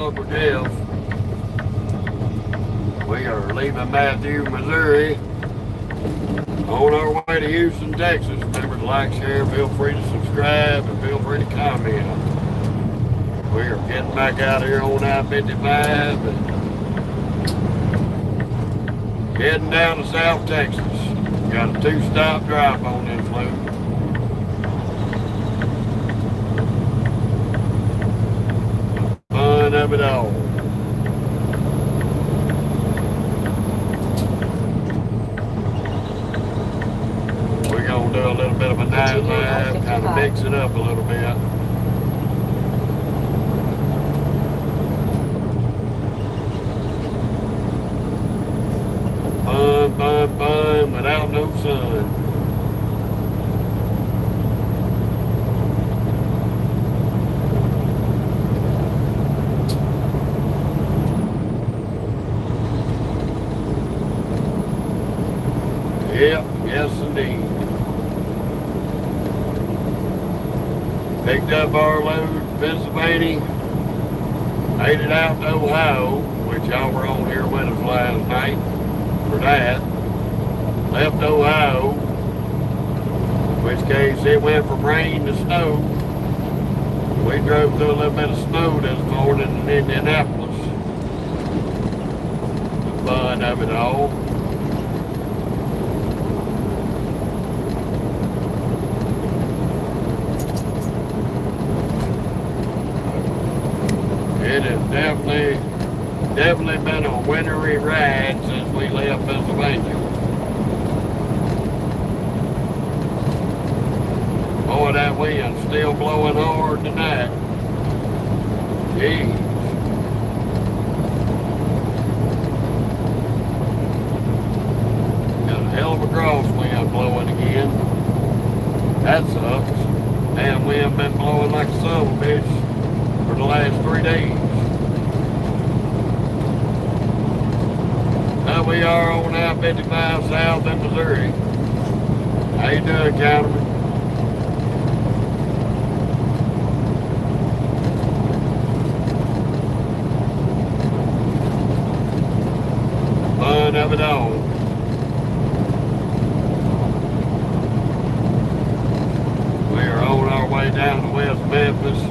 Uncle Jeff. We are leaving Matthew, Missouri, on our way to Houston, Texas. Remember to like, share, feel free to subscribe, and feel free to comment. We are getting back out here on I-55 and heading down to South Texas. Got a 2-stop drive on this loop. Fun of it all. We're going to do a little bit of a night live, kind of mix it up a little bit. Fun, without no sun. Yep, yes indeed. Picked up our load in Pennsylvania, made it out to Ohio, which y'all were on here with us last night for that. Left Ohio, in which case it went from rain to snow. We drove through a little bit of snow this morning in Indianapolis. The fun of it all. It has definitely been a wintry ride since we left Pennsylvania. Boy, that wind's still blowing hard tonight. Jeez. Got a hell of a crosswind blowing again. That sucks. Damn wind been blowing like a son of a bitch for the last 3 days. Now we are on I-55 south in Missouri. How you doing, Counterman? Fun of it all. We are on our way down to West Memphis.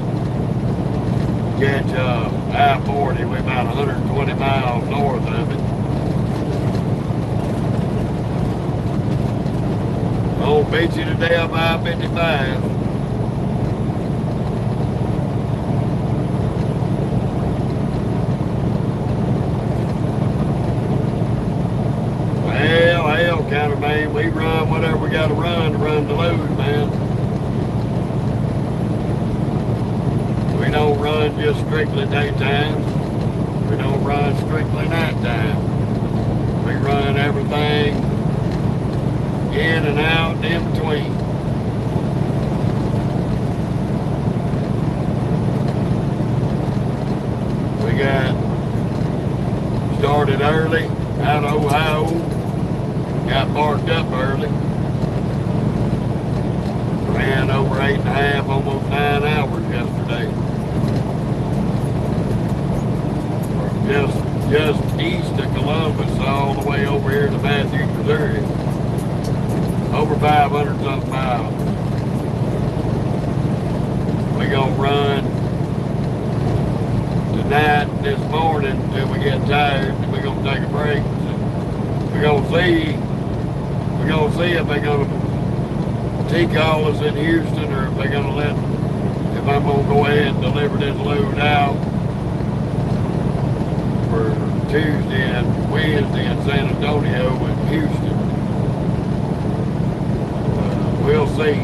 Catch I-40. We're about 120 miles north of it. Gonna beat you to death I-55. Hell, kind of man, we run whatever we gotta run to the load, man. We don't run just strictly daytime. We don't run strictly nighttime. We run everything in and out and in between. We got started early out of Ohio, got parked up early, ran over 8.5, almost 9 hours yesterday. Just east of Columbus, all the way over here to Matthew, Missouri. Over 500 something miles. We're gonna run tonight, this morning, until we get tired, and we're gonna take a break. We're gonna see if they're gonna call us in Houston, or if they're gonna if I'm gonna go ahead and deliver this load out for Tuesday and Wednesday in San Antonio and Houston. We'll see.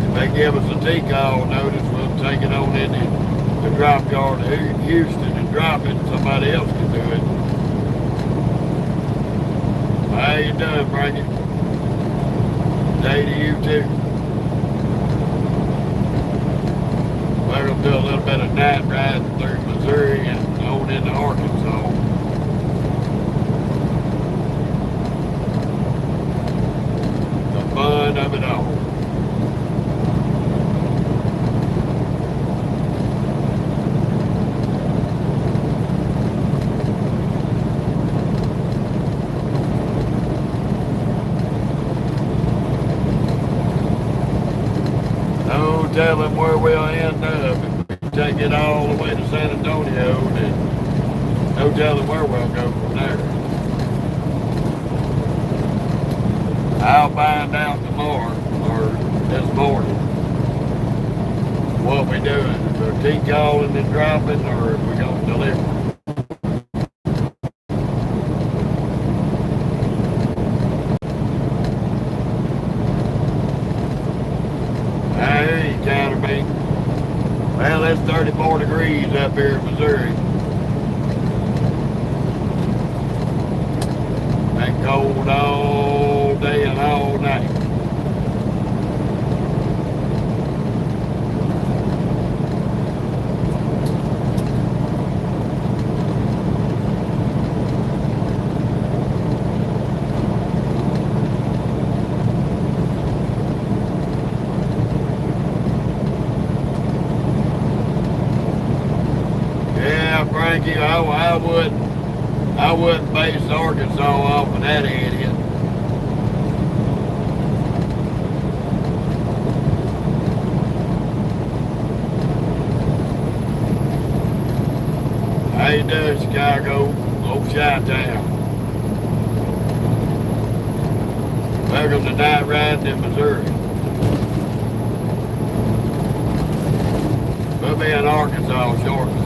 If they give us a T-call notice, we'll take it on in the drop yard in Houston and drop it, and somebody else can do it. How you doing, Frankie? Day to you too. We're going to do a little bit of night riding through Missouri and on into Arkansas. The fun of it all. telling where we'll end up. If we take it all the way to San Antonio, then no telling where we'll go from there. I'll find out tomorrow, or this morning, what we doing. If we're keep calling and dropping, or if we're going to deliver. Hey, countermate. Well, it's 34 degrees up here in Missouri. Been cold all day and all night. Frankie, I wouldn't base Arkansas off of that idiot. How you doing, Chicago? Old Chi-Town. Welcome to Night Riding in Missouri. We'll be in Arkansas shortly.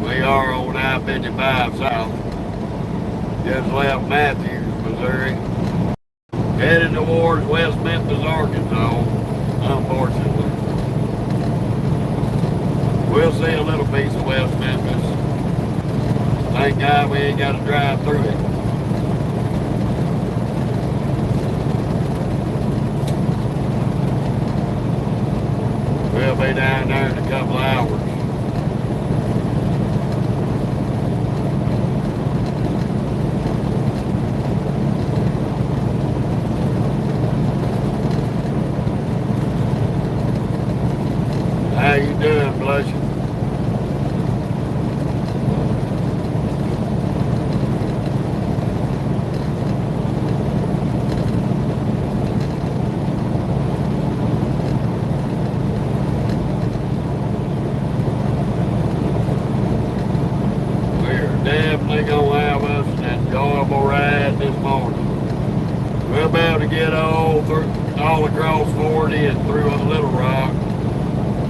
We are on I-55 South. Just left Matthews, Missouri. Headed towards West Memphis, Arkansas, unfortunately. We'll see a little piece of West Memphis. Thank God we ain't got to drive through it. We'll be down there in a couple of hours. How you doing, Blushing? We're definitely going to have us an enjoyable ride this morning. We'll be able to get all across 40 and through a Little Rock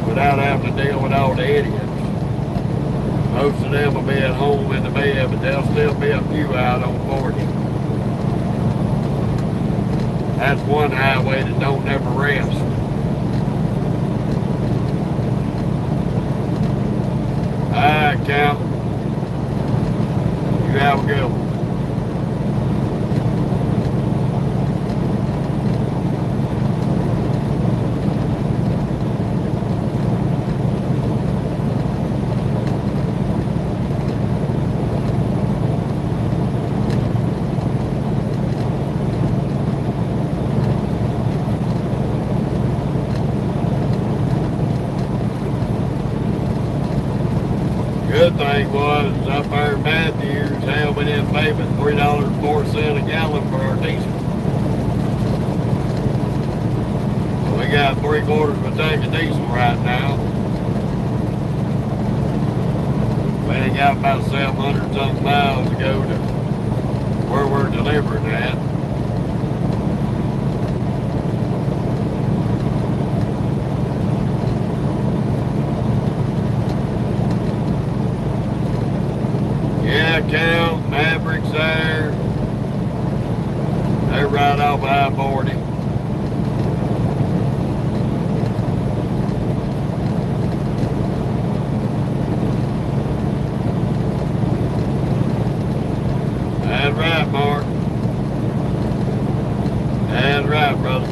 without having to deal with all the idiots. Most of them will be at home in the bed, but there'll still be a few out on 40. That's one highway that don't never rest. Alright, Count. You have a good one. Good thing was, up there in Matthews, hell, we didn't pay but $3.04 a gallon for our diesel. So we got 3/4 of a tank of diesel right now. We ain't got about 700 something miles to go to where we're delivering at. Yeah, Count, Mavericks there. They're right off I-40. That's right, Mark. That's right, brother.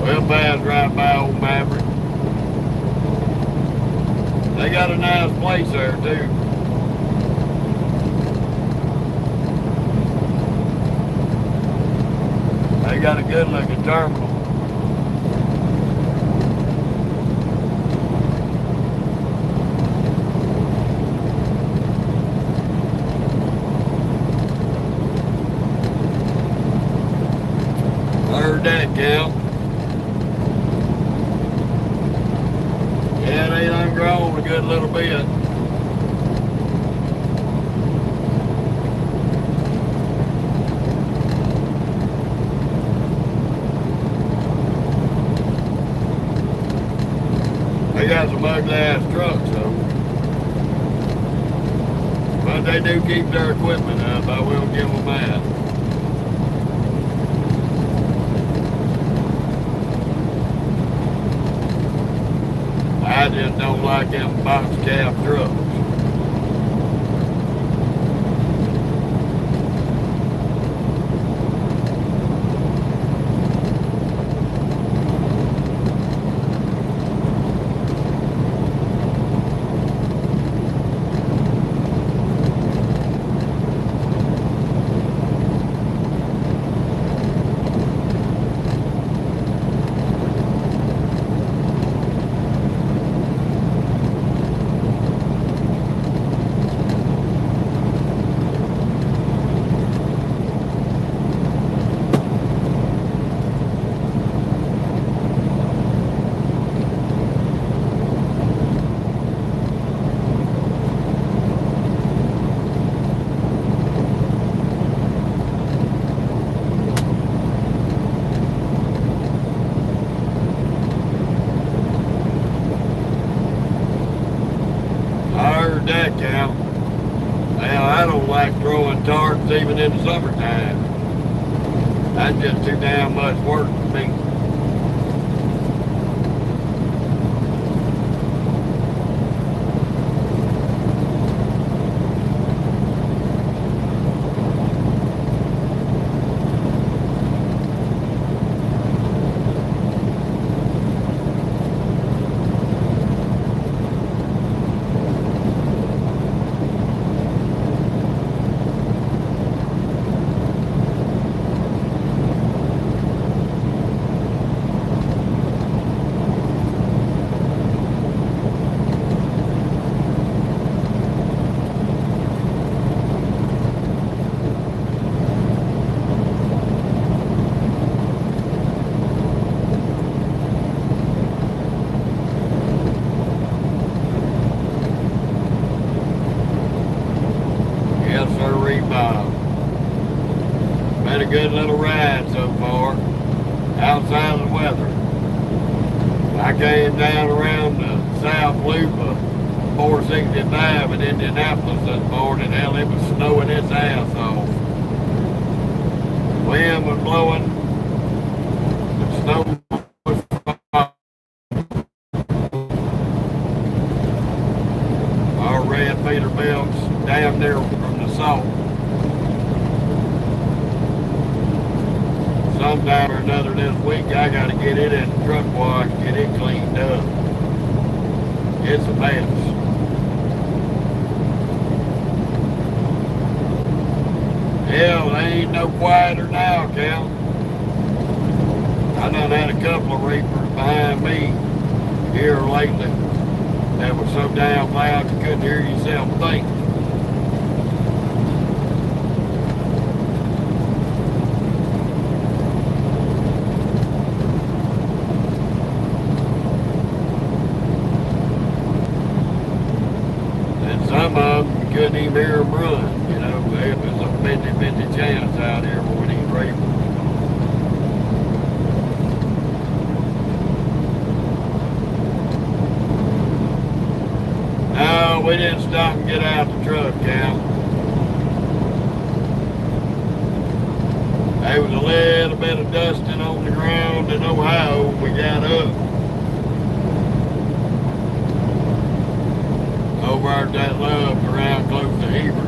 We'll pass right by old Maverick. They got a nice place there, too. They got a good-looking terminal. Heard that count. Yeah, they done grown a good little bit. They got some ugly ass trucks though. But they do keep their equipment up. I will give them that. I just don't like them box cab trucks. That count. Now, I don't like throwing tarps even in the summertime. That's just too damn much work for me. Had a good little ride so far, outside of the weather. I came down around the South Loop of 465 in Indianapolis this morning. Hell, it was snowing its ass off. Wind was blowing, the snow was falling. Our red Peterbilt's down there from the salt. Sometime or another this week, I got to get it in the truck wash, get it cleaned up. It's a mess. Hell, they ain't no quieter now, Cal. I done had a couple of reapers behind me here lately that was so damn loud you couldn't hear yourself think. Some of them, you couldn't even hear them run, you know. It was a 50-50 chance out here when he's reaping. No, we didn't stop and get out the truck, Cal. There was a little bit of dusting on the ground in Ohio when we got up. Over that love around close to Heber.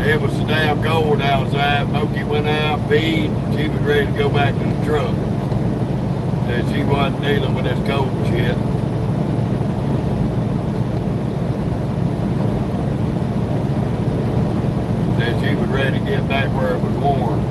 It was so damn cold outside. Pokey went out, peed, and she was ready to go back to the truck. Said she wasn't dealing with this cold shit. Said she was ready to get back where it was warm.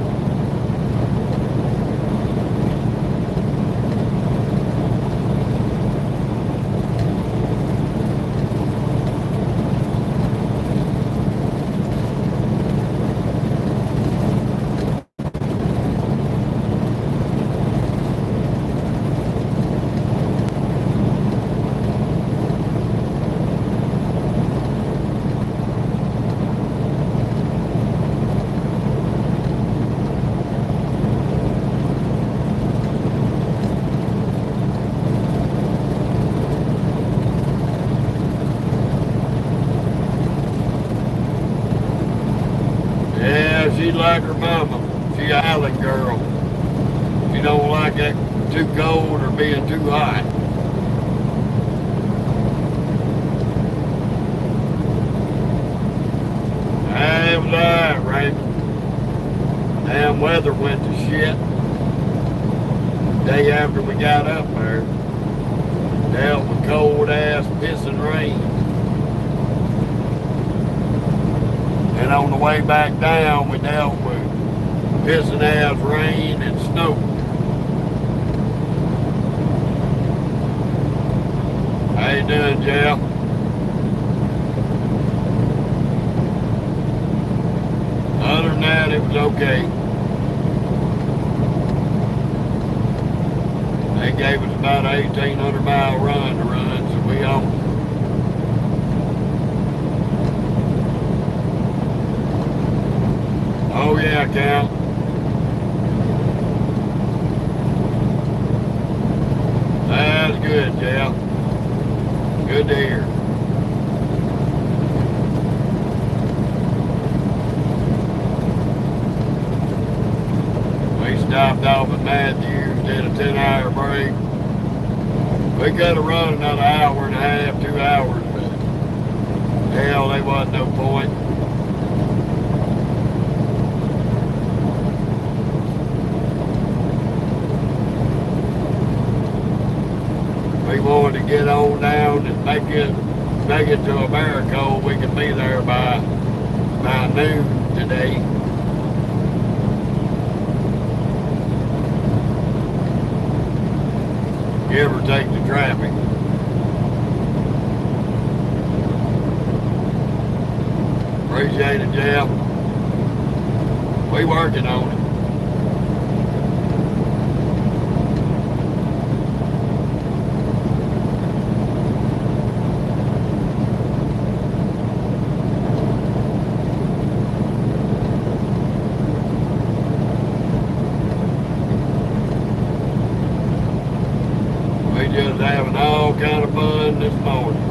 Yeah, she's like her mama. She's an island girl. She don't like it too cold or being too hot. It was alright, Raymond. Damn weather went to shit. The day after we got up there, dealt with cold ass pissing rain. And on the way back down, we dealt with pissing ass rain and snow. How you doing, Jeff? Other than that, it was okay. They gave us about an 1,800-mile run to run, so we on. Oh yeah, Cal. That's good, Jeff. Good to hear. We stopped off at Matthews, did a 10-hour break. We could have run another hour and a half, 2 hours, but hell, there wasn't no point. We wanted to get on down and make it to America. We could be there by noon today. Give or take the traffic. Appreciate it, Jeff. We working on it. Just having all kind of fun this morning.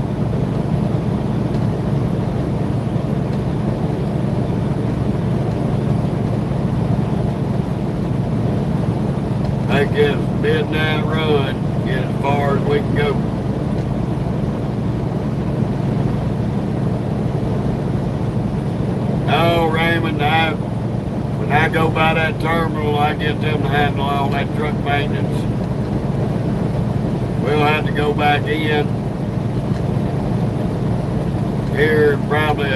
Take this midnight run, get as far as we can go. No, Raymond, when I go by that terminal, I get them to handle all that truck maintenance. We'll have to go back in here probably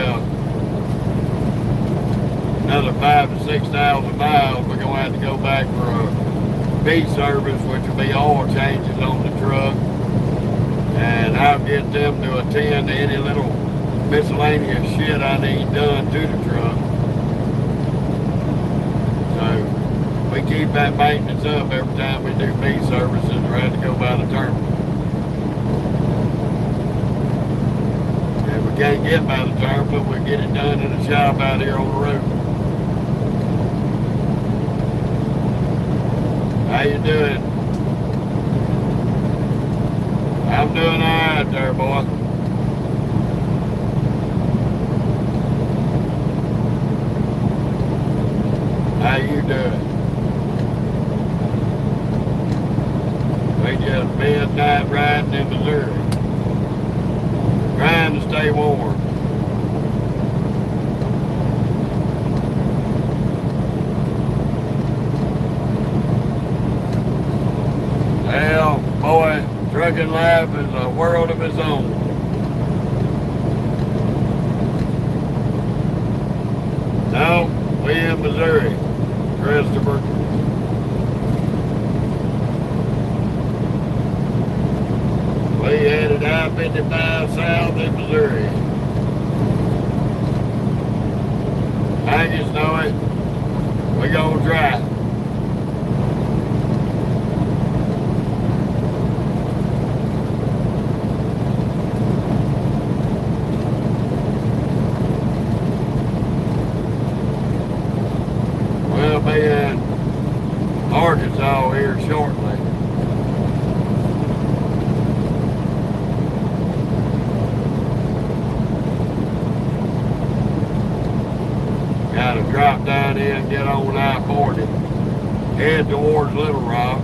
another 5,000 to 6,000 miles. We're going to have to go back for a B service, which will be oil changes on the truck. And I'll get them to attend to any little miscellaneous shit I need done to the truck. So we keep that maintenance up every time we do B services. We have to go by the terminal. If we can't get by the terminal, we get it done in a shop out here on the road. How you doing? I'm doing all right there, boy. How you doing? We just midnight riding in Missouri. Trying to stay warm. Well, boy, trucking life is a world of its own. No, we in Missouri, Christopher. We headed I-55 south in Missouri. Thank you, Snowy. We gonna try. We'll be in Arkansas here shortly. Gotta drop down in, get on I-40, head towards Little Rock.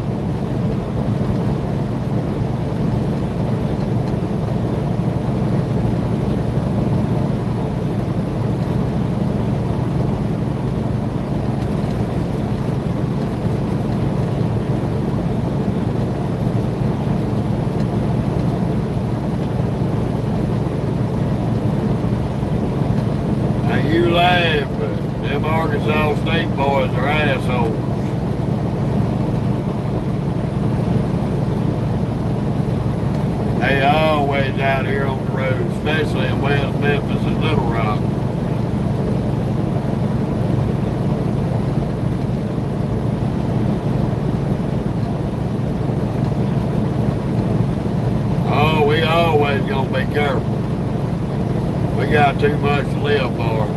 You laugh, but them Arkansas State boys are assholes. They always out here on the road, especially in West Memphis and Little Rock. Oh, we always gonna be careful. We got too much to live for.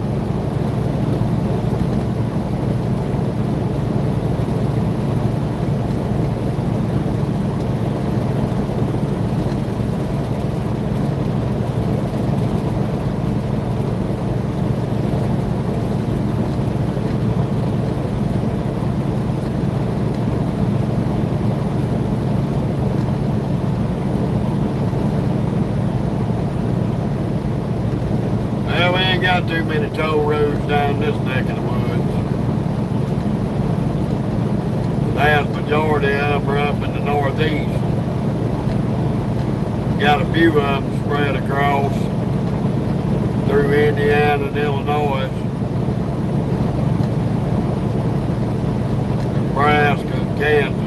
Well, we ain't got too many toll roads down this neck of the woods. The vast majority of them are up in the northeast. Got a few of them spread across through Indiana and Illinois, Nebraska, and Kansas.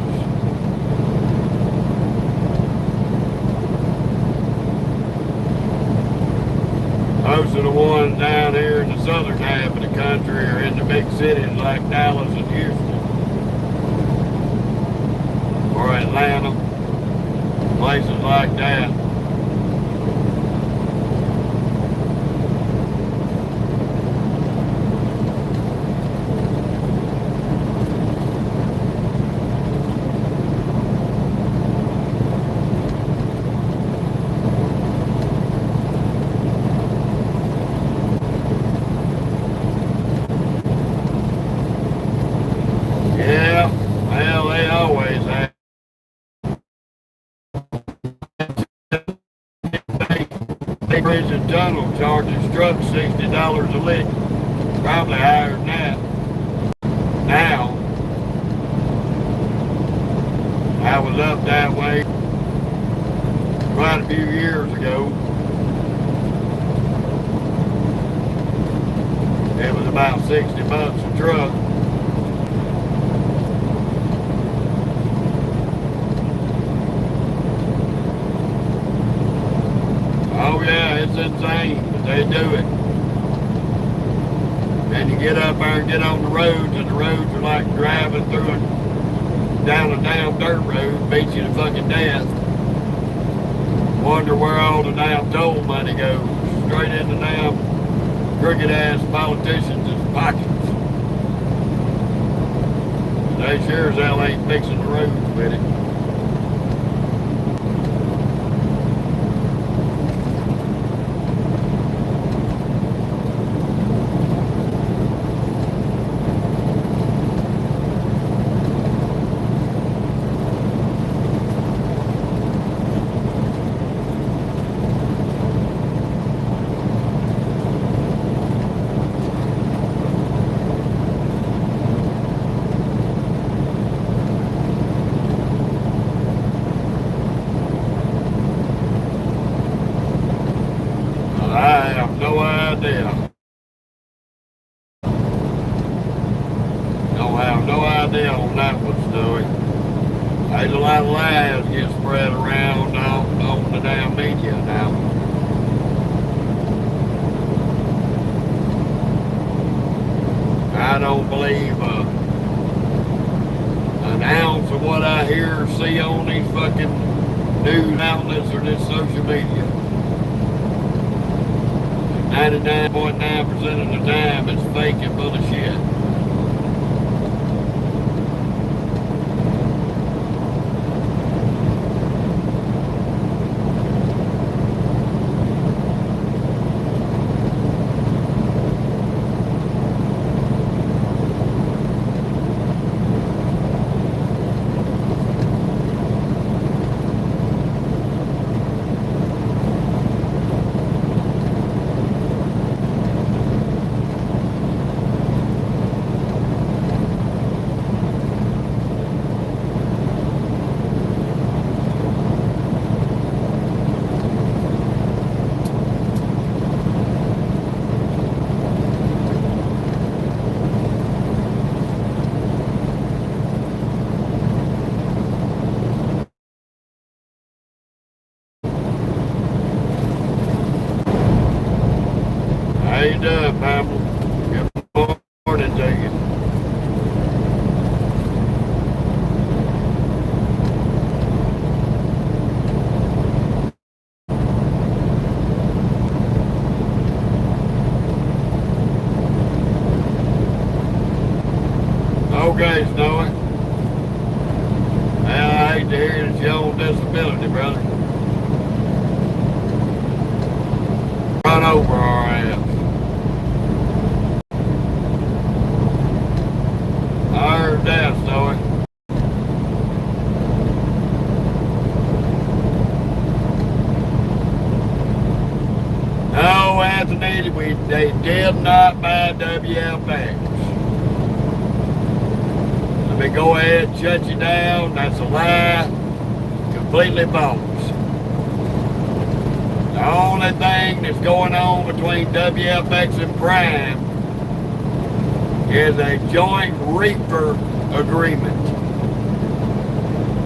Most of the ones down here in the southern half of the country are in the big cities like Dallas and Houston, or Atlanta, places like that. Yeah, well, they always have. Big Bridge and Tunnel charges trucks $60 a lick, probably higher than that. Now, I was up that way quite a few years ago. It was about $60 a truck. Oh yeah, it's insane, but they do it. And you get up there and get on the roads, and the roads are like driving through it down a damn dirt road, beats you to fucking death. Wonder where all the damn toll money goes. Straight into damn crooked ass politicians' pockets. They sure as hell ain't fixing the roads with it. I have no idea. Don't have no idea on that one, Stewie. There's a lot of lies get spread around on the damn media now. I don't believe an ounce of what I hear or see on these fucking news outlets or this social media. 99.9% of the time it's fake and full of shit. good, Pamela. Good morning to you. Okay, Snowy. Well, I hate to hear that you're on disability, brother. Run over our ass. I heard that, Snowy. No, Anthony, they did not buy WFX. Let me go ahead and shut you down. That's a lie. Completely bogus. The only thing that's going on between WFX and Prime is a joint reefer agreement.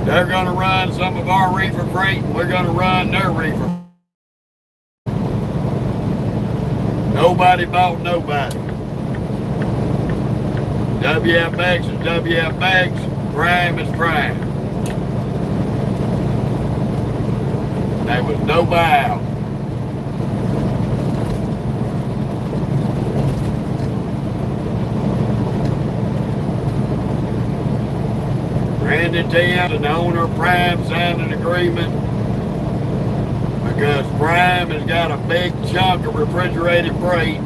They're going to run some of our reefer freight and we're going to run their reefer. Nobody bought nobody. WFX is WFX, Prime is Prime. There was no buyout. Randy Tim and the owner of Prime signed an agreement because Prime has got a big chunk of refrigerated freight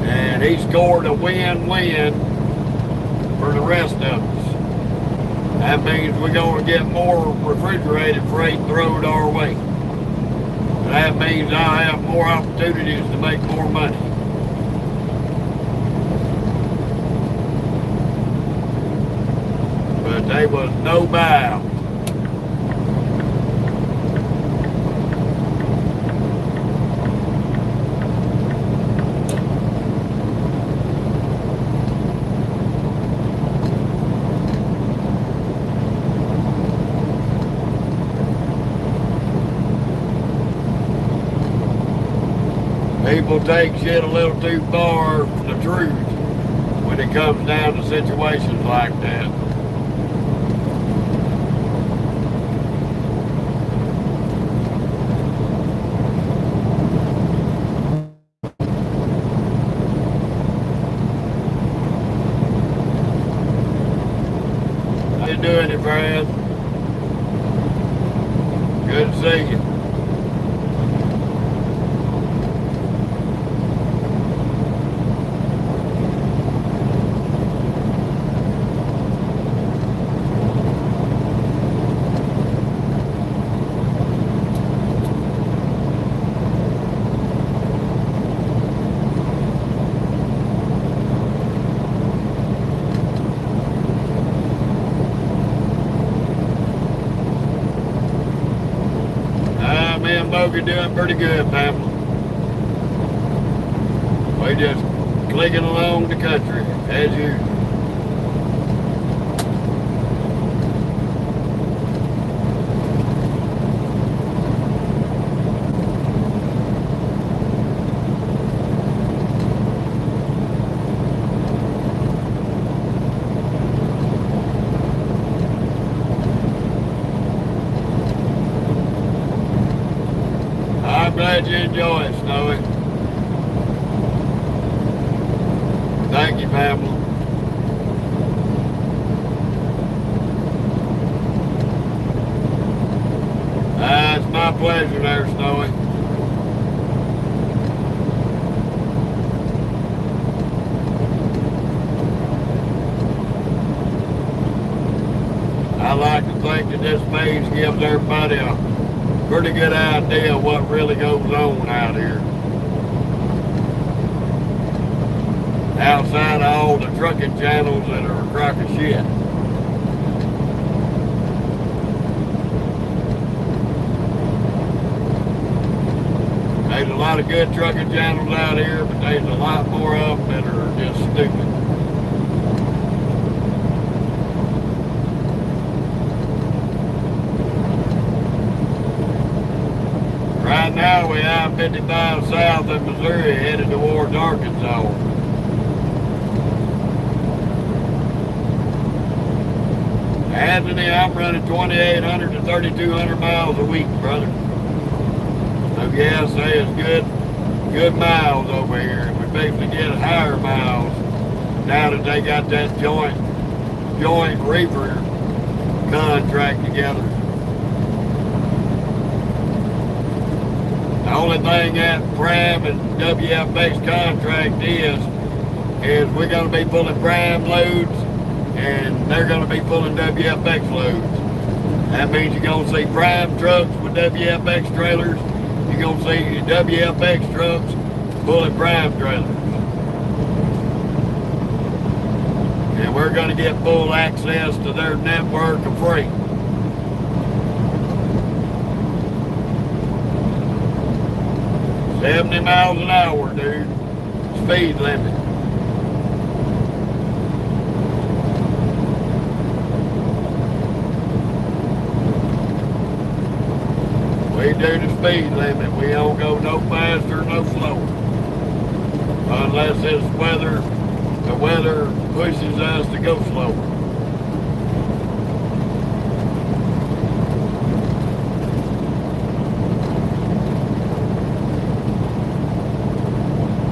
and he scored a win-win for the rest of us. That means we're going to get more refrigerated freight thrown our way. That means I'll have more opportunities to make more money. But there was no buyout. People take shit a little too far from the truth when it comes down to situations like that. How you doing, Brad? Good to see you. We're doing pretty good, Pamela. We just clicking along the country as usual. I'm glad you enjoy it, Snowy. Thank you, Pamela. It's my pleasure there, Snowy. I like to think that this page gives everybody a pretty good idea of what really goes on out here. Outside of all the trucking channels that are a crock of shit. There's a lot of good trucking channels out here, but there's a lot more of them that are just stupid. Right now we have I-55 south of Missouri headed towards Arkansas. Anthony, I'm running 2,800 to 3,200 miles a week, brother. So yeah, say it's good miles over here. We basically get higher miles now that they got that joint reefer contract together. The only thing that Prime and WFX contract is we're going to be pulling Prime loads and they're going to be pulling WFX loads. That means you're going to see Prime trucks with WFX trailers. You're going to see WFX trucks pulling Prime trailers. And we're going to get full access to their network of freight. $70 miles an hour, dude. Speed limit. We do the speed limit. We don't go no faster, no slower. Unless it's the weather pushes us to go slower.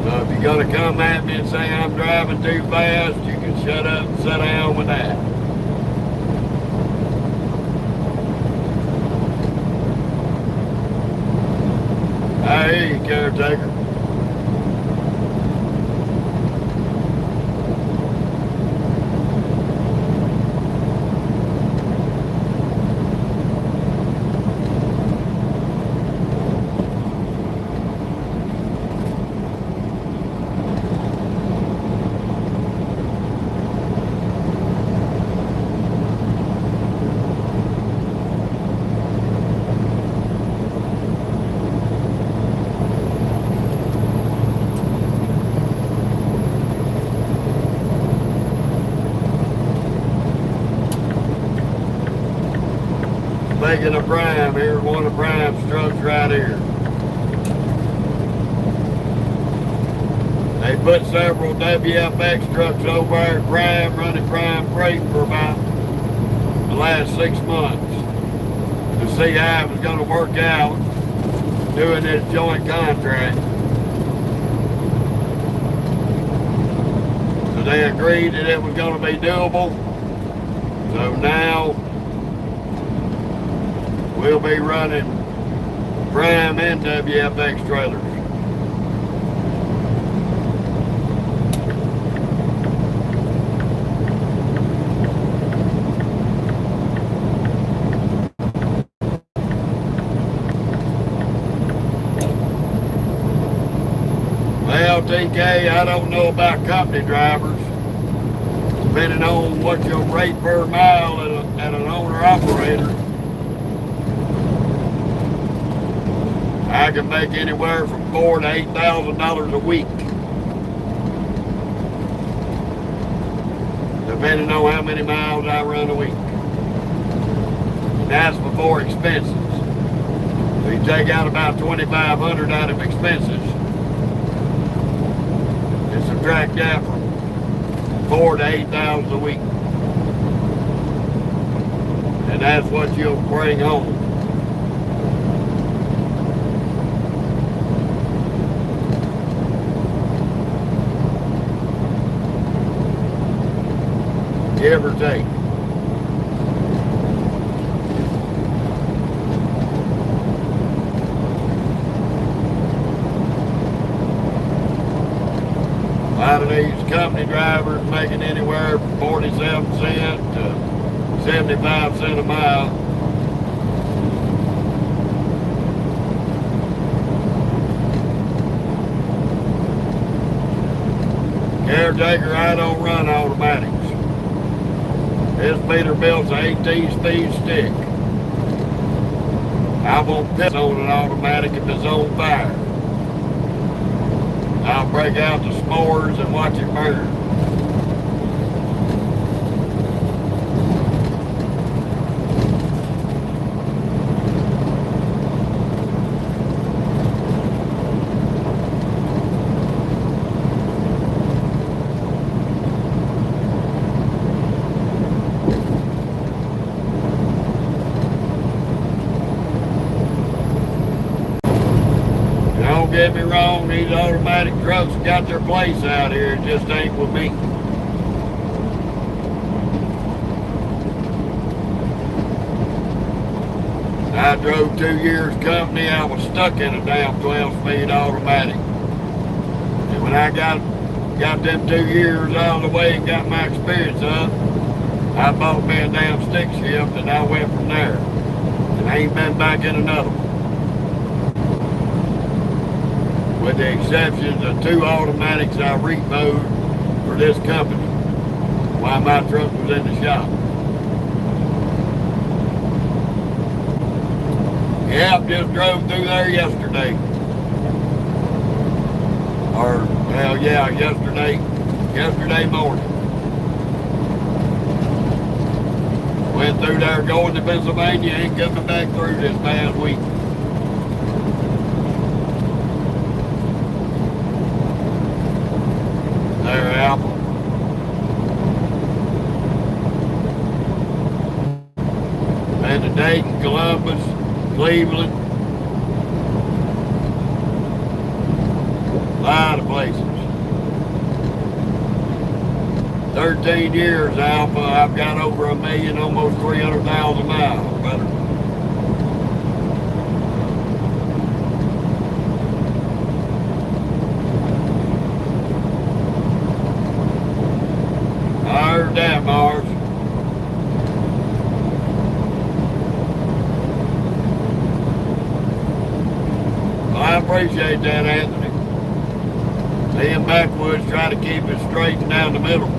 So if you're gonna come at me and say I'm driving too fast, you can shut up and sit down with that. I hear you, caretaker. Speaking of Prime, here's one of Prime's trucks right here. They put several WFX trucks over there at Prime, running Prime freight for about the last 6 months to see how it was going to work out doing this joint contract. So they agreed that it was going to be doable. So now we'll be running Prime and WFX trailers. Well, TK, I don't know about company drivers. Depending on what your rate per mile at an owner-operator, I can make anywhere from $4,000 to $8,000 a week, depending on how many miles I run a week. And that's before expenses. So you take out about $2,500 out of expenses and subtract that from $4,000 to $8,000 a week, and that's what you'll bring home. Give or take. A lot of these company drivers making anywhere from 47 cents to 75 cents a mile. Caretaker, I don't run automatics. This Peterbilt's an 18-speed stick. I won't piss on an automatic if it's on fire. I'll break out the s'mores and watch it burn. don't get me wrong, these automatic trucks got their place out here. It just ain't with me. I drove 2 years company. I was stuck in a damn 12-speed automatic. And when I got them 2 years out of the way and got my experience up, I bought me a damn stick shift and I went from there. And I ain't been back in another one. With the exception of 2 automatics I repoed for this company while my truck was in the shop. Yep, just drove through there yesterday. Or, well, yeah, yesterday morning. Went through there going to Pennsylvania, ain't coming back through this past week. There, Apple. And to Dayton, Columbus, Cleveland, a lot of places. 13 years, Alpha, I've got over 1 million, almost 300,000 miles, brother. I heard that, Mars. I appreciate that, Anthony. Me and Backwoods try to keep it straight and down the middle.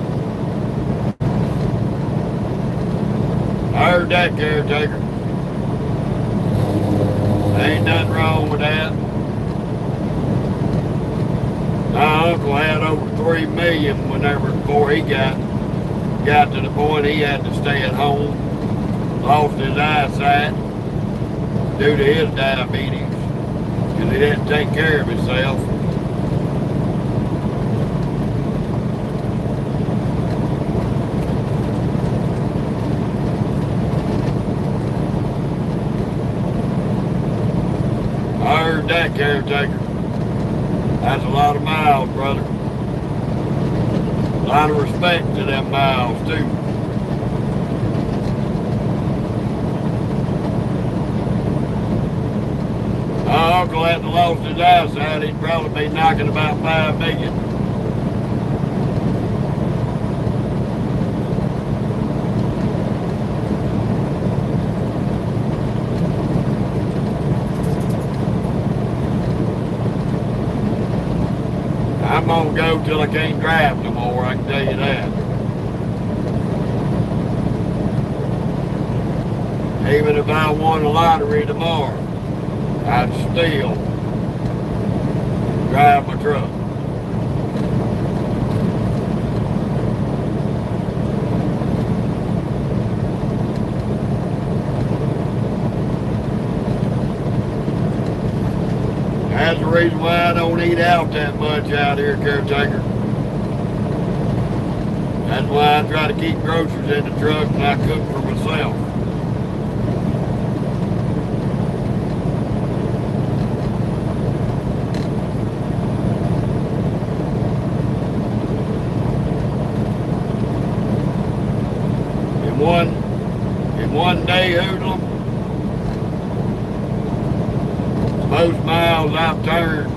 I heard that, caretaker. Ain't nothing wrong with that. My uncle had over 3 million before he got to the point he had to stay at home. Lost his eyesight due to his diabetes. Because he didn't take care of himself. I heard that, caretaker. That's a lot of miles, brother. A lot of respect to them miles, too. My uncle hadn't lost his eyesight, he'd probably be knocking about 5 million. I'm gonna go till I can't drive no more, I can tell you that. Even if I won the lottery tomorrow, I'd still drive my truck. That's the reason why I don't eat out that much out here, caretaker. That's why I try to keep groceries in the truck and I cook for myself. In one day, Hoodlum, most miles I've turned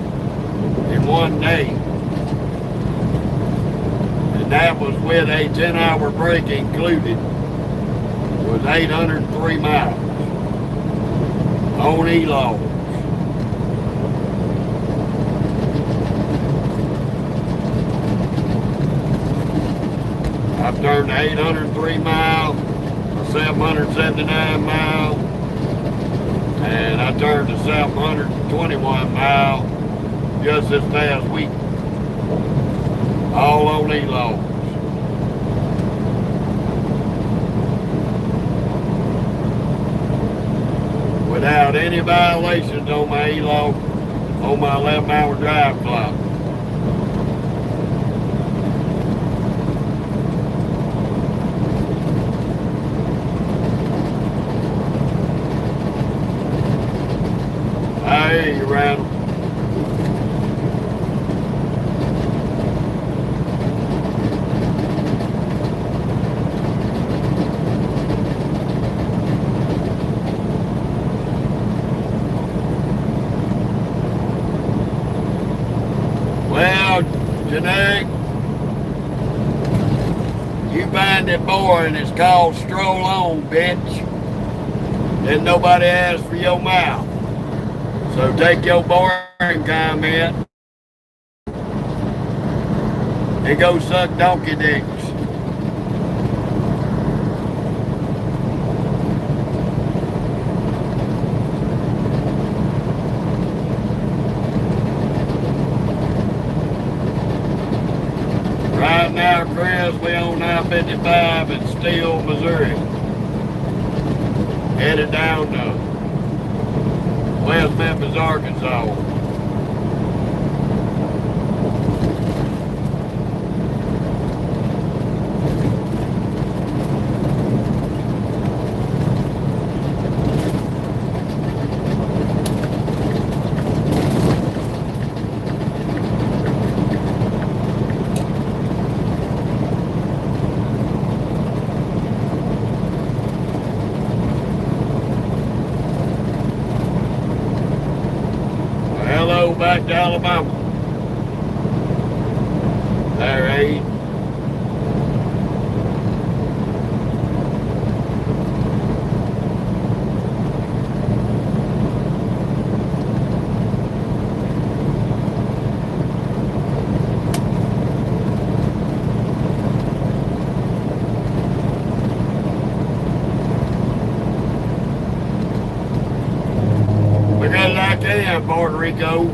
in one day. And that was with a 10-hour break included, was 803 miles on E-Logs. I've turned 803 miles, 779 miles, and I turned to 721 miles just this past week. All on E-Logs. Without any violations on my E-Log, on my 11-hour drive clock. I hear you, Randall. You find it boring, it's called stroll on, bitch. Then nobody asks for your mouth. So take your boring comment and go suck donkey dicks. Right now, Chris, we on I-55 in Steele, Missouri. Headed down to West Memphis, Arkansas. Back to Alabama. There, Aid. Because I can, Puerto Rico.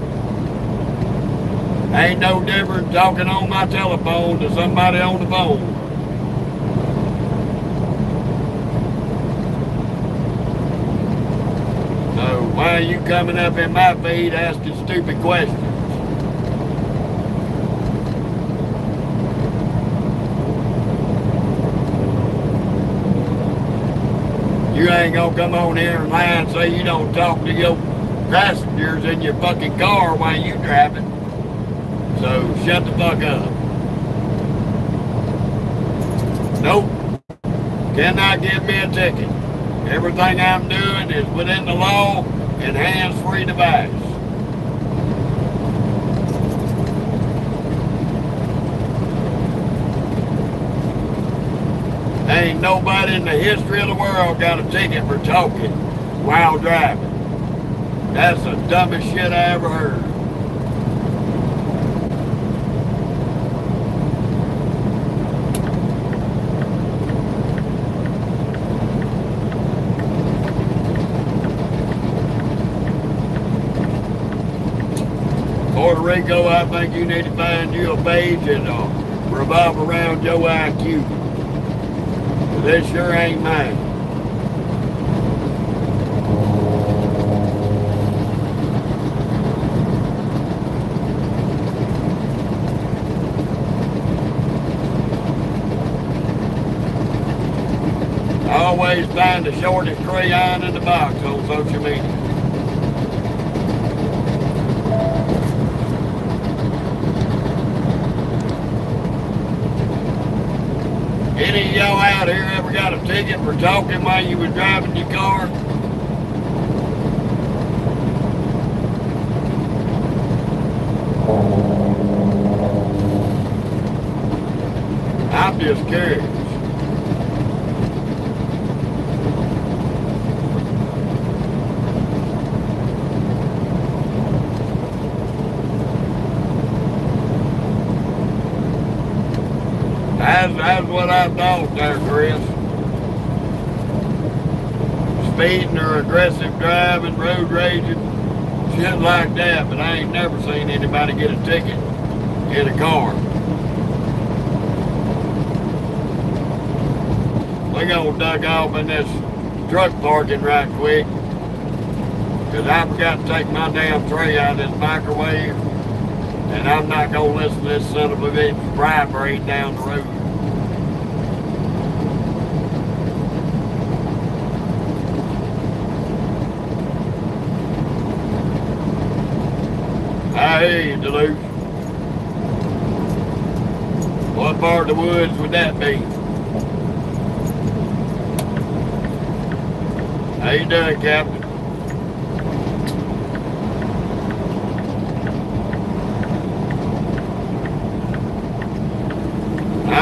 Ain't no different talking on my telephone to somebody on the phone. So why are you coming up in my feed asking stupid questions? You ain't gonna come on here and lie and say you don't talk to your passengers in your fucking car while you driving. So shut the fuck up. Nope. Cannot give me a ticket. Everything I'm doing is within the law and hands-free device. Ain't nobody in the history of the world got a ticket for talking while driving. That's the dumbest shit I ever heard. Puerto Rico, I think you need to find you a page and revolve around your IQ. This sure ain't mine. I always find the shortest crayon in the box on social media. Any of y'all out here ever got a ticket for talking while you was driving your car? I'm just curious. That's what I thought there, Chris. Speeding or aggressive driving, road raging, shit like that, but I ain't never seen anybody get a ticket in a car. We're gonna duck off in this truck parking right quick, because I forgot to take my damn tray out of this microwave, and I'm not gonna listen to this son of a bitch vibrate down the road. Hey, Duluth. What part of the woods would that be? How you doing, Captain?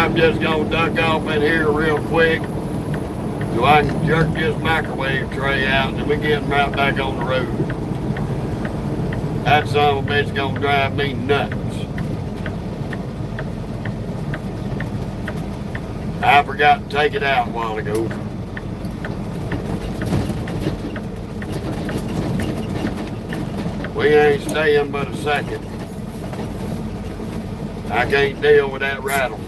I'm just gonna duck off in here real quick so I can jerk this microwave tray out and then we're getting right back on the road. That son of a bitch gonna drive me nuts. I forgot to take it out a while ago. We ain't staying but a second. I can't deal with that rattle.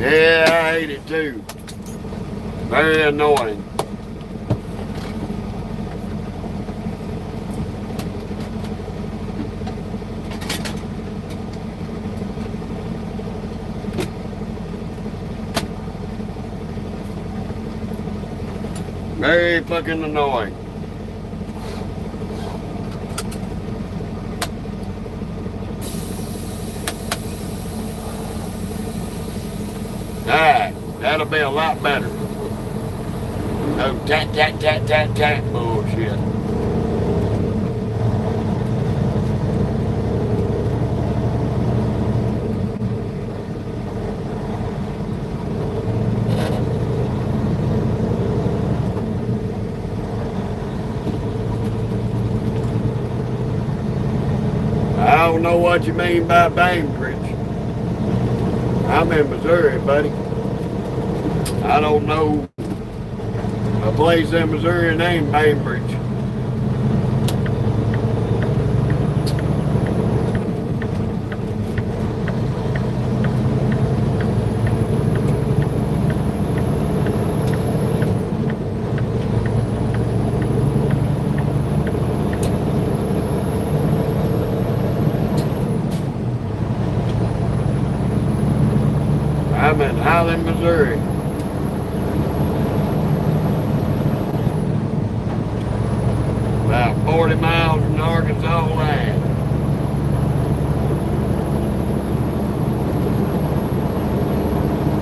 Yeah, I hate it too. Very annoying. Very fucking annoying. Alright, that'll be a lot better. No tat tat tat tat tat bullshit. I don't know what you mean by Bainbridge. I'm in Missouri, buddy. I don't know a place in Missouri named Bainbridge. I'm in Highland, Missouri. About 40 miles from the Arkansas line.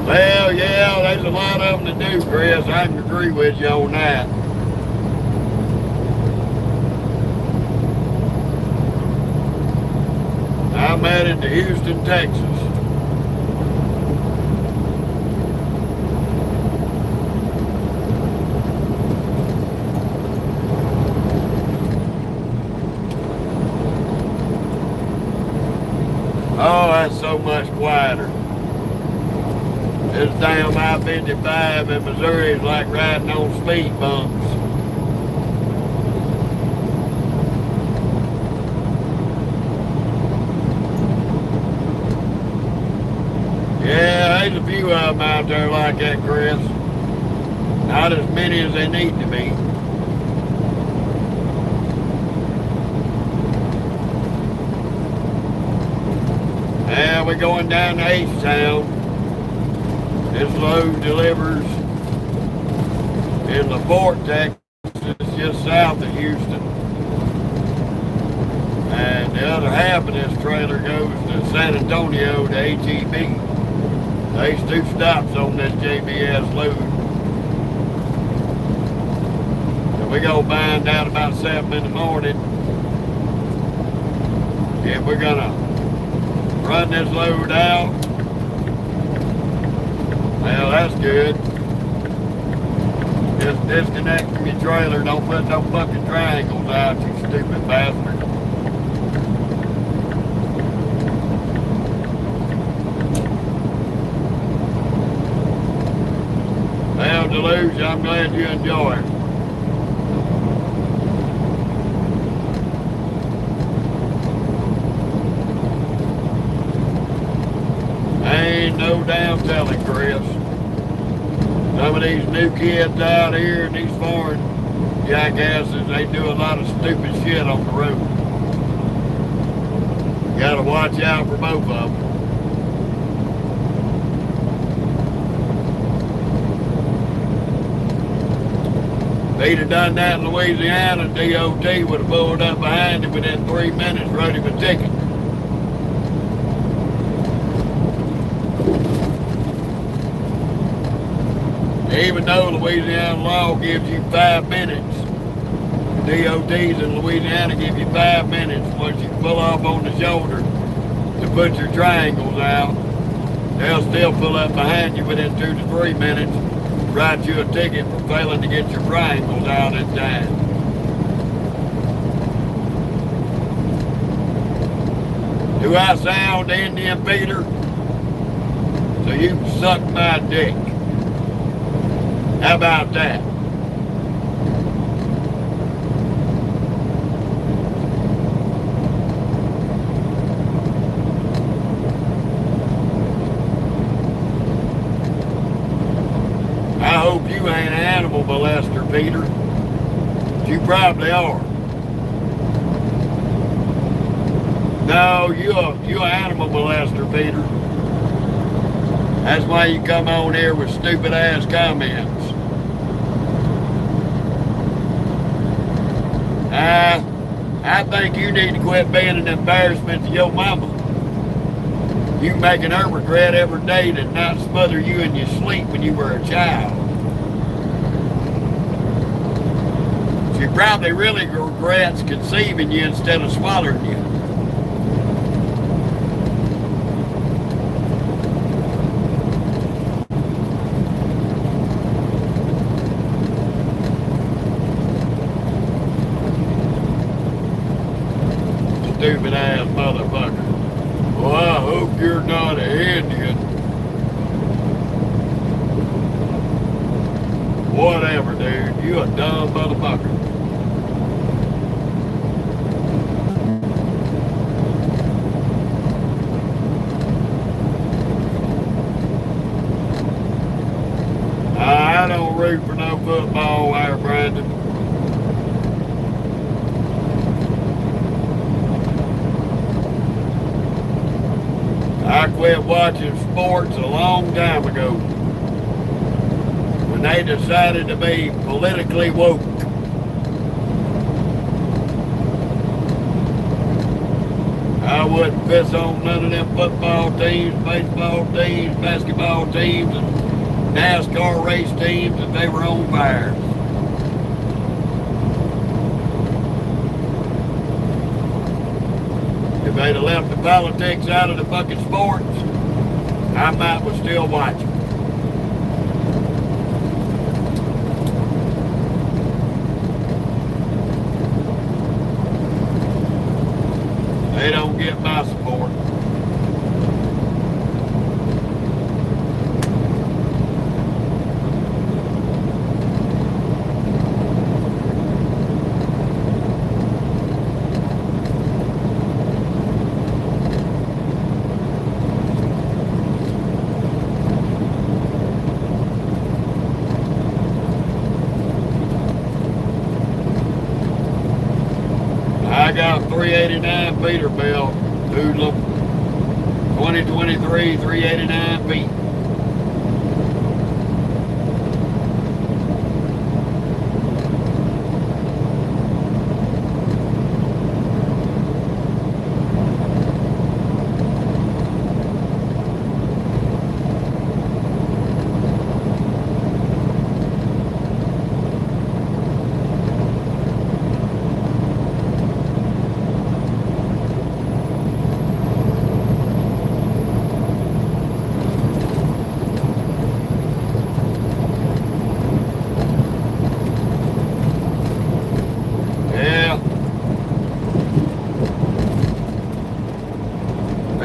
Well, yeah, there's a lot of them to do, Chris. I can agree with you on that. I'm headed to Houston, Texas. Oh, that's so much quieter. This damn I-55 in Missouri is like riding on speed bumps. Yeah, there's a few of them out there like that, Chris. Not as many as they need to be. Yeah, we're going down to H-Town. This load delivers in LaPorte, Texas, just south of Houston. And the other half of this trailer goes to San Antonio to HEB. There's 2 stops on this JBS load. So we're going to find out about 7 in the morning if we're going to run this load out. Well, that's good. Just disconnect from your trailer. Don't put no fucking triangles out, you stupid bastard. Well, Deluge, I'm glad you enjoy it. Ain't no damn telling, Chris. Some of these new kids out here and these foreign jackasses, they do a lot of stupid shit on the road. You gotta watch out for both of them. If he'd have done that in Louisiana, DOT would have pulled up behind him within 3 minutes, wrote him a ticket. Even though Louisiana law gives you 5 minutes DOTs in Louisiana give you 5 minutes once you pull off on the shoulder to put your triangles out. They'll still pull up behind you within 2 to 3 minutes, write you a ticket for failing to get your triangles out in time. Do I sound Indian, Peter? So you can suck my dick. How about that? I hope you ain't an animal molester, Peter. You probably are. No, you're an animal molester, Peter. That's why you come on here with stupid ass comments. I think you need to quit being an embarrassment to your mama. You making her regret every day to not smother you in your sleep when you were a child. She probably really regrets conceiving you instead of swallowing you. Stupid ass motherfucker. Well, I hope you're not an Indian. Whatever, dude. You a dumb motherfucker. I don't root for no football there, Brandon. I quit watching sports a long time ago when they decided to be politically woke. I wouldn't piss on none of them football teams, baseball teams, basketball teams, and NASCAR race teams if they were on fire. If they'd have left the politics out of the fucking sports, I might was still watching. They don't get my support. I got 389 Peterbilt, Hoodlum, 2023 389 feet.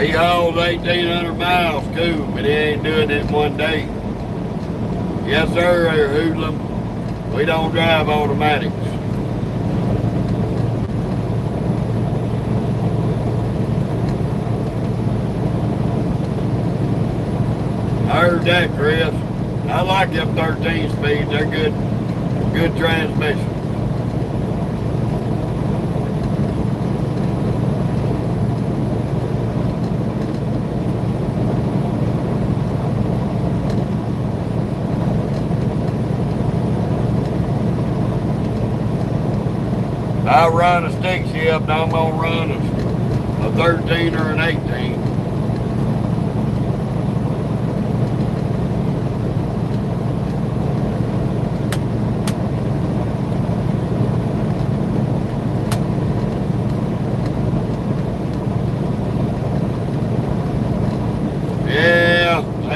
He hauls 1,800 miles, cool, but he ain't doing it in one day. Yes, sir, Hoodlum. We don't drive automatics. I heard that, Chris. I like them 13 speeds. They're good transmission. I run a stick shift, and I'm gonna run a 13 or an 18.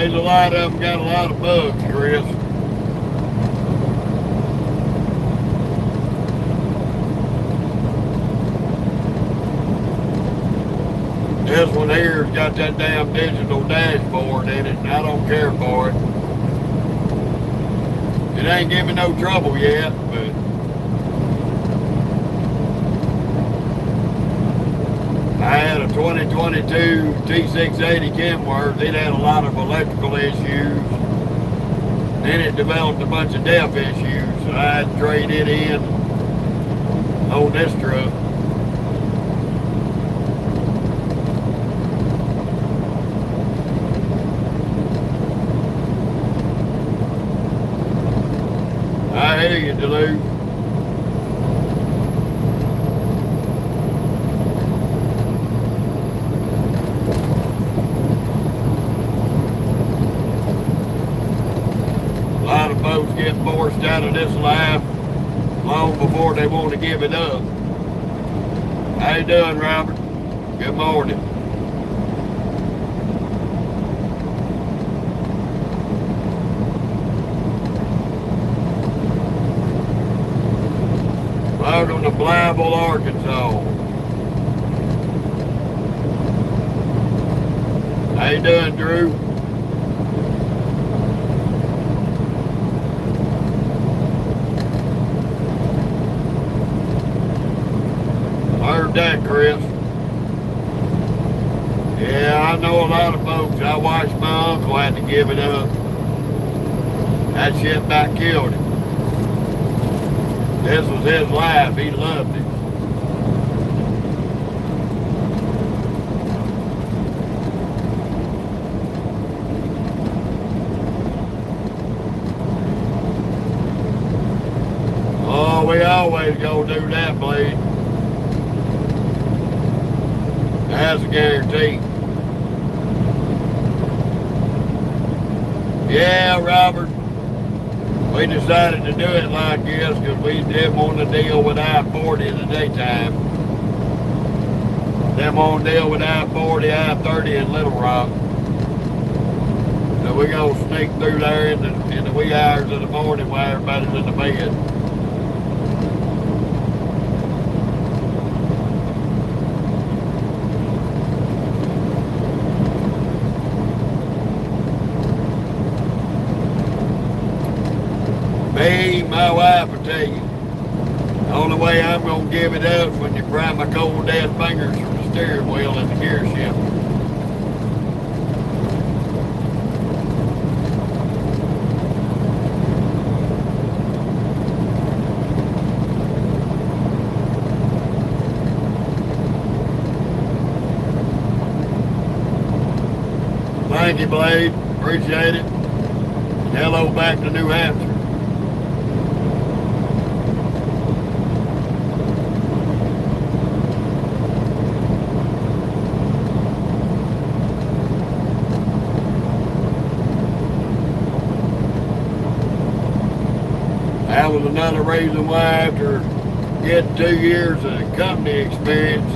There's a lot of them got a lot of bugs, Chris. This one here's got that damn digital dashboard in it, and I don't care for it. It ain't giving no trouble yet, but I had a 2022 T680 Kenworth. It had a lot of electrical issues. Then it developed a bunch of DEF issues, so I had to trade it in on this truck. I hear you, Duluth. A lot of folks get forced out of this life long before they want to give it up. How you doing, Robert? Good morning. Welcome to Blytheville, Arkansas. How you doing, Drew? Heard that, Chris. Yeah, I know a lot of folks. I watched my uncle had to give it up. That shit about killed him. This was his life. He loved it. Oh, we always gonna do that, Blade. That's a guarantee. Yeah, Robert. We decided to do it like this because we didn't want to deal with I-40 in the daytime. Didn't want to deal with I-40, I-30 in Little Rock. So we're going to sneak through there in the wee hours of the morning while everybody's in the bed. Me, my wife will tell you, the only way I'm going to give it up is when you pry my cold ass fingers from the steering wheel and the gear shift. Thank you, Blade. Appreciate it. Hello back to New Hampshire. That was another reason why after getting 2 years of company experience,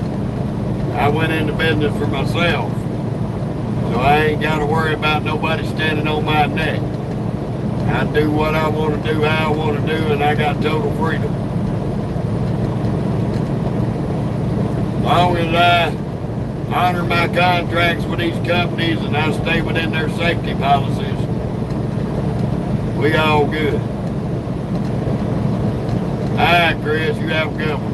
I went into business for myself. So I ain't got to worry about nobody standing on my neck. I do what I want to do, how I want to do, and I got total freedom. As long as I honor my contracts with these companies and I stay within their safety policies, we all good. All right, Chris, you have a good one.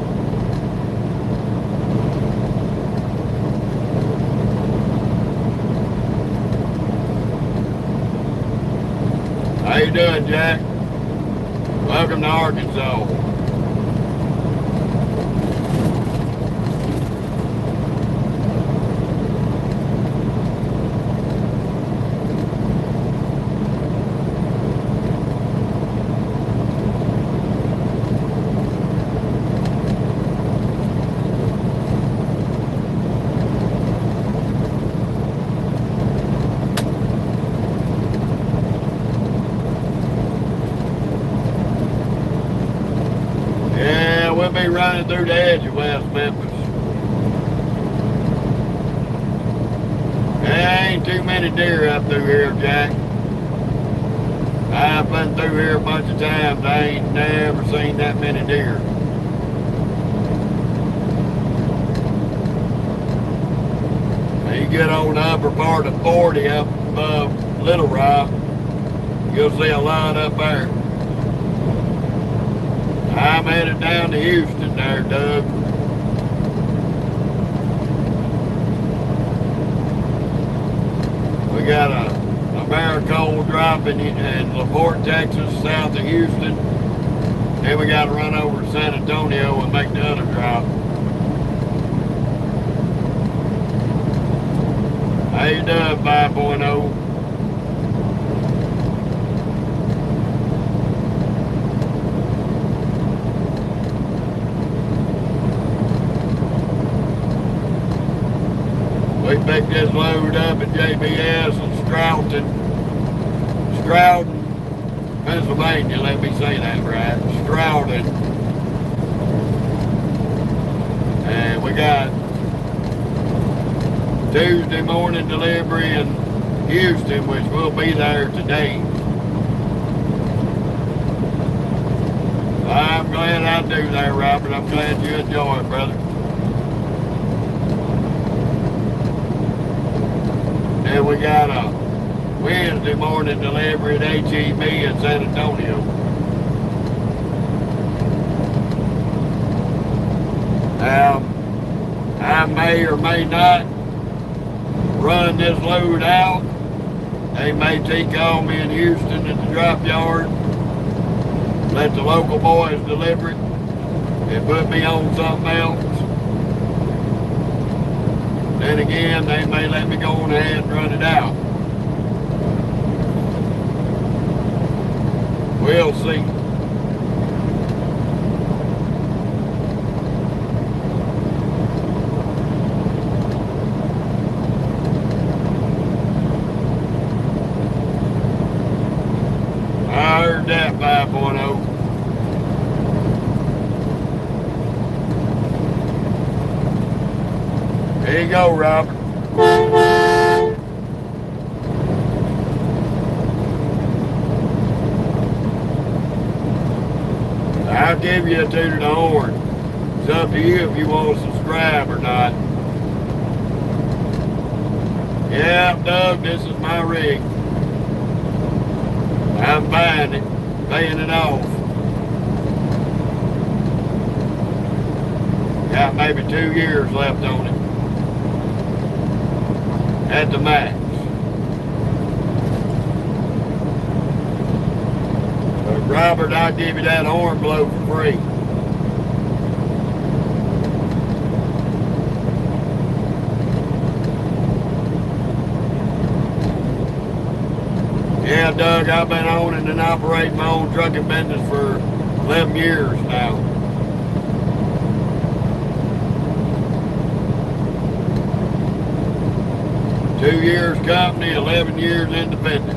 How you doing, Jack? Welcome to Arkansas. We'll be running through the edge of West Memphis. It ain't too many deer up through here, Jack. I've been through here a bunch of times. I ain't never seen that many deer. Now you get on the upper part of 40 up above Little Rock, you'll see a lot up there. I'm headed down to Houston there, Doug. We got a Maricold drop in LaPorte, Texas, south of Houston. Then we got to run over to San Antonio and make the other drop. How you doing, 5.0? We picked this load up at JBS in Stroughton, Pennsylvania. Let me say that right. Stroughton. And we got Tuesday morning delivery in Houston, which will be there today. I'm glad I do that, Robert. I'm glad you enjoy it, brother. And we got a Wednesday morning delivery at HEB in San Antonio. Now, I may or may not run this load out. They may call me in Houston at the drop yard, let the local boys deliver it, and put me on something else. Then again, they may let me go on ahead and run it out. We'll see. I heard that 5.0. There you go, Robert. I'll give you a toot of the horn. It's up to you if you want to subscribe or not. Yeah, Doug, this is my rig. I'm buying it, paying it off. Got maybe 2 years left on it. At the max. But Robert, I'll give you that horn blow for free. Yeah, Doug, I've been owning and operating my own trucking business for 11 years now. Two years company, 11 years independent.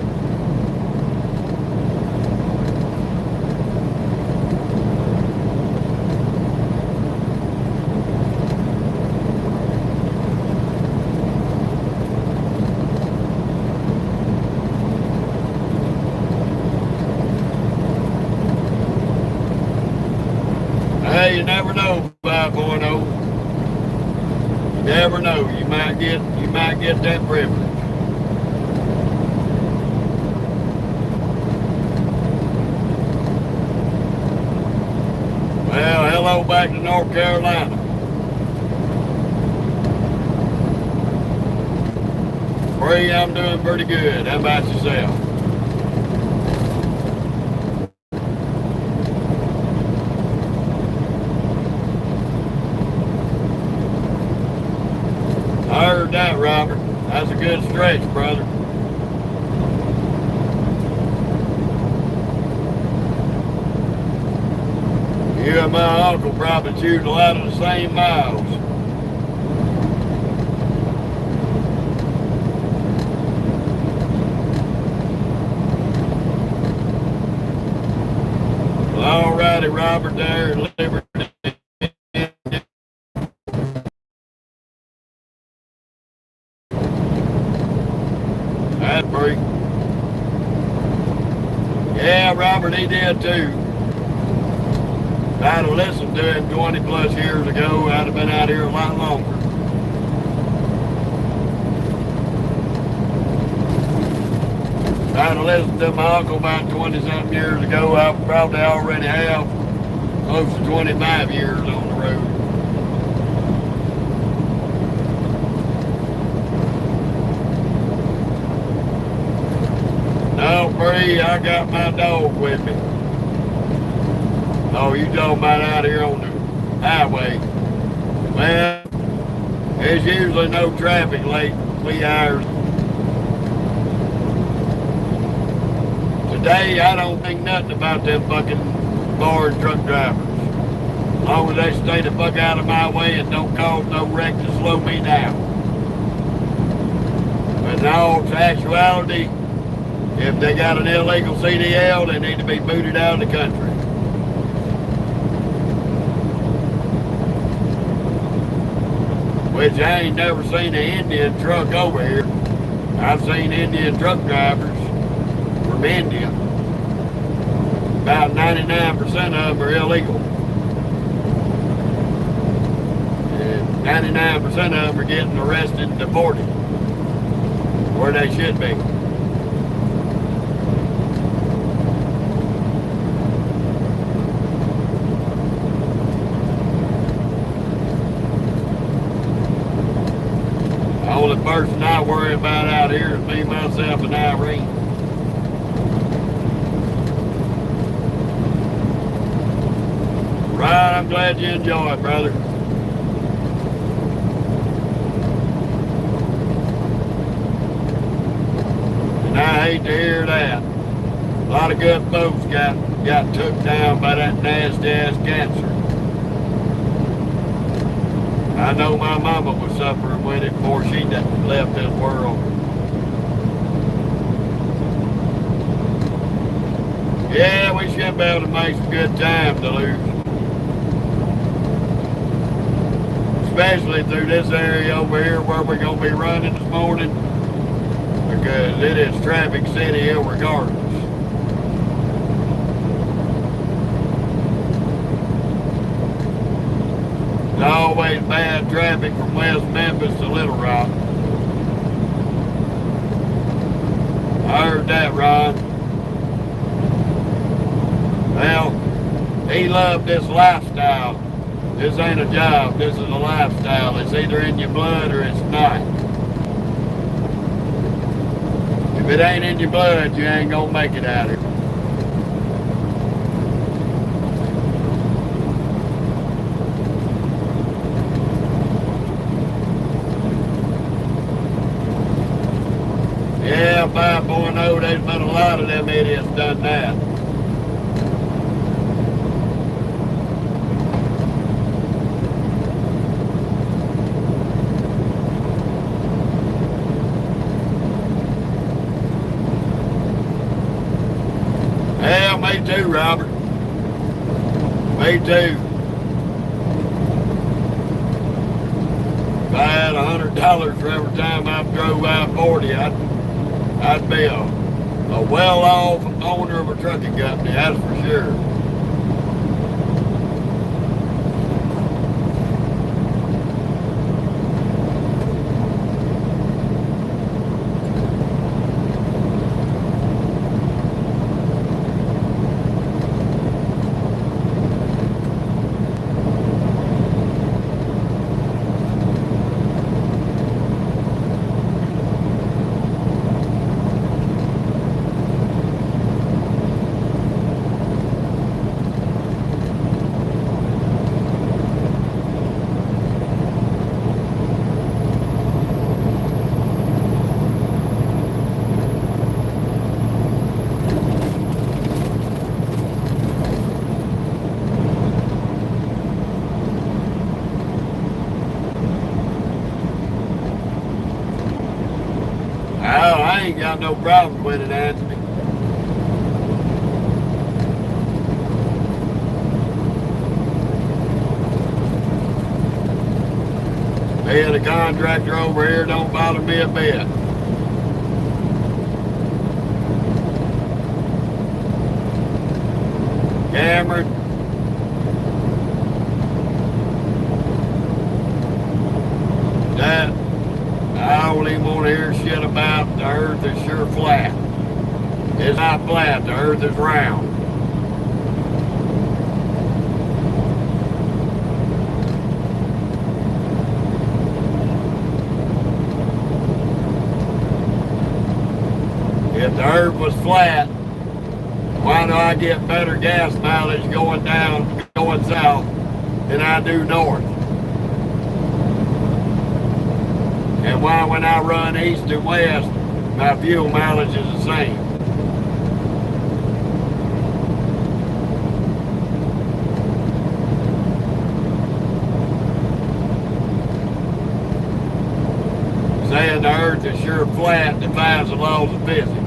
Hey, you never know, 5.0. You never know. You might get that privilege. Well, hello back to North Carolina. Bree, I'm doing pretty good. How about yourself? I heard that, Robert. That's a good stretch, brother. You and my uncle probably chewed a lot of the same miles. Well, all righty, Robert, there in Liberty. that, Bree. Yeah, Robert, he did too. If I'd have listened to him 20 plus years ago, I'd have been out here a lot longer. If I'd have listened to my uncle about 20-something years ago, I probably already have close to 25 years on the road. No, Bree, I got my dog with me. Oh, you talking about out here on the highway. Well, there's usually no traffic late 3 hours. Today, I don't think nothing about them fucking bar and truck drivers. As long as they stay the fuck out of my way and don't cause no wreck to slow me down. But in all actuality, if they got an illegal CDL, they need to be booted out of the country. Which I ain't never seen an Indian truck over here. I've seen Indian truck drivers from India. About 99% of them are illegal. And 99% of them are getting arrested and deported. Where they should be. The only person I worry about out here is me, myself, and Irene. Right, I'm glad you enjoy it, brother. And I hate to hear that. A lot of good folks got took down by that nasty ass cancer. I know my mama was suffering with it before she left this world. Yeah, we should be able to make some good time, Duluth. Especially through this area over here where we're going to be running this morning. Because it is traffic city regardless. It's always bad traffic from West Memphis to Little Rock. I heard that, Ron. Well, he loved this lifestyle. This ain't a job, this is a lifestyle. It's either in your blood or it's not. If it ain't in your blood, you ain't gonna make it out of here. Yeah, 5.0, there's been a lot of them idiots done that. Yeah, me too, Robert. Me too. If I had $100 for every time I drove I-40, I'd be a well-off owner of a trucking company, that's for sure. I ain't got no problem with it, Anthony. Being a contractor over here don't bother me a bit. Cameron, that I don't even want to hear shit about. The earth is sure flat. It's not flat, the earth is round. If the earth was flat, why do I get better gas mileage going south than I do north? And why when I run east and west, my fuel mileage is the same? Saying the earth is sure flat defies the laws of physics.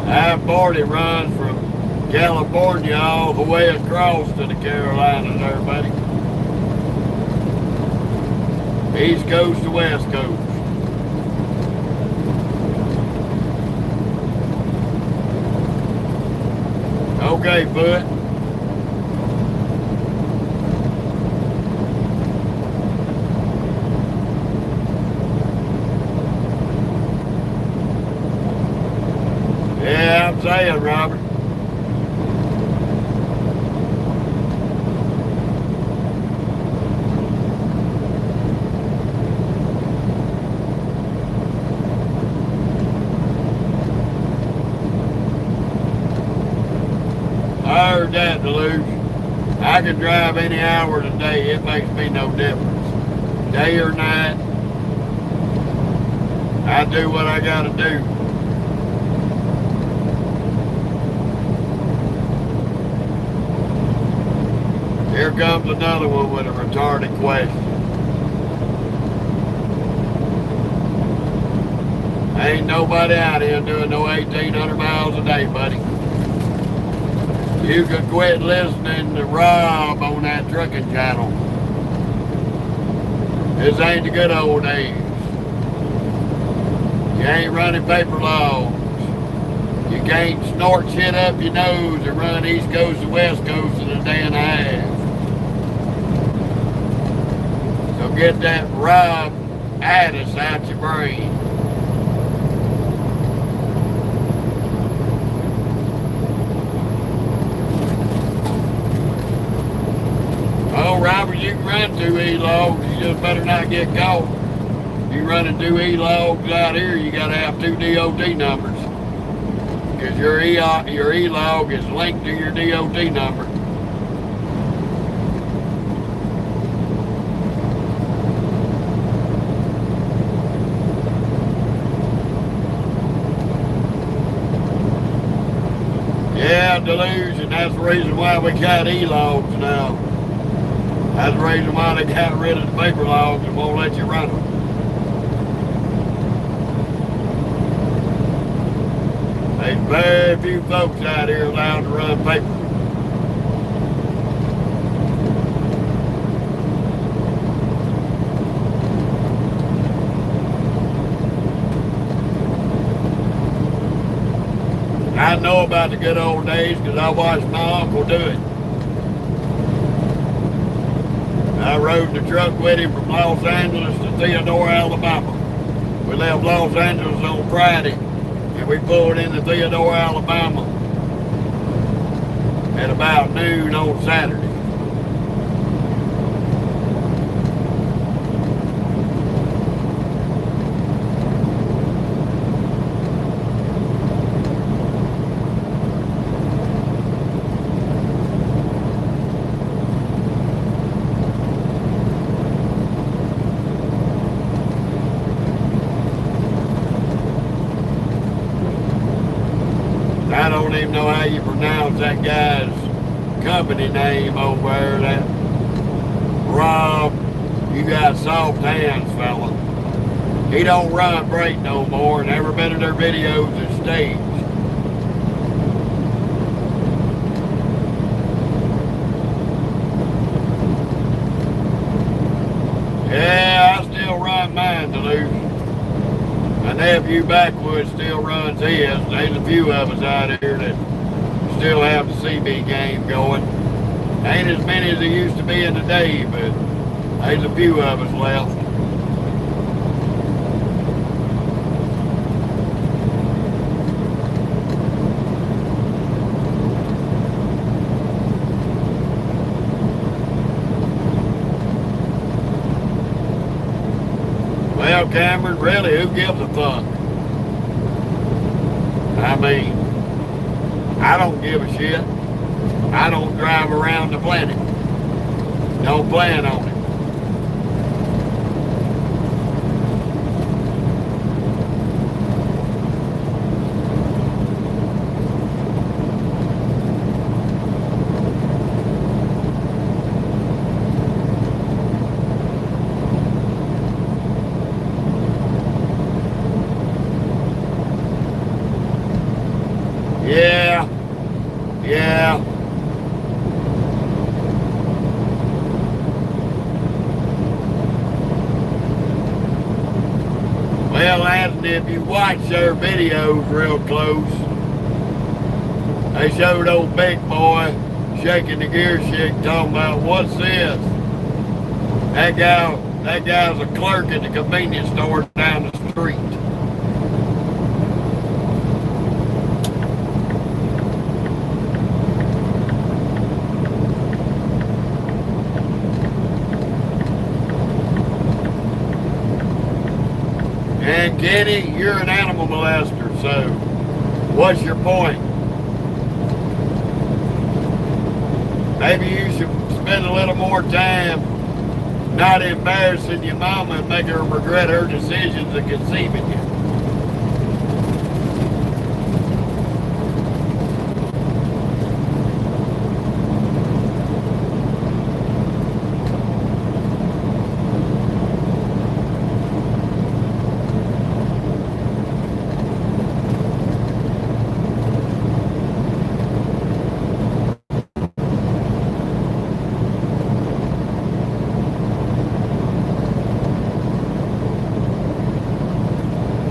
I-40 runs from California all the way across to the Carolinas there, buddy. East Coast to West Coast. Okay, bud. Yeah, I'm saying, Robert. I heard that, Deluge. I can drive any hour of the day. It makes me no difference. Day or night, I do what I gotta do. Here comes another one with a retarded question. Ain't nobody out here doing no 1,800 miles a day, buddy. You could quit listening to Rob on that trucking channel. This ain't the good old days. You ain't running paper logs. You can't snort shit up your nose and run East Coast to West Coast in a day and a half. So get that Rob Addis out your brain. Oh, Robert, you can run 2 E-logs. You just better not get caught. You running 2 E-logs out here, you got to have 2 DOT numbers. Because your E-log is linked to your DOT number. Yeah, delusion. That's the reason why we got E-logs now. That's the reason why they got rid of the paper logs and won't let you run them. There's very few folks out here allowed to run paper. I know about the good old days because I watched my uncle do it. I rode the truck with him from Los Angeles to Theodore, Alabama. We left Los Angeles on Friday, and we pulled into Theodore, Alabama at about noon on Saturday. I don't even know how you pronounce that guy's company name over there, that Rob You got soft hands, fella. He don't run great no more, and every bit of their videos is staged. Yeah, I still run mine, Duluth. My nephew Backwoods still runs his. There's a few of us out here that still have the CB game going. Ain't as many as there used to be in the day, but there's a few of us left. Well, Cameron, really, who gives a fuck? I mean, I don't give a shit. I don't drive around the planet. Don't plan on it. Yeah. Well, Anthony, if you watch their videos real close, they showed old big boy shaking the gear stick, talking about, what's this? That guy's a clerk at the convenience store down the street. And Kenny, you're an animal molester, so what's your point? Maybe you should spend a little more time not embarrassing your mama and make her regret her decisions of conceiving you.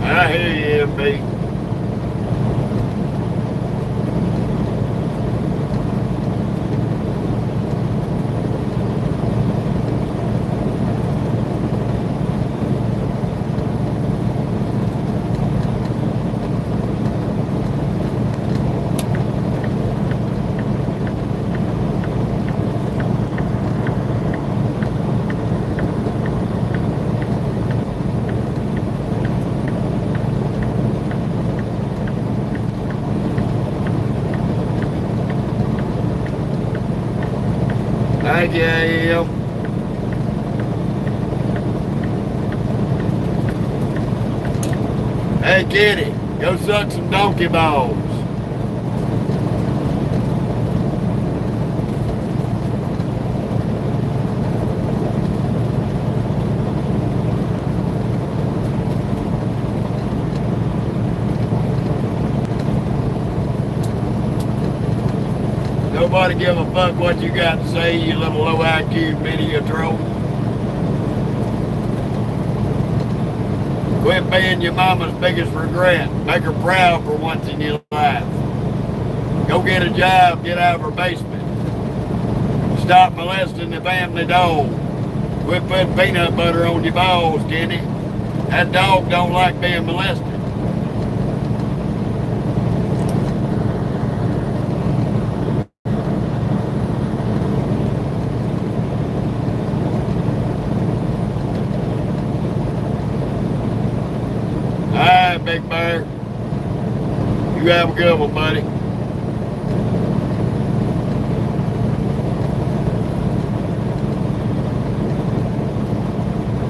I hear you, MB. Thank you, Em. Hey, Kitty, go suck some donkey balls. Nobody give a fuck what you got to say, you little low IQ media troll. Quit being your mama's biggest regret. Make her proud for once in your life. Go get a job, get out of her basement. Stop molesting the family dog. Quit putting peanut butter on your balls, Kenny. That dog don't like being molested. Alright, Big Bear. You have a good one, buddy.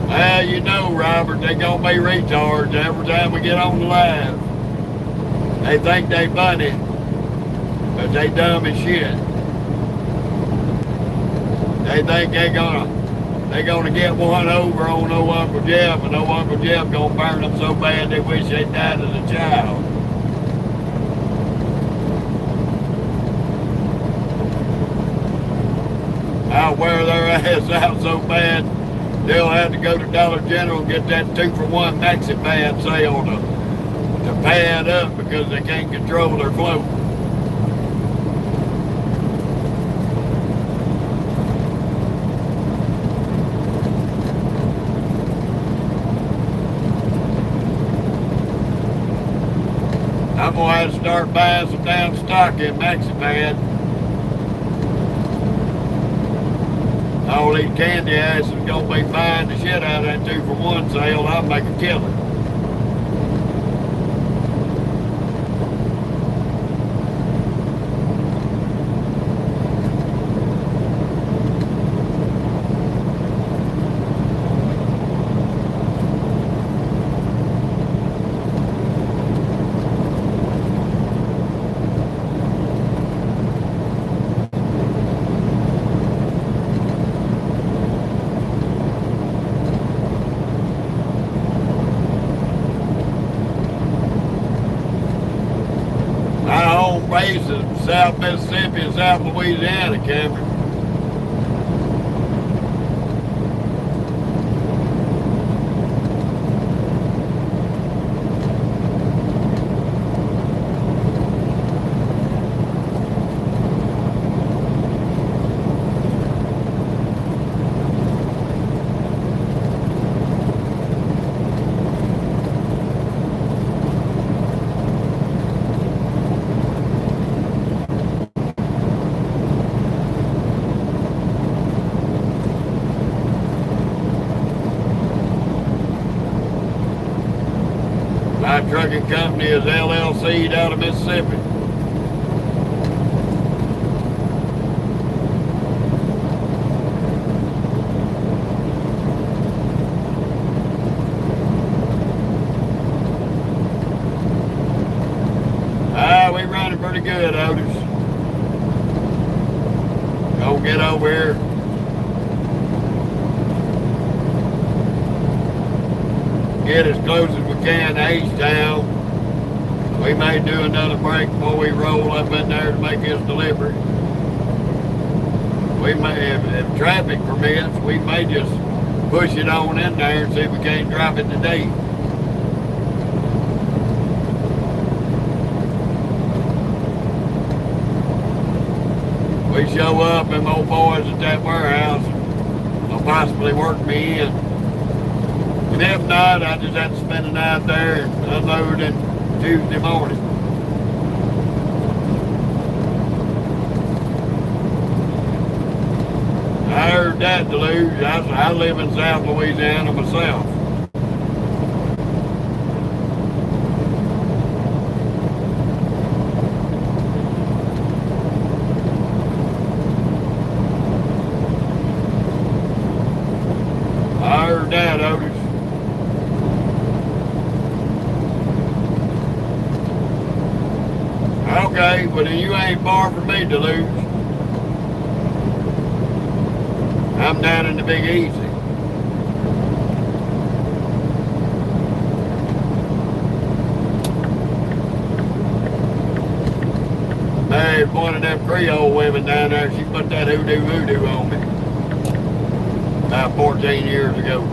Well, you know, Robert, they gonna be retards every time we get on the live. They think they funny, but they dumb as shit. They think they gonna get one over on old Uncle Jeff, and old Uncle Jeff gonna burn them so bad they wish they died as a child. I'll wear their ass out so bad they'll have to go to Dollar General and get that 2-for-1 maxi pad sale to pad up because they can't control their float. I'm going to have to start buying some damn stock in MaxiPad. All these candy asses going to be buying the shit out of that 2-for-1 sale. I'll make a killing. South Mississippi and South Louisiana, Cameron. My trucking company is LLC'd out of Mississippi. We running pretty good, Otis. Gonna get over here. Get as close as we can to H-Town. We may do another break before we roll up in there to make this delivery. We may, if traffic permits, we may just push it on in there and see if we can't drop it today. We show up, and old boys at that warehouse will possibly work me in. And if not, I just have to spend the night there and unload it Tuesday morning. I heard that, Deluge. I live in South Louisiana myself. I heard that, Otis. Okay, well then you ain't far from me, Deluge. I'm down in the Big Easy. Married one of them Creole women down there. She put that hoodoo voodoo on me about 14 years ago.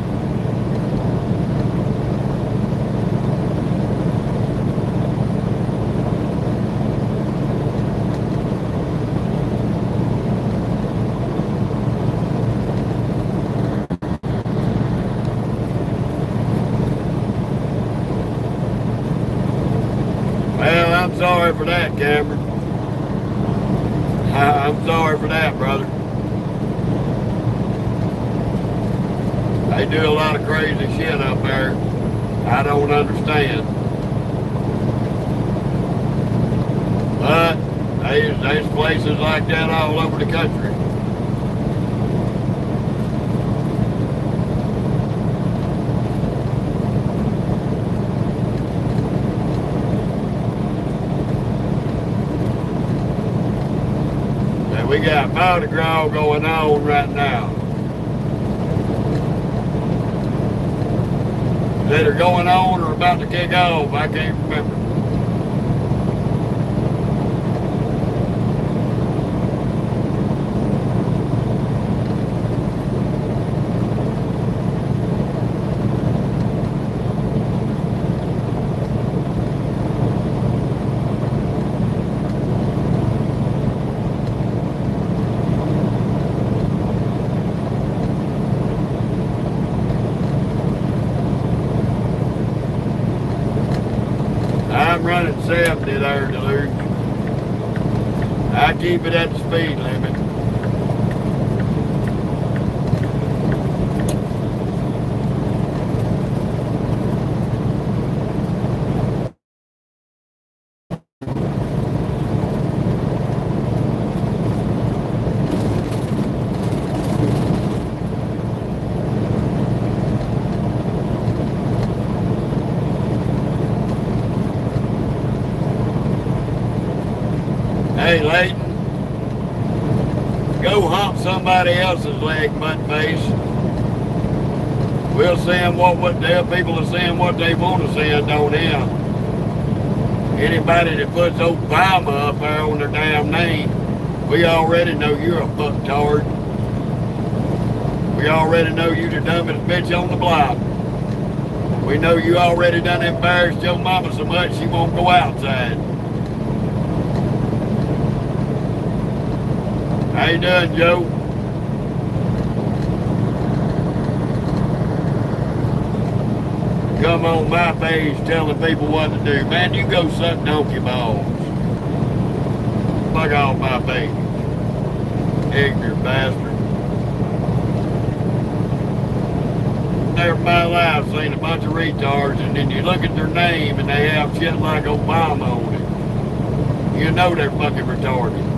Well, I'm sorry for that, Cameron. I'm sorry for that, brother. They do a lot of crazy shit up there. I don't understand. But there's places like that all over the country. And we got Mardi Gras going on right now. that are going on or about to kick off. I can't remember. I'm running 70 there, Duluth. I keep it at the speed limit. Hey, Layton, go hump somebody else's leg, butt-face. We'll send what the people are saying what they want to send on him. Anybody that puts Obama up there on their damn name, we already know you're a fucktard. We already know you the dumbest bitch on the block. We know you already done embarrassed your mama so much she won't go outside. How you doing, Joe? Come on my page telling people what to do. Man, you go suck donkey balls. Fuck off my page. Ignorant bastard. Never in my life seen a bunch of retards and then you look at their name and they have shit like Obama on it. You know they're fucking retarded.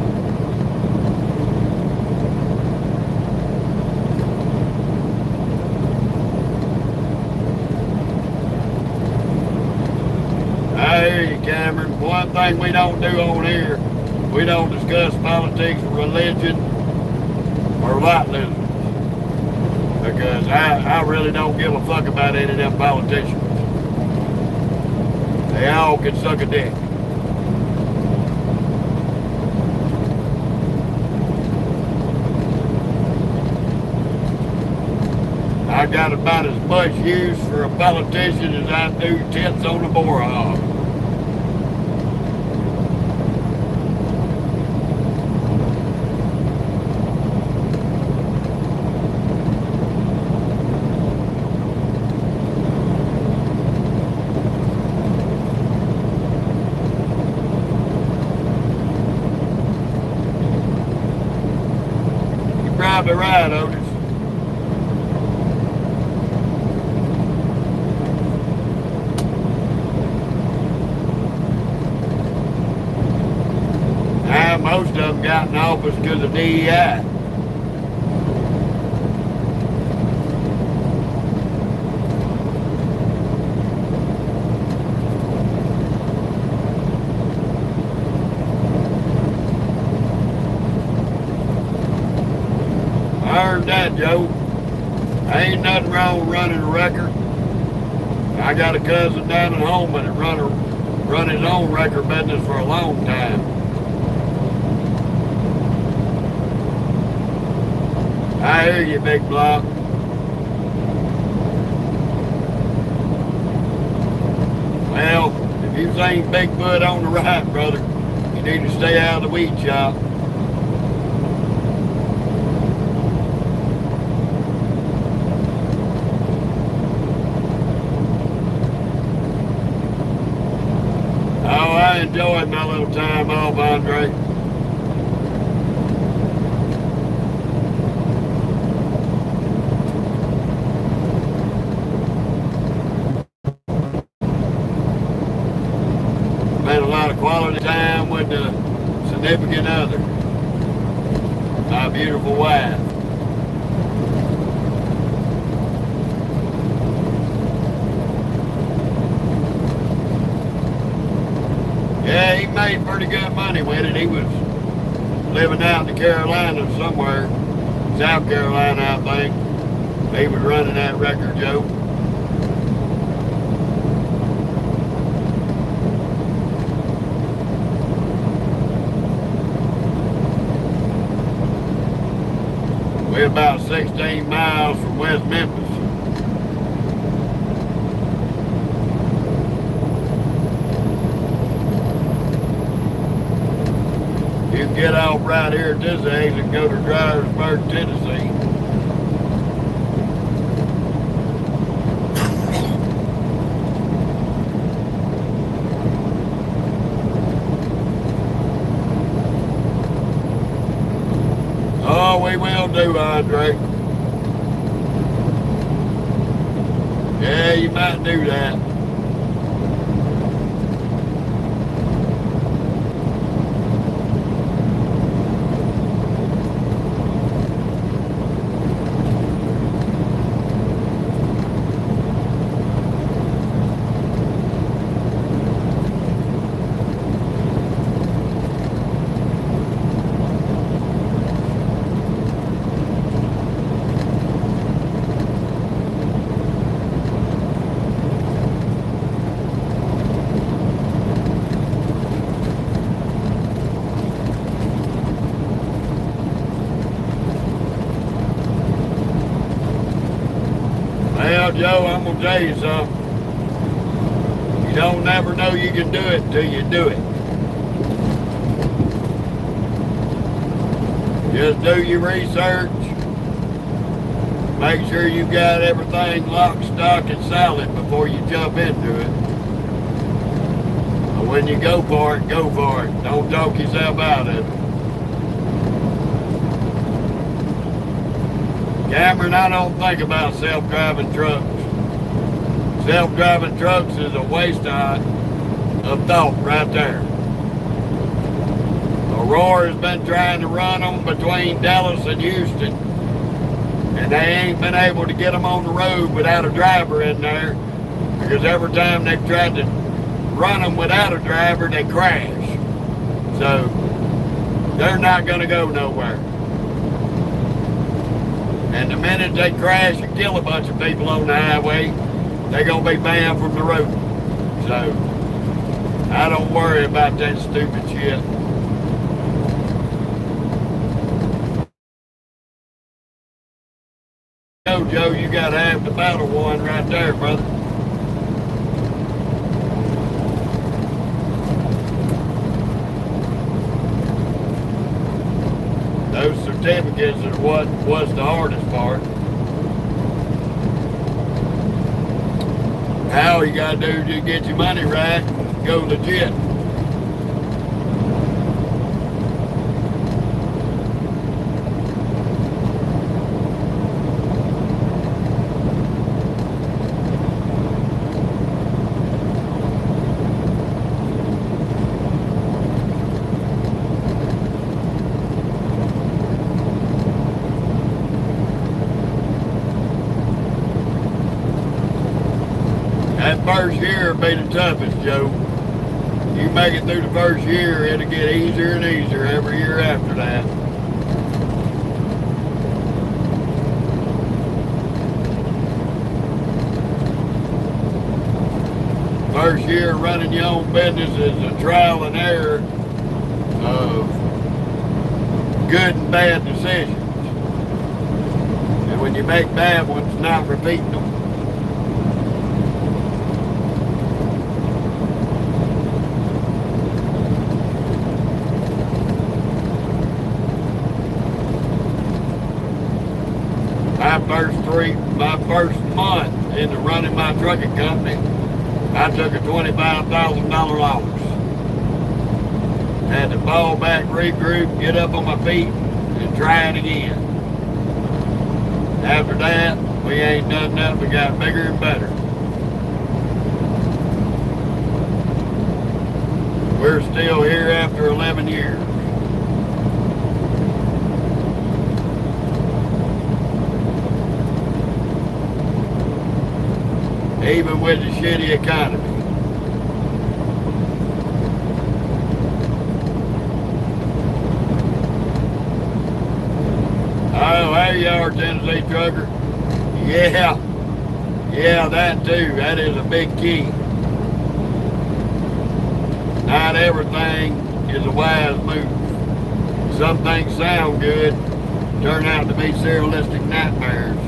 Hey, Cameron, one thing we don't do on here, we don't discuss politics, religion, or lot lizards. Because I really don't give a fuck about any of them politicians. They all can suck a dick. I got about as much use for a politician as I do tits on a boar hog. You're probably right, Otis. Most of them got in office because of DEI. I heard that, Joe. Ain't nothing wrong with running a record. I got a cousin down at home that run his own record business for a long time. I hear you, big block. Well, if you've seen Bigfoot on the right, brother, you need to stay out of the weed shop. Oh, I enjoyed my little time off, Andre. Spent a lot of quality time with the significant other, my beautiful wife. Yeah, he made pretty good money with it. He was living out in the Carolinas somewhere, South Carolina, I think. He was running that record, Joe. We're about 16 miles from West Memphis. You can get off right here at this exit and go to Dyersburg, Tennessee. Oh, we will do, Andre. Yeah, you might do that. Well, Joe, I'm going to tell you something. You don't never know you can do it until you do it. Just do your research. Make sure you got everything lock, stock, and solid before you jump into it. But when you go for it, go for it. Don't talk yourself out of it. Cameron, I don't think about self-driving trucks. Self-driving trucks is a waste of thought right there. Aurora's been trying to run them between Dallas and Houston, and they ain't been able to get them on the road without a driver in there, because every time they've tried to run them without a driver, they crash. So they're not going to go nowhere. And the minute they crash and kill a bunch of people on the highway, they're going to be banned from the road. So I don't worry about that stupid shit. Joe, you got half the battle won right there, brother. Those certificates are what was the hardest part. Now all you gotta do is just get your money right, go legit. That first year will be the toughest, Joe. You make it through the first year, it'll get easier and easier every year after that. First year running your own business is a trial and error of good and bad decisions. And when you make bad ones, not repeating them. My first month into running my trucking company, I took a $25,000 loss. Had to fall back, regroup, get up on my feet, and try it again. After that, we ain't done nothing but got bigger and better. We're still here after 11 years. Even with the shitty economy. Oh, there you are, Tennessee trucker. Yeah, that too. That is a big key. Not everything is a wise move. Some things sound good, turn out to be serialistic nightmares.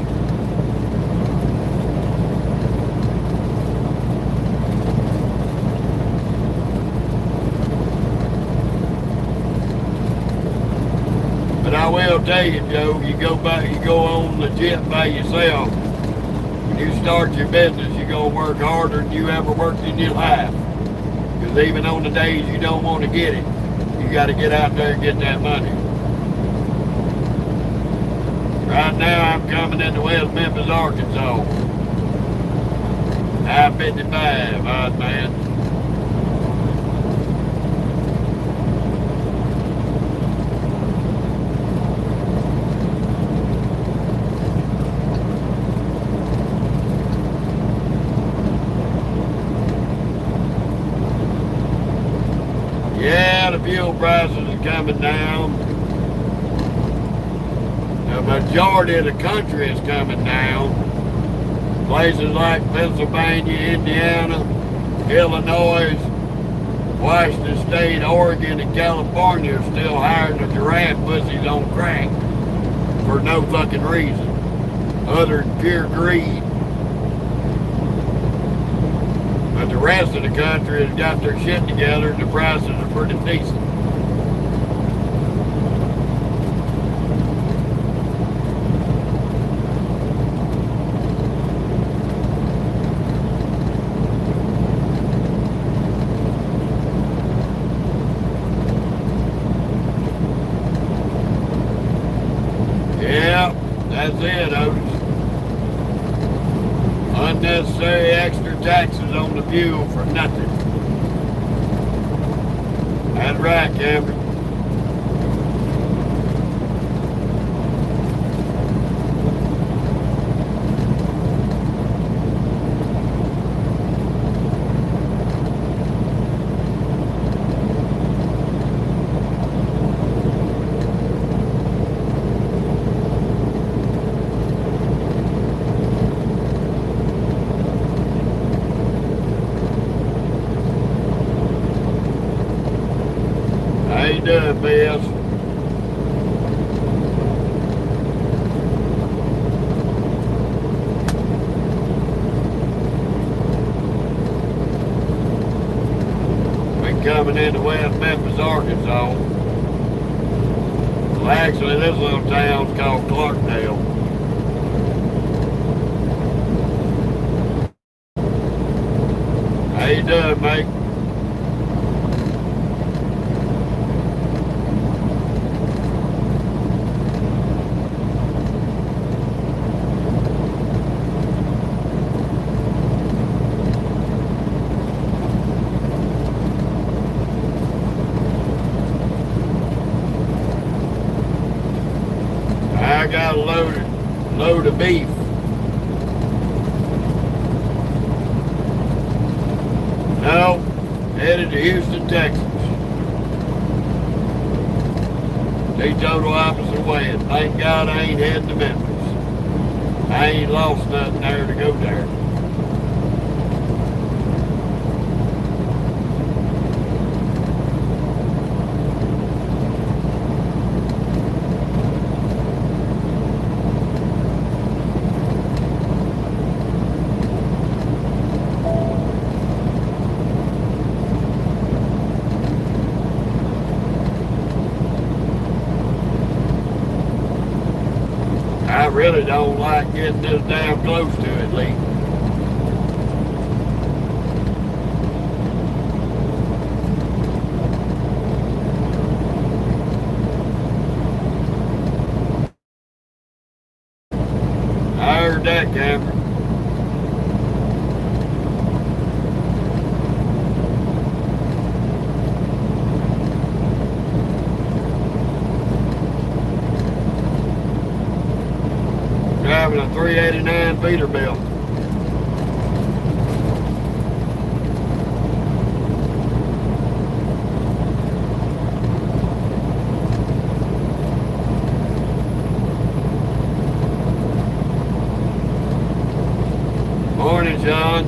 But I will tell you, Joe, you go on legit by yourself. When you start your business, you're going to work harder than you ever worked in your life. Because even on the days you don't want to get it, you got to get out there and get that money. Right now, I'm coming into West Memphis, Arkansas. I-55, odd man. Yeah, the fuel prices are coming down. The majority of the country is coming down. Places like Pennsylvania, Indiana, Illinois, Washington State, Oregon, and California are still hiring the giraffe pussies on crack for no fucking reason other than pure greed. But the rest of the country has got their shit together and the prices are pretty decent. Yeah, that's it, Otis. Unnecessary extra taxes on the fuel for nothing. That's right, Cameron. How you doing, Biz? Been coming into West Memphis, Arkansas. Well, actually, this little town's called Clarkdale. How you doing, mate? I got a load of beef. No, headed to Houston, Texas. The total opposite way. And thank God I ain't heading to Memphis. I ain't lost nothing there to go there. I really don't like getting this damn close to it, Lee. I heard that, Cameron. Driving a 389 Peterbilt. Morning, John.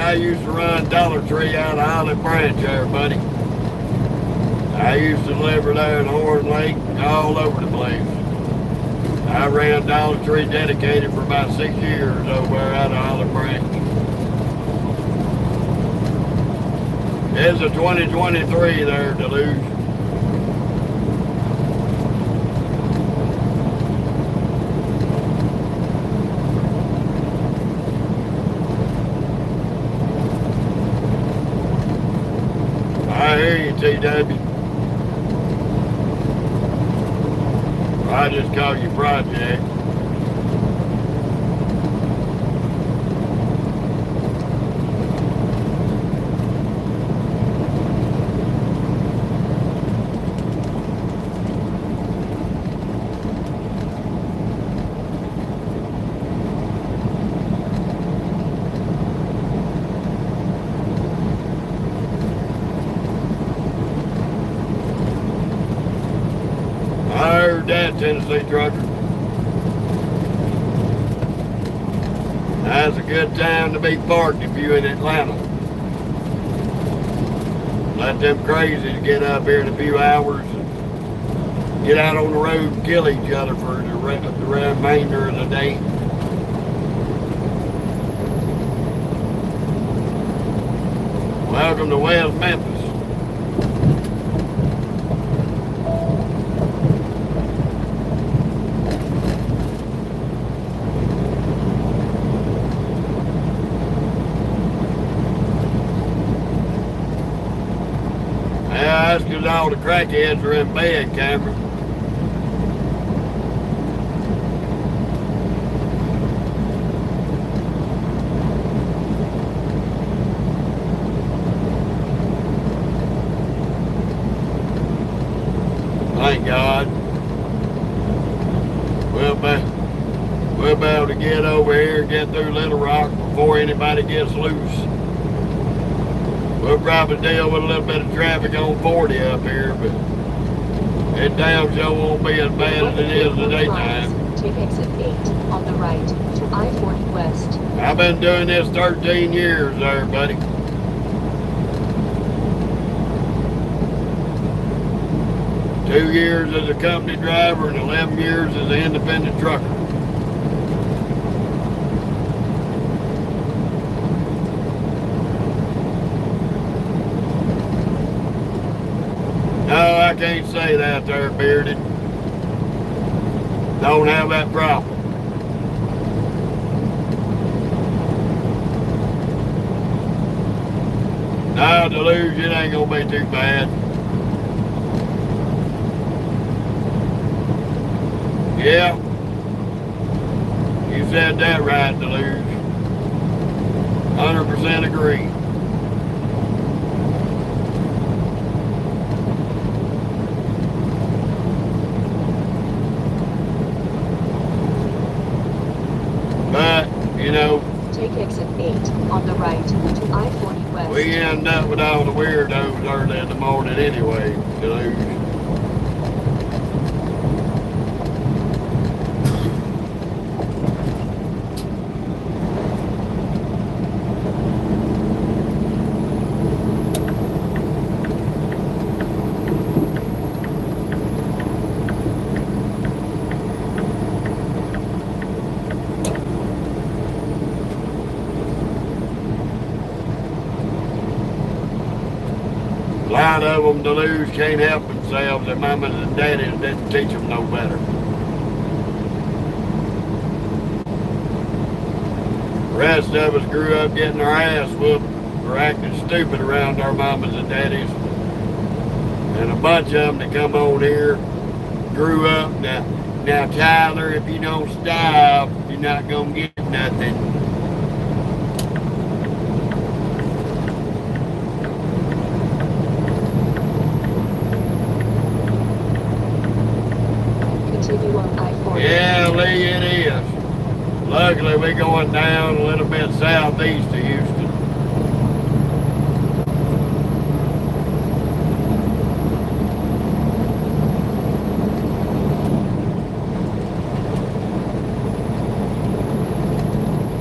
I used to run Dollar Tree out of Olive Branch there, buddy. I used to deliver there in Horn Lake, all over the place. I ran Dollar Tree dedicated for about 6 years over there out of Olive Branch. It's a 2023 there, Deluge. I hear you, TW. I just call you Project. I heard that, Tennessee trucker. That's a good time to be parked if you're in Atlanta. Let them crazies get up here in a few hours and get out on the road and kill each other for the remainder of the day. Welcome to West Memphis. Yeah, that's because all the crackheads are in bed, Cameron. Thank God. We'll be able to get over here and get through Little Rock before anybody gets loose. We'll probably deal with a little bit of traffic on 40 up here, but it damn sure won't be as bad as it is in the daytime. Take exit 8 on the right to I-40 West. I've been doing this 13 years there, buddy. Two years as a company driver and 11 years as an independent trucker. No, I can't say that there, Bearded. Don't have that problem. No, Deluge, it ain't gonna be too bad. Yeah. You said that right, Deluge. 100% agree. But, you know, take exit 8 on the right to I-40 West. We end up with all the weirdos early in the morning anyway, Deluge. A lot of them, Deluge, can't help themselves. Their mamas and daddies didn't teach them no better. The rest of us grew up getting our ass whooped for acting stupid around our mamas and daddies. And a bunch of them that come on here grew up. Now Tyler, if you don't stop, you're not going to get nothing. Yeah, Lee, it is. Luckily, we're going down a little bit southeast of Houston.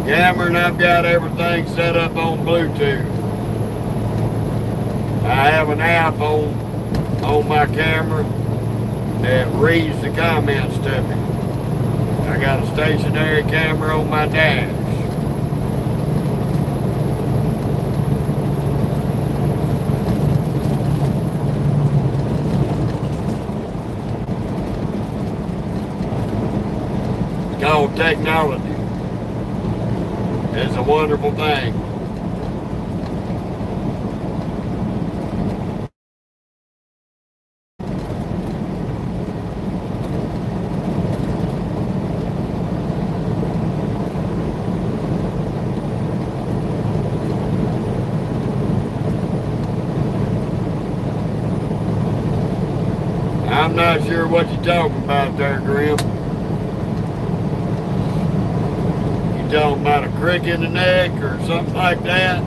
Cameron, Cameron, I've got everything set up on Bluetooth. I have an app on my camera that reads the comments to me. I got a stationary camera on my dash. It's called technology. It's a wonderful thing. I'm not sure what you're talking about there, Grim. You talking about a crick in the neck or something like that?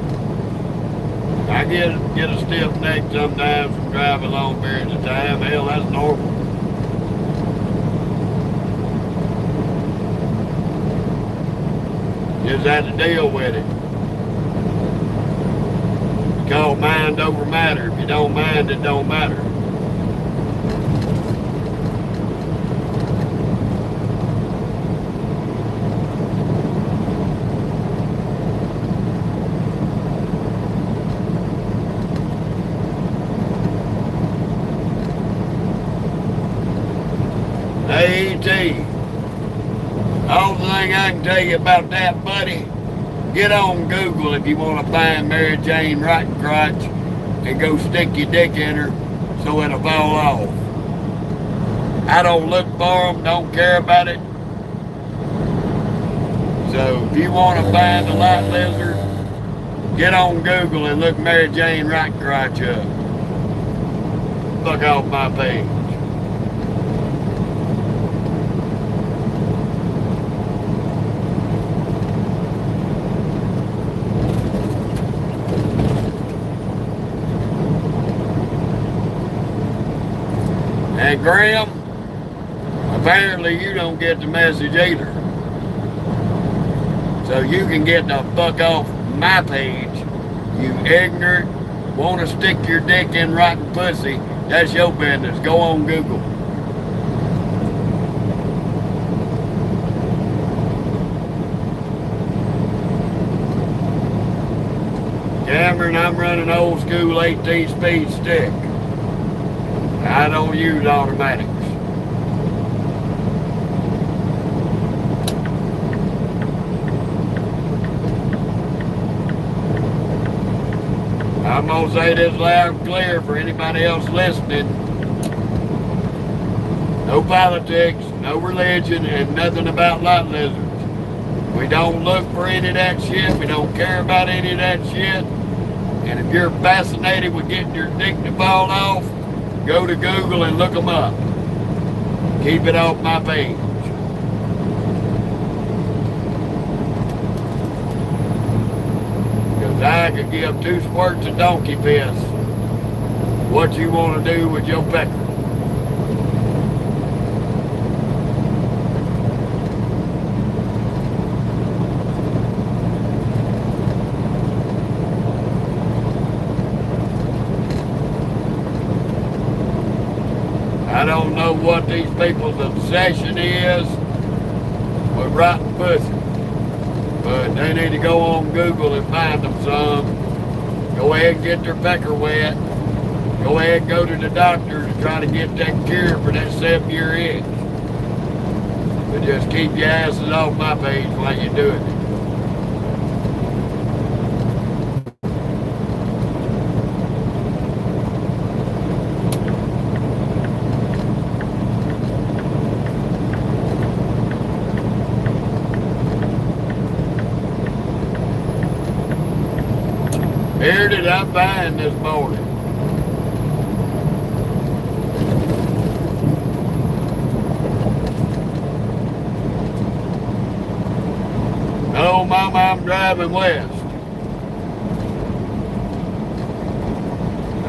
I get a stiff neck sometimes from driving long periods of time. Hell, that's normal. Just had to deal with it. It's called mind over matter. If you don't mind, it don't matter. AET. All the thing I can tell you about that, buddy, get on Google if you want to find Mary Jane Rotten Crotch and go stick your dick in her so it'll fall off. I don't look for them, don't care about it. So if you want to find a lot lizard, get on Google and look Mary Jane Rotten Crotch up. Fuck off my page. And Graham, apparently you don't get the message either. So you can get the fuck off my page, you ignorant, want to stick your dick in rotten pussy. That's your business. Go on Google. Cameron, I'm running old school 18 speed stick. I don't use automatics. I'm going to say this loud and clear for anybody else listening. No politics, no religion, and nothing about lot lizards. We don't look for any of that shit. We don't care about any of that shit. And if you're fascinated with getting your dick to fall off, go to Google and look them up. Keep it off my page. Because I could give 2 squirts of donkey piss. What you want to do with your pecker. I don't know what these people's obsession is with rotten pussy, but they need to go on Google and find them some. Go ahead and get their pecker wet. Go ahead and go to the doctor to try to get that cure for that 7-year itch. But just keep your asses off my page while you're doing it. Here did I find this morning? No, Mama, I'm driving west.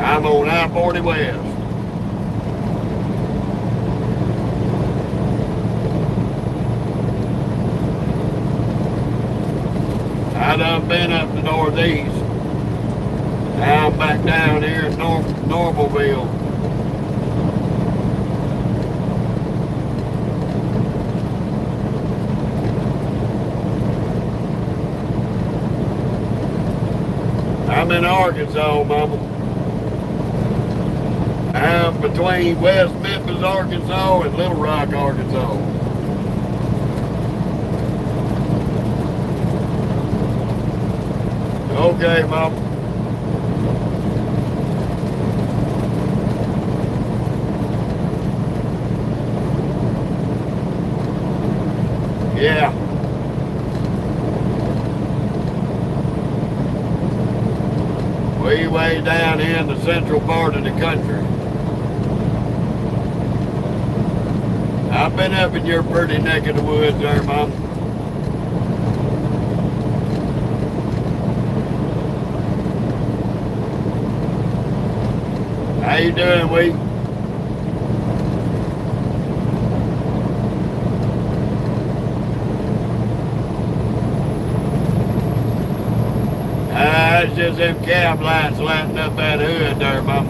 I'm on I-40 West. I done been up the Northeast. Now I'm back down here in Normalville. I'm in Arkansas, Mama. I'm between West Memphis, Arkansas and Little Rock, Arkansas. Okay, Mama. Yeah. Way down in the central part of the country. I've been up in your pretty neck of the woods there, Mom. How you doing, Wee? It's just them cab lights lighting up that hood there, Mom.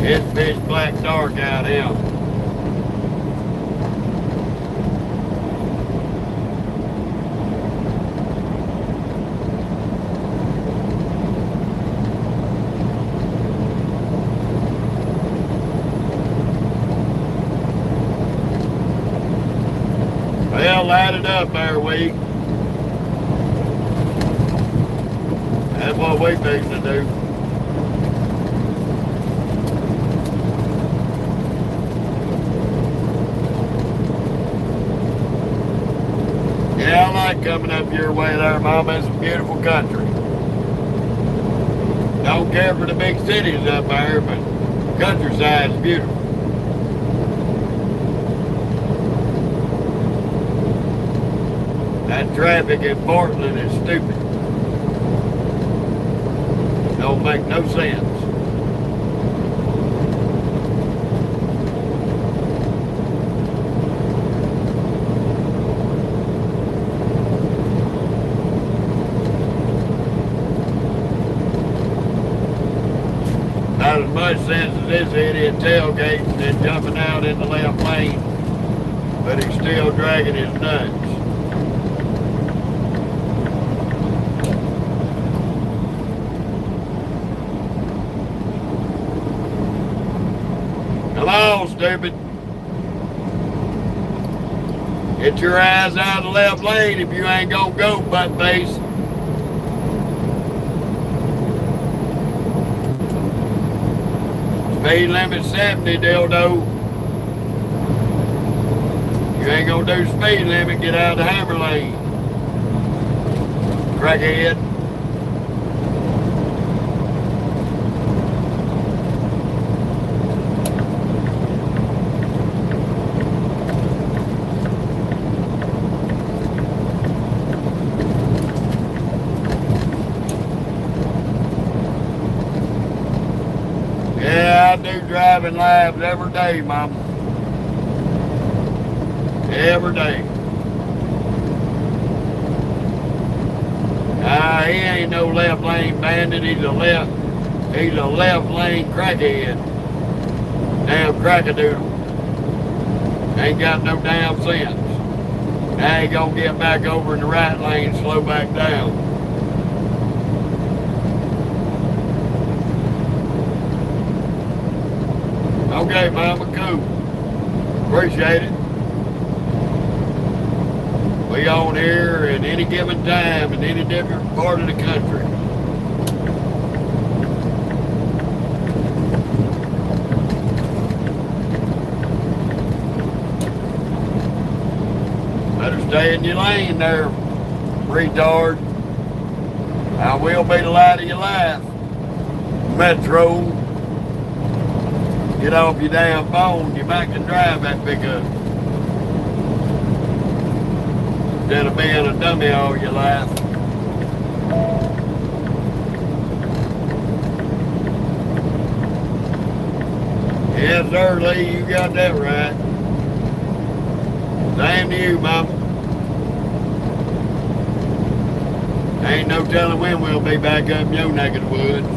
It's pitch black dark out here. Well, light it up there, Wee. That's what we fixing to do. Yeah, I like coming up your way there, Mama. It's a beautiful country. Don't care for the big cities up there, but countryside's beautiful. That traffic in Portland is stupid. Don't make no sense. Not as much sense as this idiot tailgating and jumping out in the left lane, but he's still dragging his nuts. Come on, stupid. Get your ass out of the left lane if you ain't gonna go, butt face. Speed limit 70, dildo. You ain't gonna do speed limit, get out of the hammer lane. Crackhead. Yeah, I do driving labs every day, Mama. Every day. He ain't no left lane bandit. He's a left lane crackhead. Damn crackadoodle. Ain't got no damn sense. Now he gonna get back over in the right lane, slow back down. Okay, Mama, cool. Appreciate it. We on here at any given time in any different part of the country. Better stay in your lane there, retard. I will be the light of your life. Metro. Get off your damn phone. You might can drive that pickup. Instead of being a dummy all your life. Yes, sir, Lee, you got that right. Same to you, Mama. Ain't no telling when we'll be back up in your neck of the woods.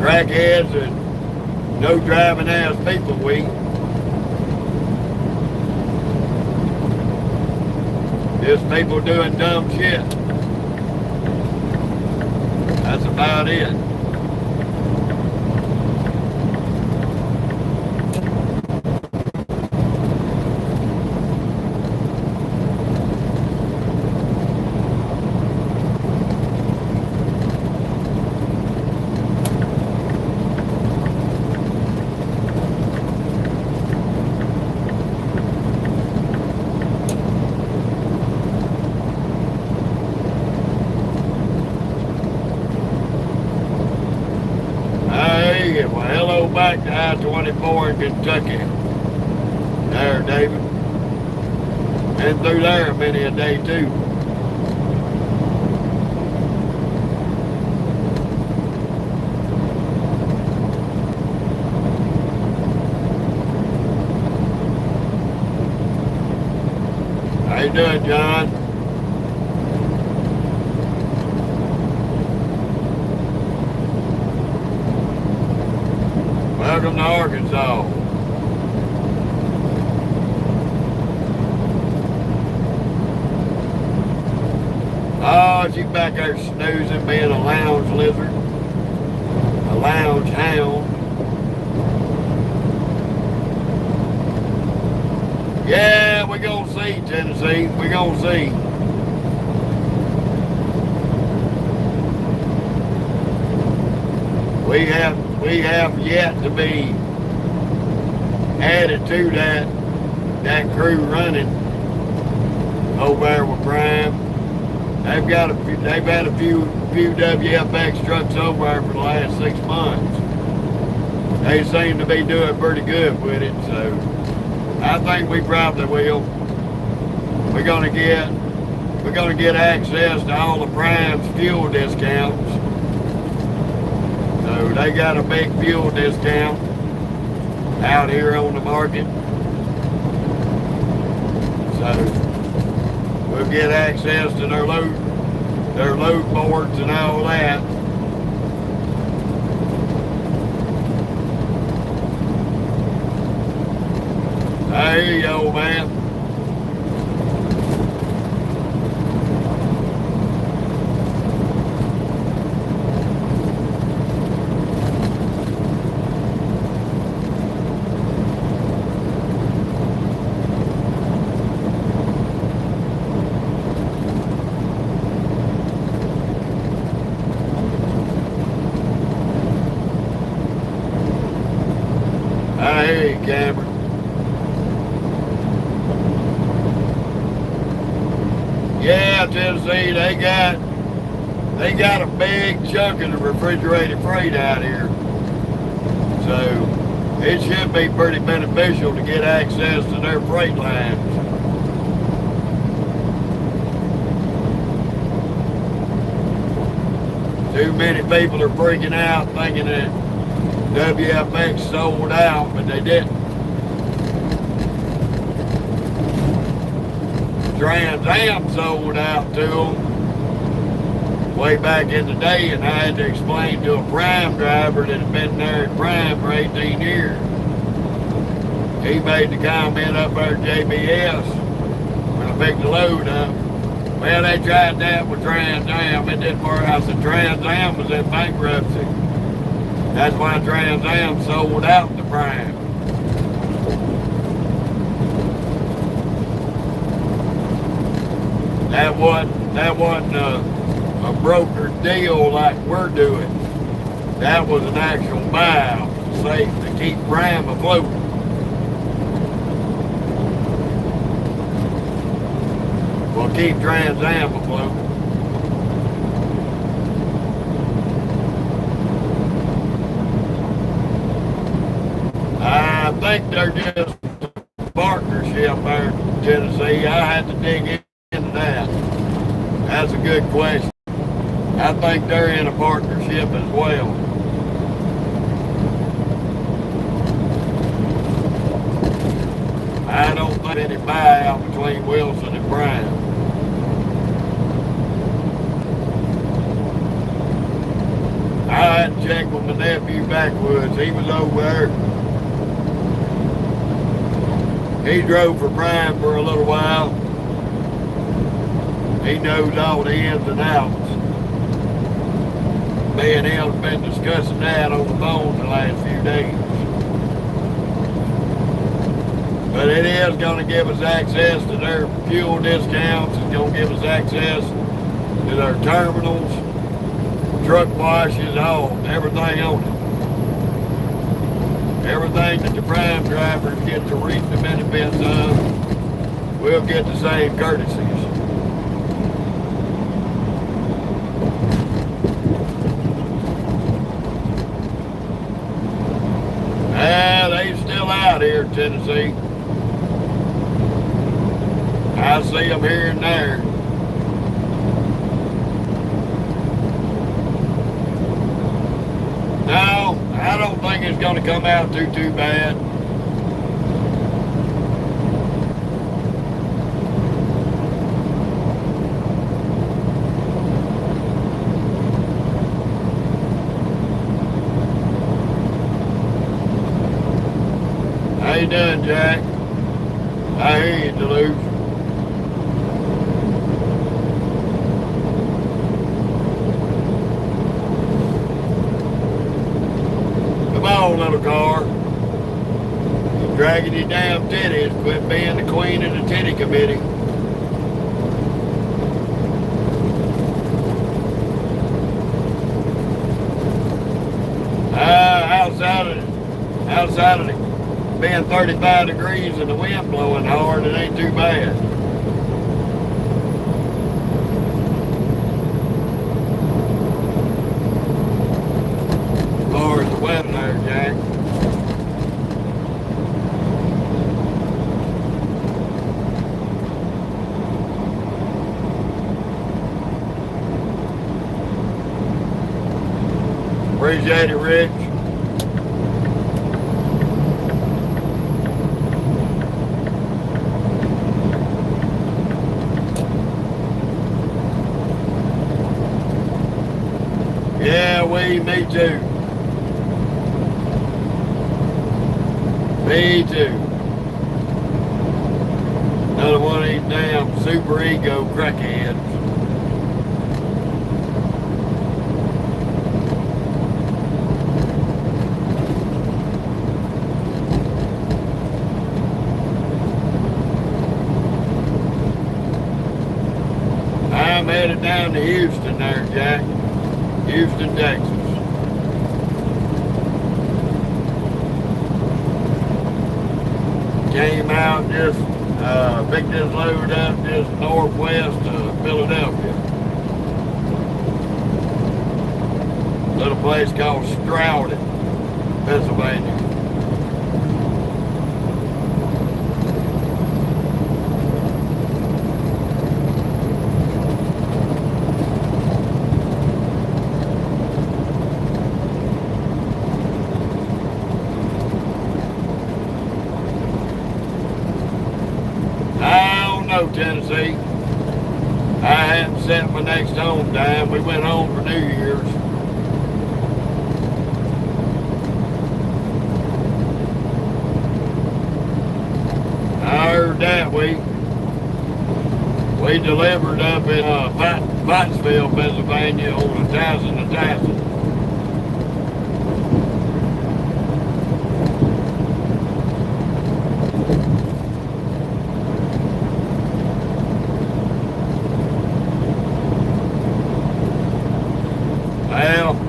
Crackheads and no driving ass people we. Just people doing dumb shit. That's about it. Well, hello back to I-24 in Kentucky. There, David. Been through there many a day, too. How you doing, John? Welcome to Arkansas. Oh, she back there snoozing, being a lounge lizard, a lounge hound. Yeah, we gonna see, Tennessee. We gonna see. We have yet to be added to that crew running over there with Prime. They've had a few WFX trucks over there for the last 6 months. They seem to be doing pretty good with it, so I think we probably will. We're gonna get access to all the Prime's fuel discounts. So they got a big fuel discount out here on the market. So we'll get access to their load boards and all that. Hey, old man. Hey, Cameron. Yeah, Tennessee, they got a big chunk of the refrigerated freight out here. So it should be pretty beneficial to get access to their freight lines. Too many people are freaking out thinking that WFX sold out, but they didn't. Trans Am sold out to them way back in the day, and I had to explain to a Prime driver that had been there at Prime for 18 years. He made the comment up there at JBS when I picked the load up. Well, they tried that with Trans Am. It didn't work. I said Trans Am was in bankruptcy. That's why Trans Am sold out to Prime. That wasn't a broker deal like we're doing. That was an actual buyout to keep Prime afloat. We'll keep Trans Am afloat. I think they're just a partnership there in Tennessee. I had to dig into that. That's a good good question. I think they're in a partnership as well. I don't think any buyout between Wilson and Brown. I had to check with my nephew backwoods. He was over there. He drove for Brian for a little while. He knows all the ins and outs. Me and him have been discussing that on the phone the last few days. But it is going to give us access to their fuel discounts. It's going to give us access to their terminals, truck washes, everything on it. Everything that the prime drivers get to reap the benefits of, we'll get the same courtesies. They still out here in Tennessee. I see them here and there. No, I don't think it's going to come out too bad. How you doing, Jack? I hear you, Duluth. Come on, little car. You're dragging your damn titties. Quit being the queen of the titty committee. Outside of it being 35 degrees and the wind blowing hard, it ain't too bad. As far as the weather there, Jack. Appreciate it, Rich. Yeah, me too. Me too. Another one of these damn super ego crackheads. I'm headed down to Houston there, Jack. Houston, Texas. Came out just, picked this load up just northwest of Philadelphia. Little place called Stroughton, Pennsylvania. Tennessee. I hadn't set my next home time. We went home for New Year's. I heard that we delivered up in Pottsville, Pennsylvania on 1,000.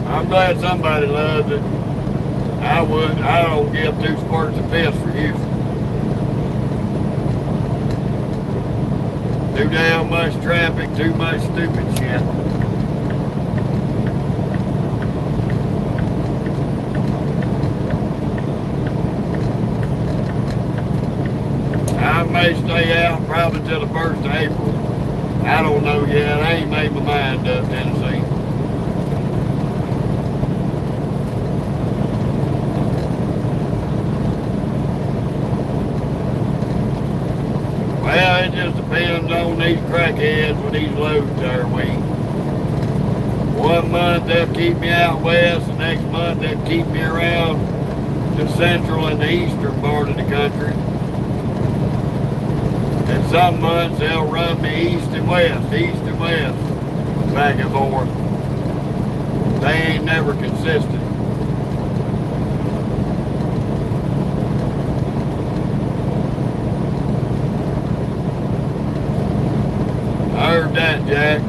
I'm glad somebody loves it. I don't give 2 squirts of piss for you. Too damn much traffic, too much stupid shit. I may stay out probably till the 1st of April. I don't know yet. I ain't made my mind up, Tennessee. Well, it just depends on these crackheads with these loads there, we. 1 month they'll keep me out west, the next month they'll keep me around the central and the eastern part of the country. And some months they'll run me east and west, back and forth. They ain't never consistent. I heard that, Jack.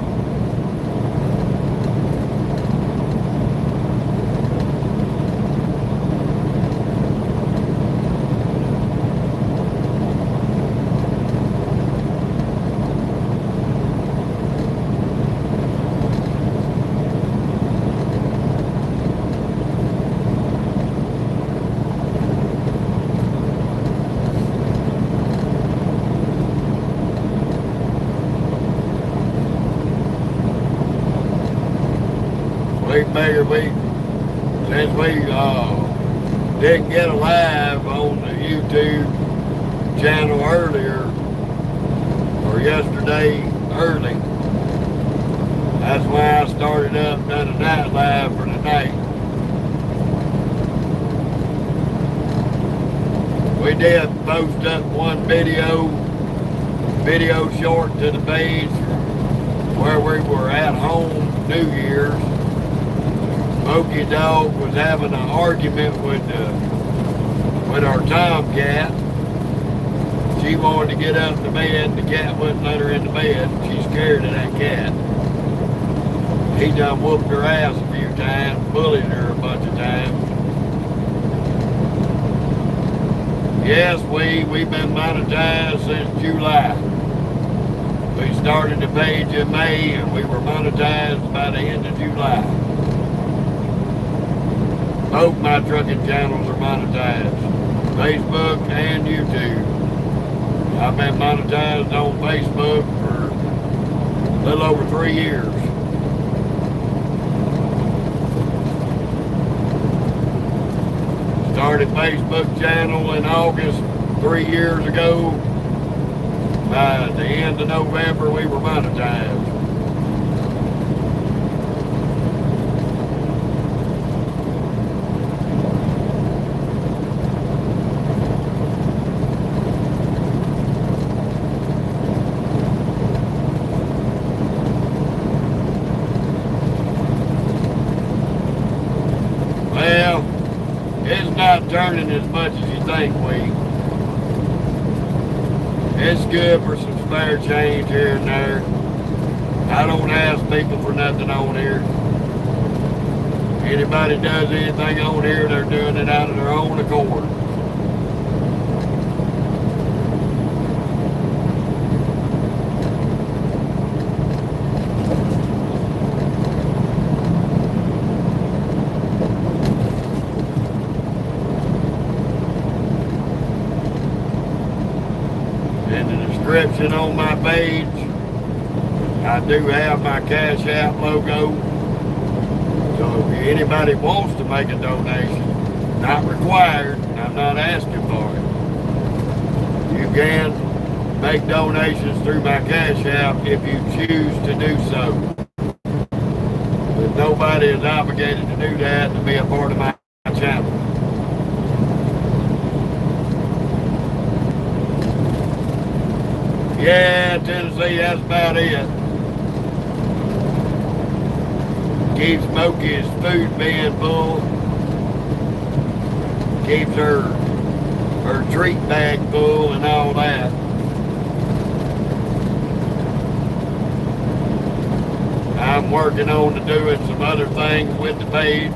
We figured since we didn't get a live on the YouTube channel earlier, or yesterday early, that's why I started up, done a night live for tonight. We did post up one video short to the page where we were at home New Year's. Smokey Dog was having an argument with our tomcat. She wanted to get up to bed. The cat wouldn't let her in the bed. She's scared of that cat. He done whooped her ass a few times, bullied her a bunch of times. Yes, we've been monetized since July. We started the page in May and we were monetized by the end of July. Both my trucking channels are monetized, Facebook and YouTube. I've been monetized on Facebook for a little over 3 years. Started Facebook channel in August 3 years ago. By the end of November, we were monetized. Well, it's not turning as much as you think, It's good for some spare change here and there. I don't ask people for nothing on here. Anybody does anything on here, they're doing it out of their own accord. In the description on my page, I do have my Cash App logo. So if anybody wants to make a donation, not required, I'm not asking for it. You can make donations through my Cash App if you choose to do so. But nobody is obligated to do that to be a part of my channel. Yeah, Tennessee, that's about it. Keeps Smokey's food bin full. Keeps her treat bag full and all that. I'm working on doing some other things with the page.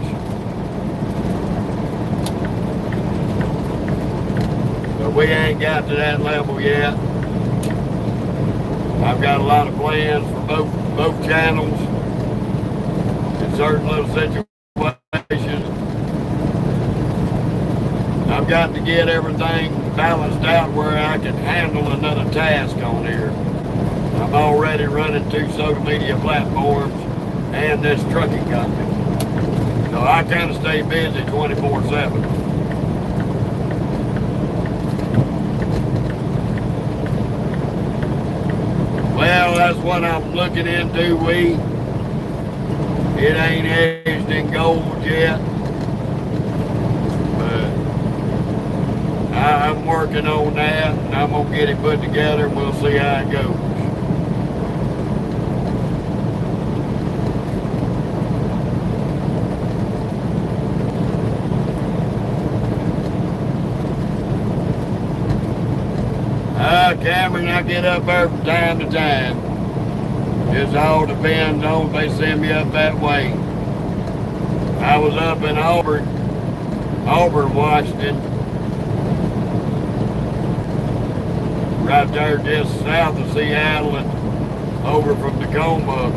But we ain't got to that level yet. I've got a lot of plans for both channels in certain little situations. I've got to get everything balanced out where I can handle another task on here. I'm already running 2 social media platforms and this trucking company. So I kind of stay busy 24/7. Well, that's what I'm looking into, It ain't aged in gold yet. But I'm working on that, and I'm going to get it put together, and we'll see how it goes. Cameron, I get up there from time to time. Just all depends on if they send me up that way. I was up in Auburn, Washington. Right there just south of Seattle and over from Tacoma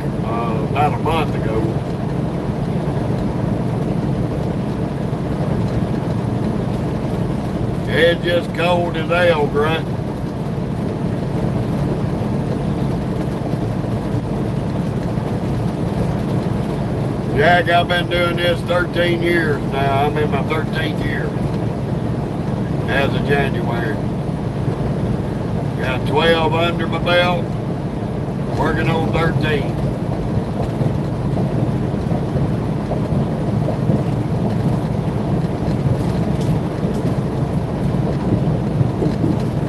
about a month ago. It's just cold as hell, Grunt. Jack, I've been doing this 13 years now. I'm in my 13th year as of January. Got 12 under my belt, working on 13.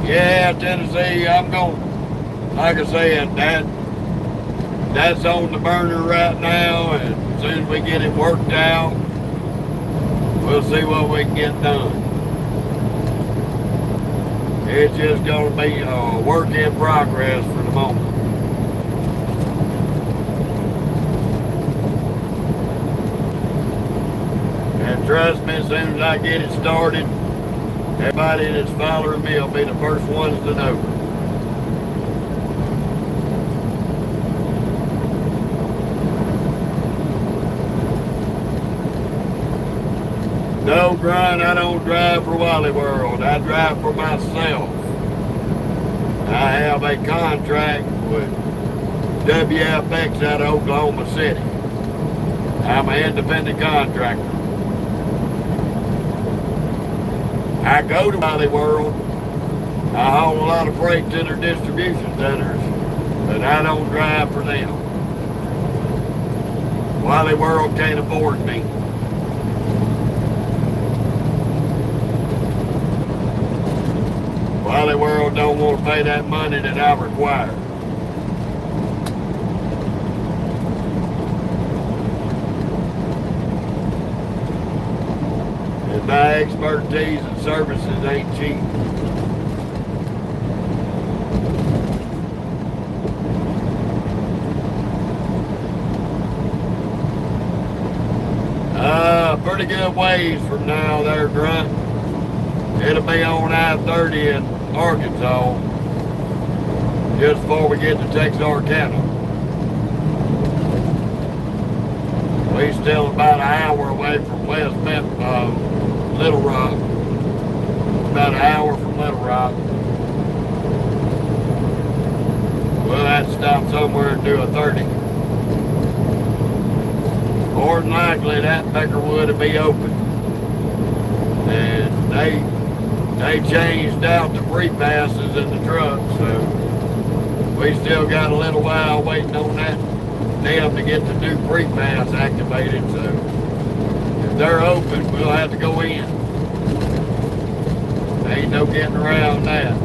Yeah, Tennessee, I'm going, like I said, that's on the burner right now, and as soon as we get it worked out, we'll see what we can get done. It's just going to be a work in progress for the moment. And trust me, as soon as I get it started, everybody that's following me will be the first ones to know. No, Brian, I don't drive for Wally World. I drive for myself. I have a contract with WFX out of Oklahoma City. I'm an independent contractor. I go to Wally World. I haul a lot of freight to their distribution centers, but I don't drive for them. Wally World can't afford me. Wally World don't want to pay that money that I require. And my expertise and services ain't cheap. Pretty good ways from now there, Grunt. It'll be on I-30 in Arkansas, just before we get to Texarkana. We're still about an hour away from West Memphis, Little Rock. About an hour from Little Rock. We'll have to stop somewhere and do a 30. More than likely, that Peckerwood will be open. And they changed out the pre-passes in the truck, so we still got a little while waiting on them to get the new pre-pass activated. So if they're open, we'll have to go in. Ain't no getting around that.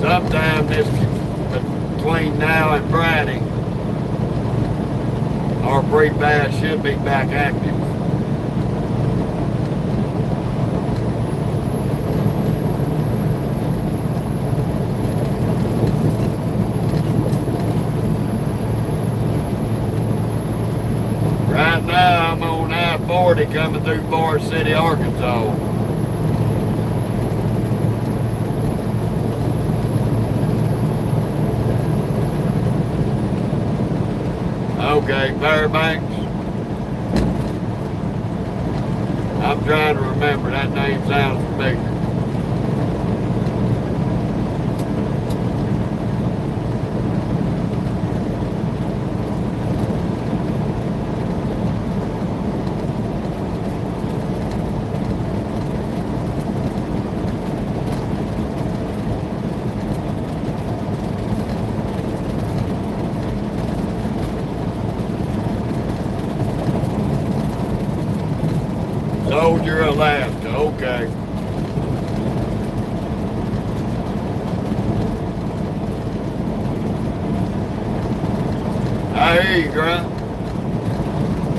Sometime between now and Friday, our pre-pass should be back active. Right now I'm on I-40 coming through Forest City, Arkansas. Okay, Fairbanks. I'm trying to remember. That name sounds familiar. Soldier, Alaska. Okay. I hear you, Grunt.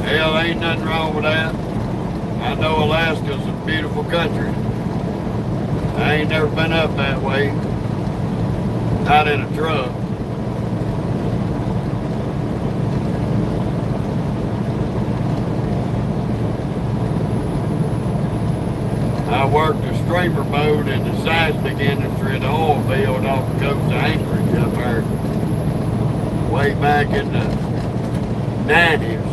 Hell, ain't nothing wrong with that. I know Alaska's a beautiful country. I ain't never been up that way. Not in a truck. I worked a streamer boat in the seismic industry in the oil field off the coast of Anchorage up there way back in the 90s.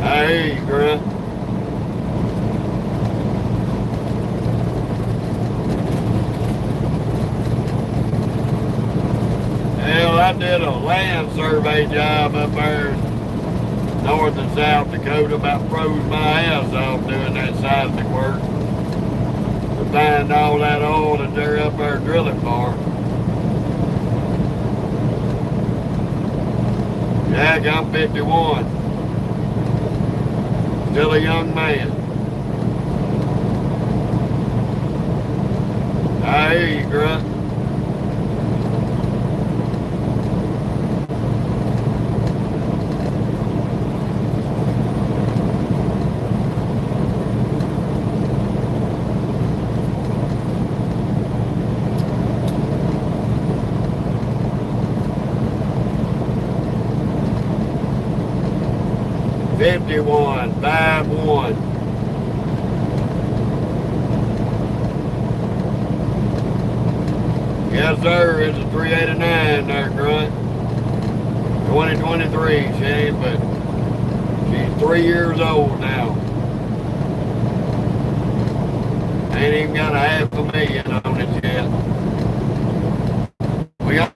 I hear you, Grunt. Hell, I did a land survey job up there in North and South Dakota, about froze my ass off doing that seismic work. To find all that oil that they're up there drilling for. Jack, I'm 51. Still a young man. I hear you, Grunt. $51, 5-1. Yes, sir. It's a 389 there, Grunt. 2023, Shane, but she's 3 years old now. Ain't even got a $500,000 on it yet. We got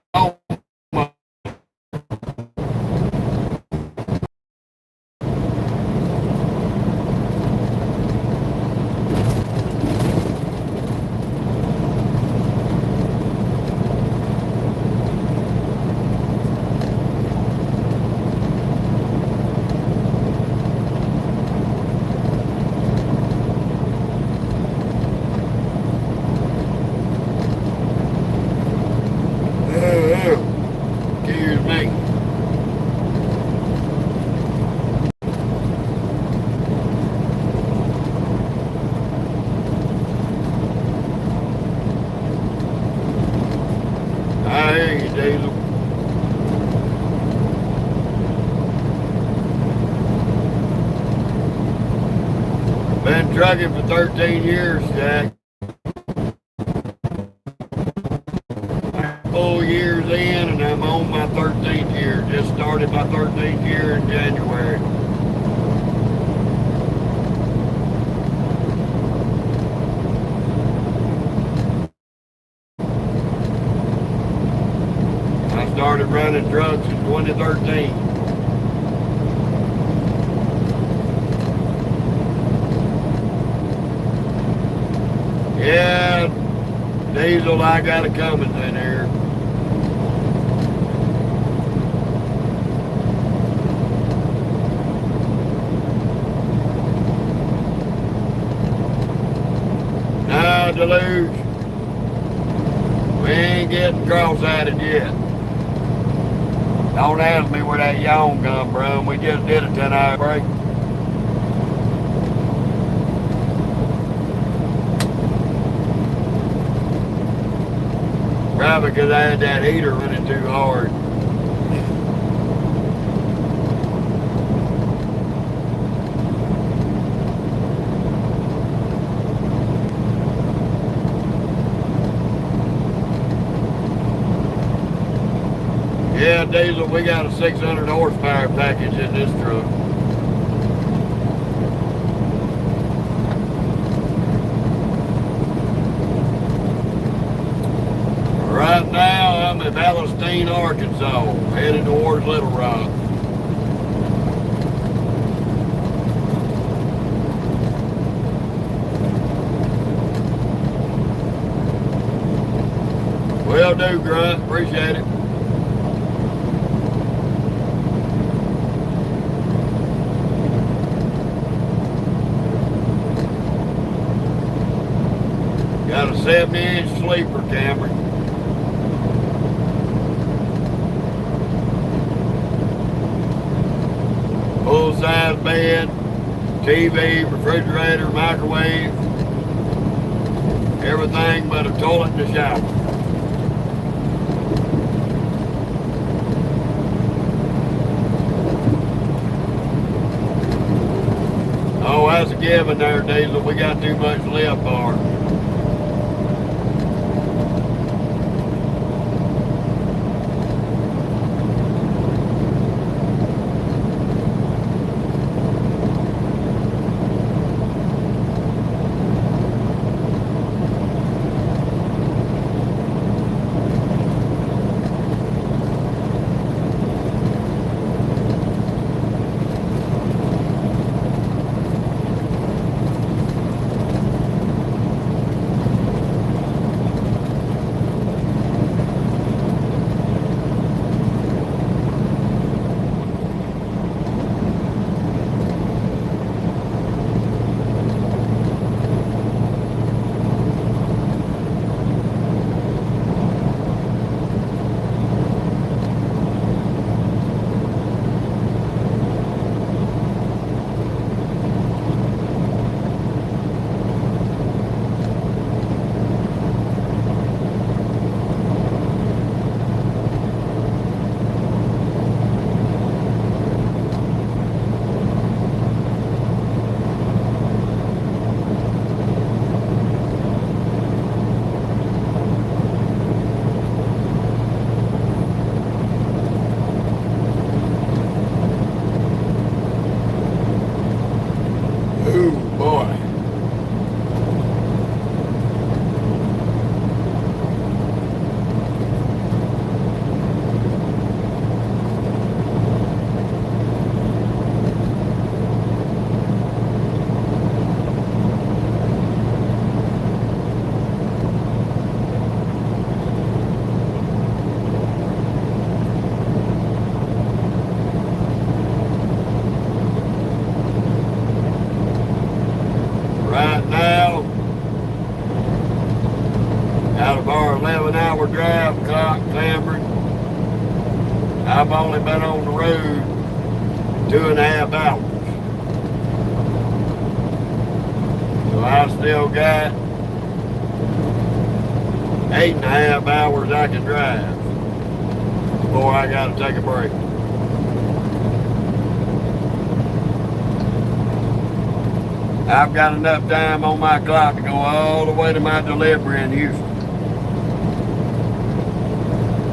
13 years, Jack. Full years in, and I'm on my 13th year. Just started my 13th year in January. I started running trucks in 2013. Yeah, diesel, I got it coming in here. No, Deluge. We ain't getting cross-eyed yet. Don't ask me where that yawn come from. We just did a 10-hour break. Probably because I had that heater running too hard. Yeah, Diesel, we got a 600 horsepower package in this truck. Right now, I'm in Palestine, Arkansas, headed towards Little Rock. Will do, Grunt. Appreciate it. Got a 70-inch sleeper, Cameron. Full-size bed, TV, refrigerator, microwave, everything but a toilet and a shower. Oh, that's a given there, Diesel. We got too much lip bar. Ooh, boy. Right now, out of our 11-hour drive, Cameron, I've only been on the road 2.5 hours. So I still got 8.5 hours I can drive before I gotta take a break. I've got enough time on my clock to go all the way to my delivery in Houston,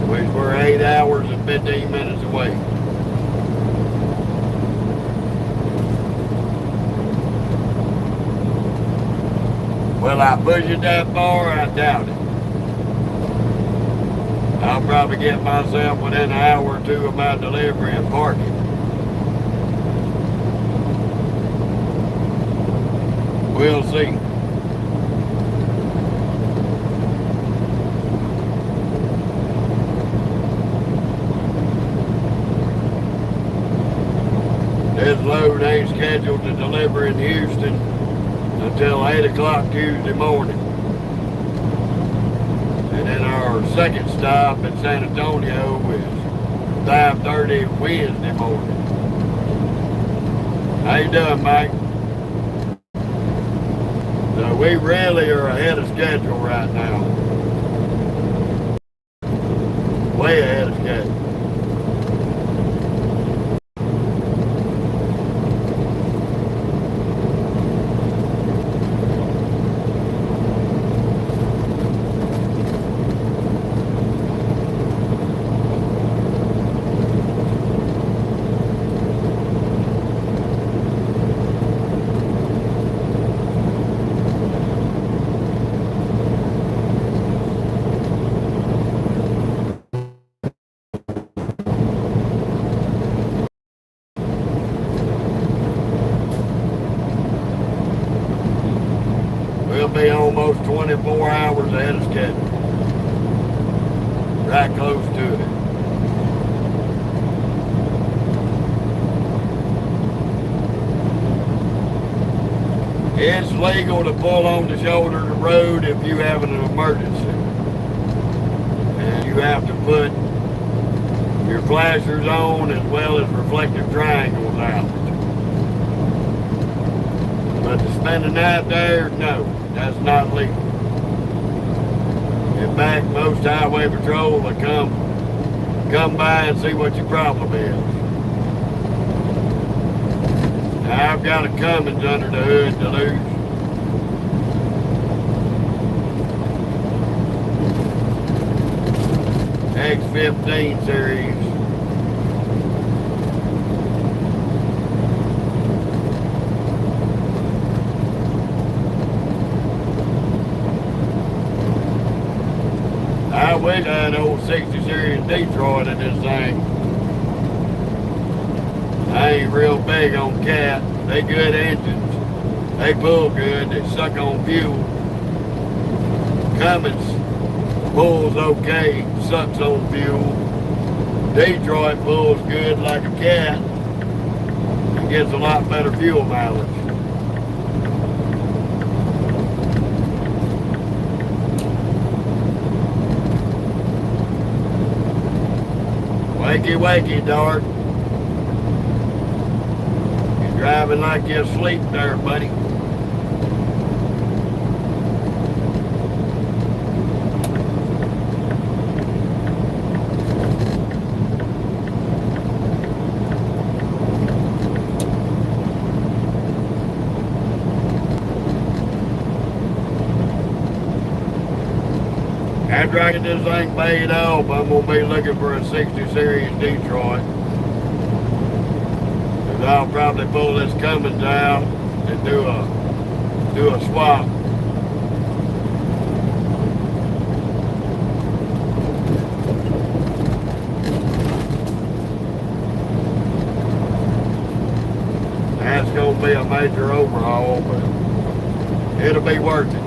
which we're 8 hours and 15 minutes away. Will I push it that far? I doubt it. I'll probably get myself within an hour or two of my delivery and park it. We'll see. This load ain't scheduled to deliver in Houston until 8 o'clock Tuesday morning. And then our second stop in San Antonio is 5:30 Wednesday morning. How you doing, Mike? So we really are ahead of schedule right now. Way ahead of schedule. almost 24 hours ahead of schedule. Right close to it. It's legal to pull on the shoulder of the road if you have an emergency. And you have to put your flashers on as well as reflective triangles out. But to spend the night there, no, that's not legal. In fact, most highway patrol will come by and see what your problem is. Now, I've got a Cummins under the hood to lose. X15 series. I wish I had an old 60 series Detroit in this thing. I ain't real big on cat. They good engines. They pull good. They suck on fuel. Cummins pulls okay, sucks on fuel. Detroit pulls good like a cat and gets a lot better fuel mileage. Wakey, wakey, Dart. You're driving like you're asleep there, buddy. After I get this thing paid off, I'm going to be looking for a 60 series Detroit. And I'll probably pull this Cummins out and do a swap. That's going to be a major overhaul, but it'll be worth it.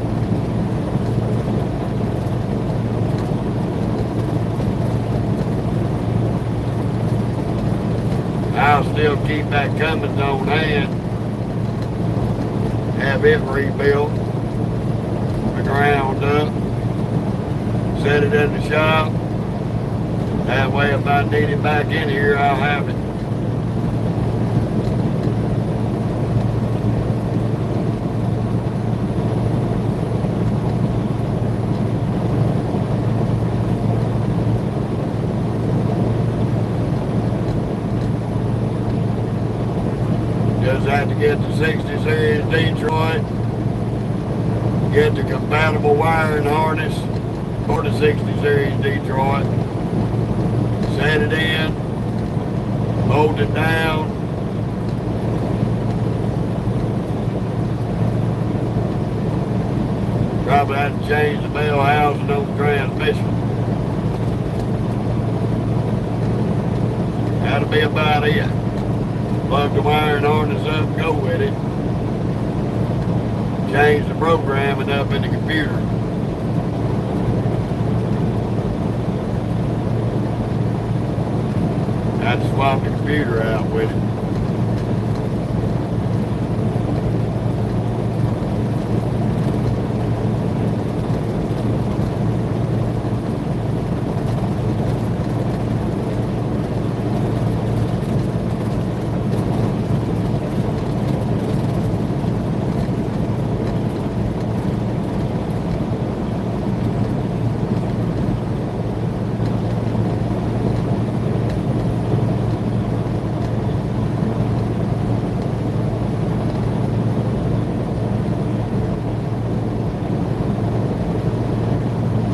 I'll still keep that Cummins on hand, have it rebuilt, the ground up, set it in the shop. That way if I need it back in here, I'll have it. Just have to get the 60 series Detroit, get the compatible wiring harness for the 60 series Detroit, set it in, hold it down, probably have to change the bell housing on the transmission. That'll be about it. Plug the wiring harness up and go with it. Change the programming up in the computer. I had to swap the computer out with it.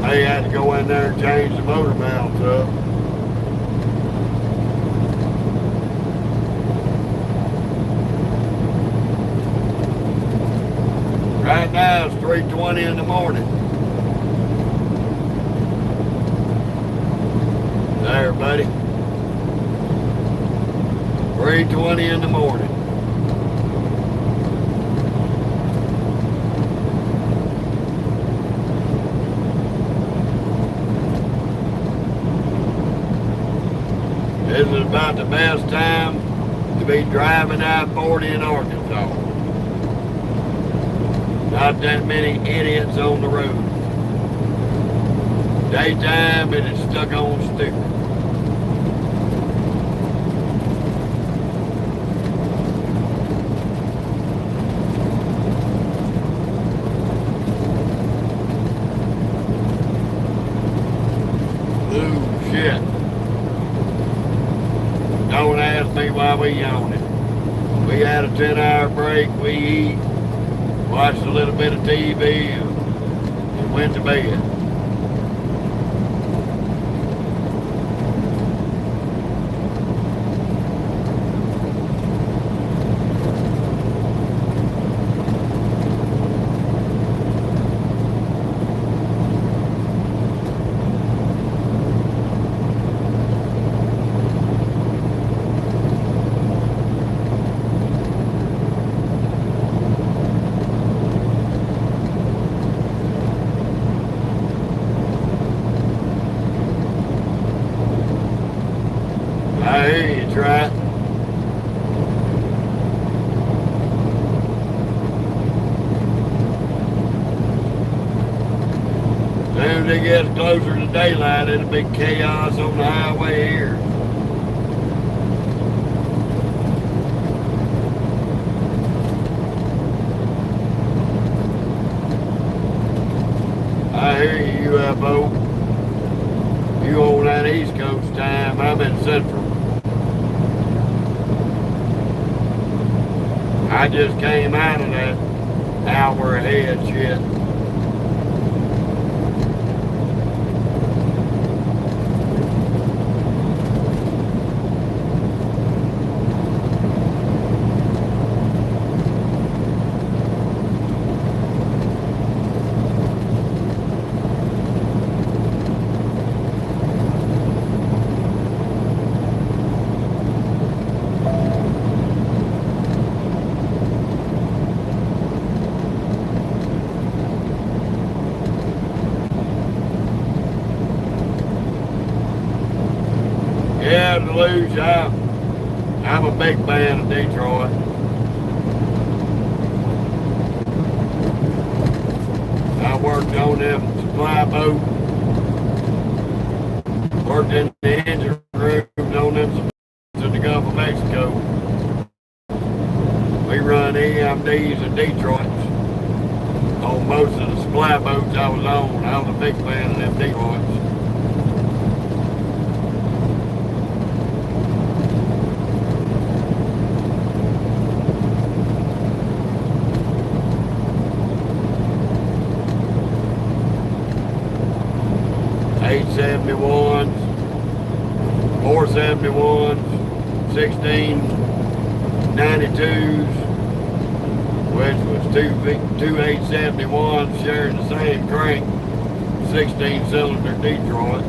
They had to go in there and change the motor mounts up. Right now it's 3:20 in the morning. There, buddy. 3:20 in the morning. This is about the best time to be driving I-40 in Arkansas. Not that many idiots on the road. Daytime, it is stuck on sticker. Ooh, shit. Don't ask me why we yawning. We had a 10-hour break, we eat, watched a little bit of TV, and went to bed. I hear you, Trot. As soon as it gets closer to daylight, it'll be chaos on the highway here. I hear you, UFO. You on that East Coast time, I'm in Central. I just came out of that hour ahead shit. Yeah, Deluge, I'm a big fan of Detroit. I worked on them supply boats, worked in the engine rooms on them supplies in the Gulf of Mexico. We run EMDs in Detroit. On most of the supply boats I was on, I was a big fan of them Detroits. $871s, $471s, $1692s, which was two 871s sharing the same crank, 16-cylinder Detroit.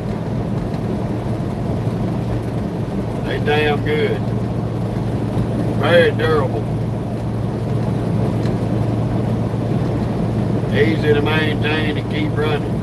They damn good. Very durable. Easy to maintain and keep running.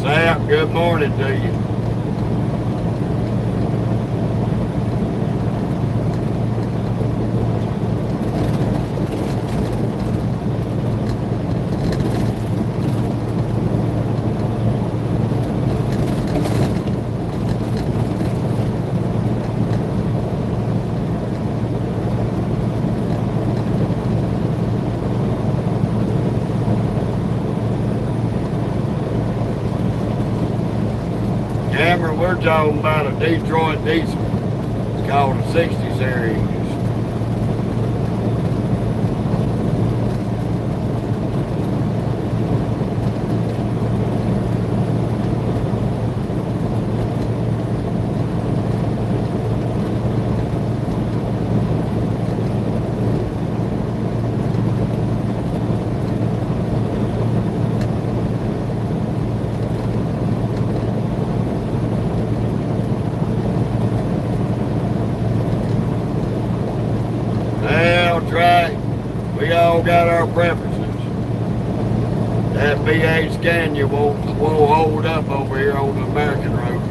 Sap, good morning to you. Cameron, we're talking about a Detroit diesel. It's called a 60 series. all got our preferences. That B8 Scania won't hold up over here on the American roads.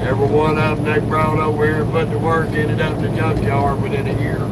Every one of them they brought over here and put to work ended up in the junkyard within a year.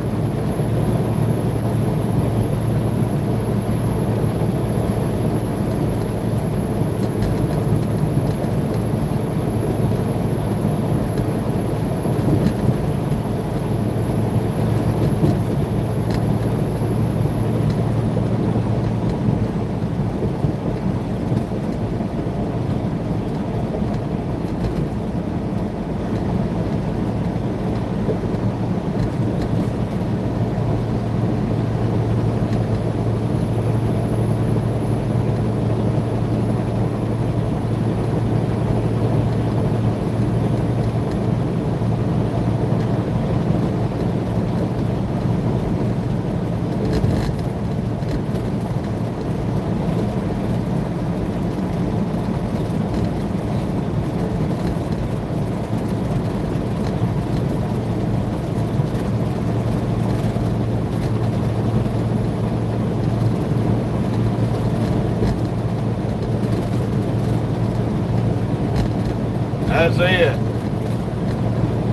That's it.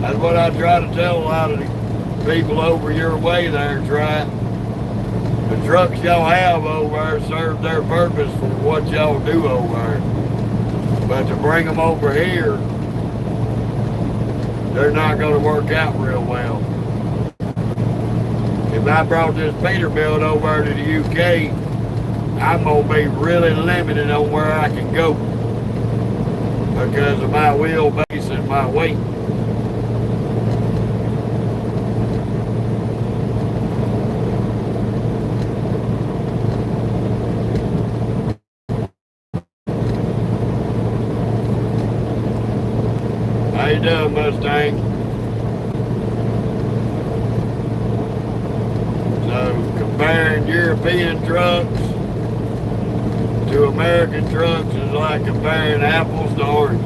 That's what I try to tell a lot of the people over your way there, Try. The trucks y'all have over there serve their purpose for what y'all do over there. But to bring them over here, they're not going to work out real well. If I brought this Peterbilt over to the UK, I'm going to be really limited on where I can go because of my wheelbase and my weight. How you doing, Mustang? So, comparing European trucks to American trucks is like comparing apples to oranges.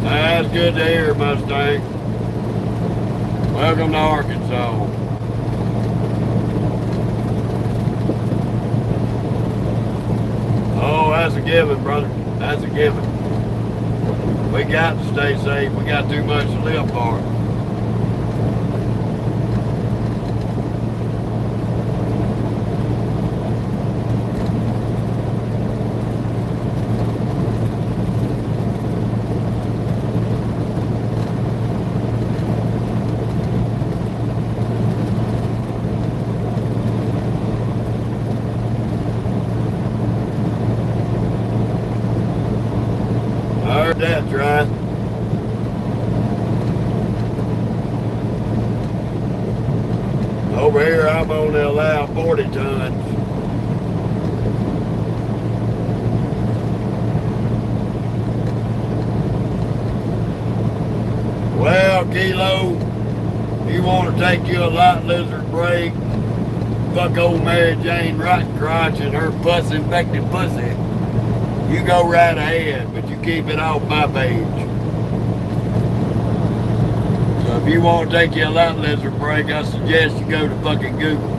That's good to hear, Mustang. Welcome to Arkansas. Oh, that's a given, brother. That's a given. We got to stay safe. We got too much to live for. That's right. Over here, I'm only allowed 40 tons. Well, Kilo, you want to take you a lot lizard break, fuck old Mary Jane Rotten Crotch and her pus-infected pussy, you go right ahead, but you keep it off my page. So if you want to take you a lot lizard break, I suggest you go to fucking Google.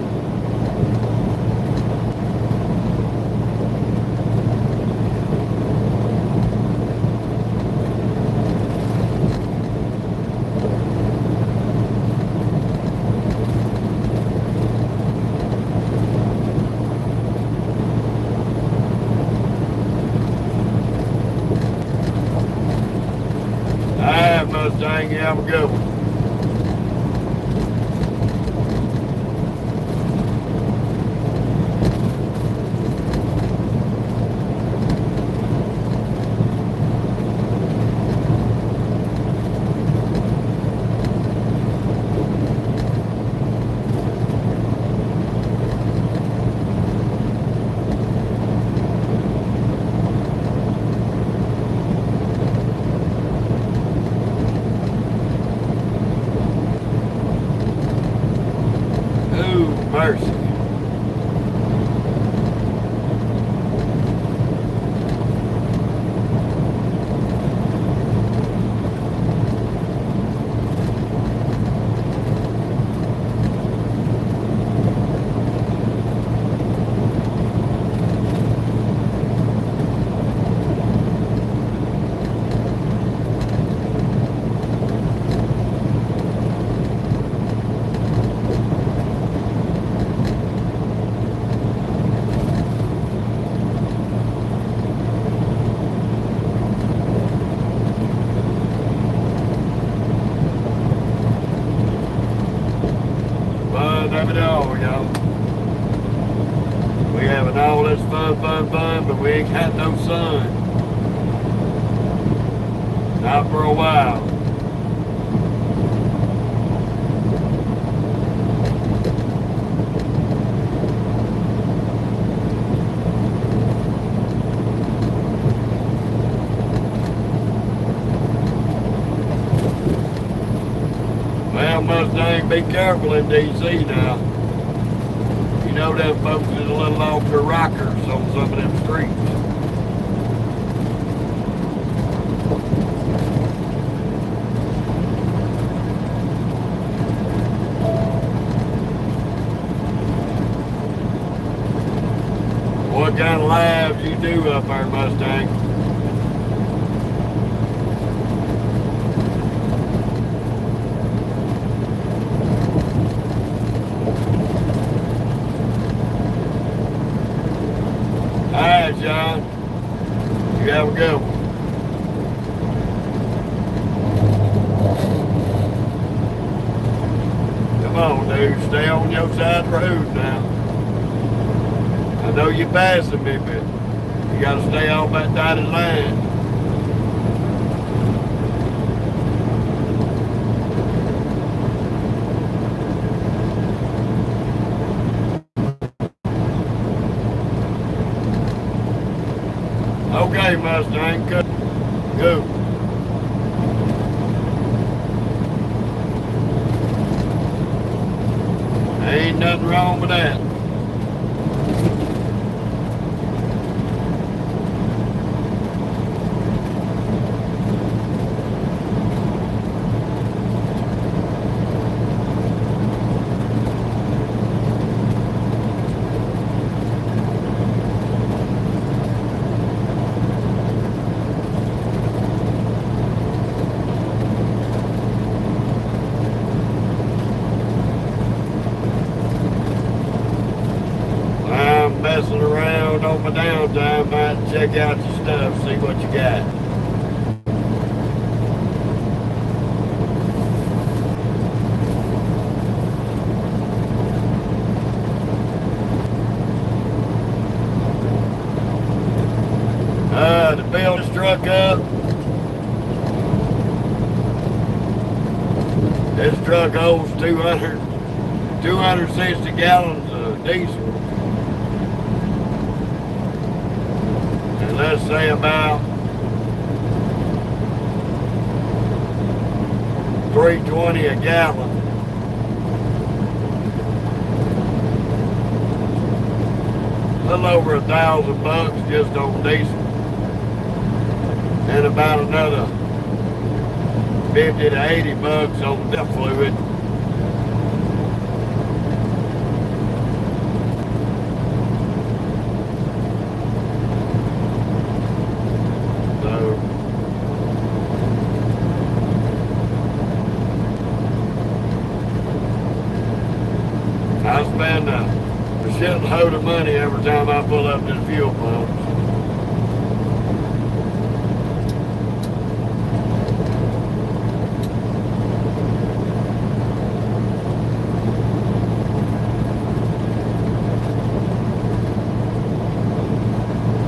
Mustang, you have a good one. Mercy. have it all, y'all. We having all this fun, but we ain't got no sun. Not for a while. Well, Mustang, be careful in D.C. now. You know them folks is a little off their rockers on some of them streets. What kind of lives you do up there, Mustang? Alright, John. You have a good one. Come on, dude. Stay on your side of the road now. I know you're passing me, but you gotta stay off that dotted line. Okay, Mustang, go. Ain't nothing wrong with that. Messing around on my downtime, might check out your stuff, see what you got. The bill struck up. This truck holds 260 gallons of diesel. Let's say about 320 a gallon. A little over $1,000 just on diesel. And about another 50 to 80 bucks on the fluid. I spend a shitload of money every time I pull up to the fuel pumps.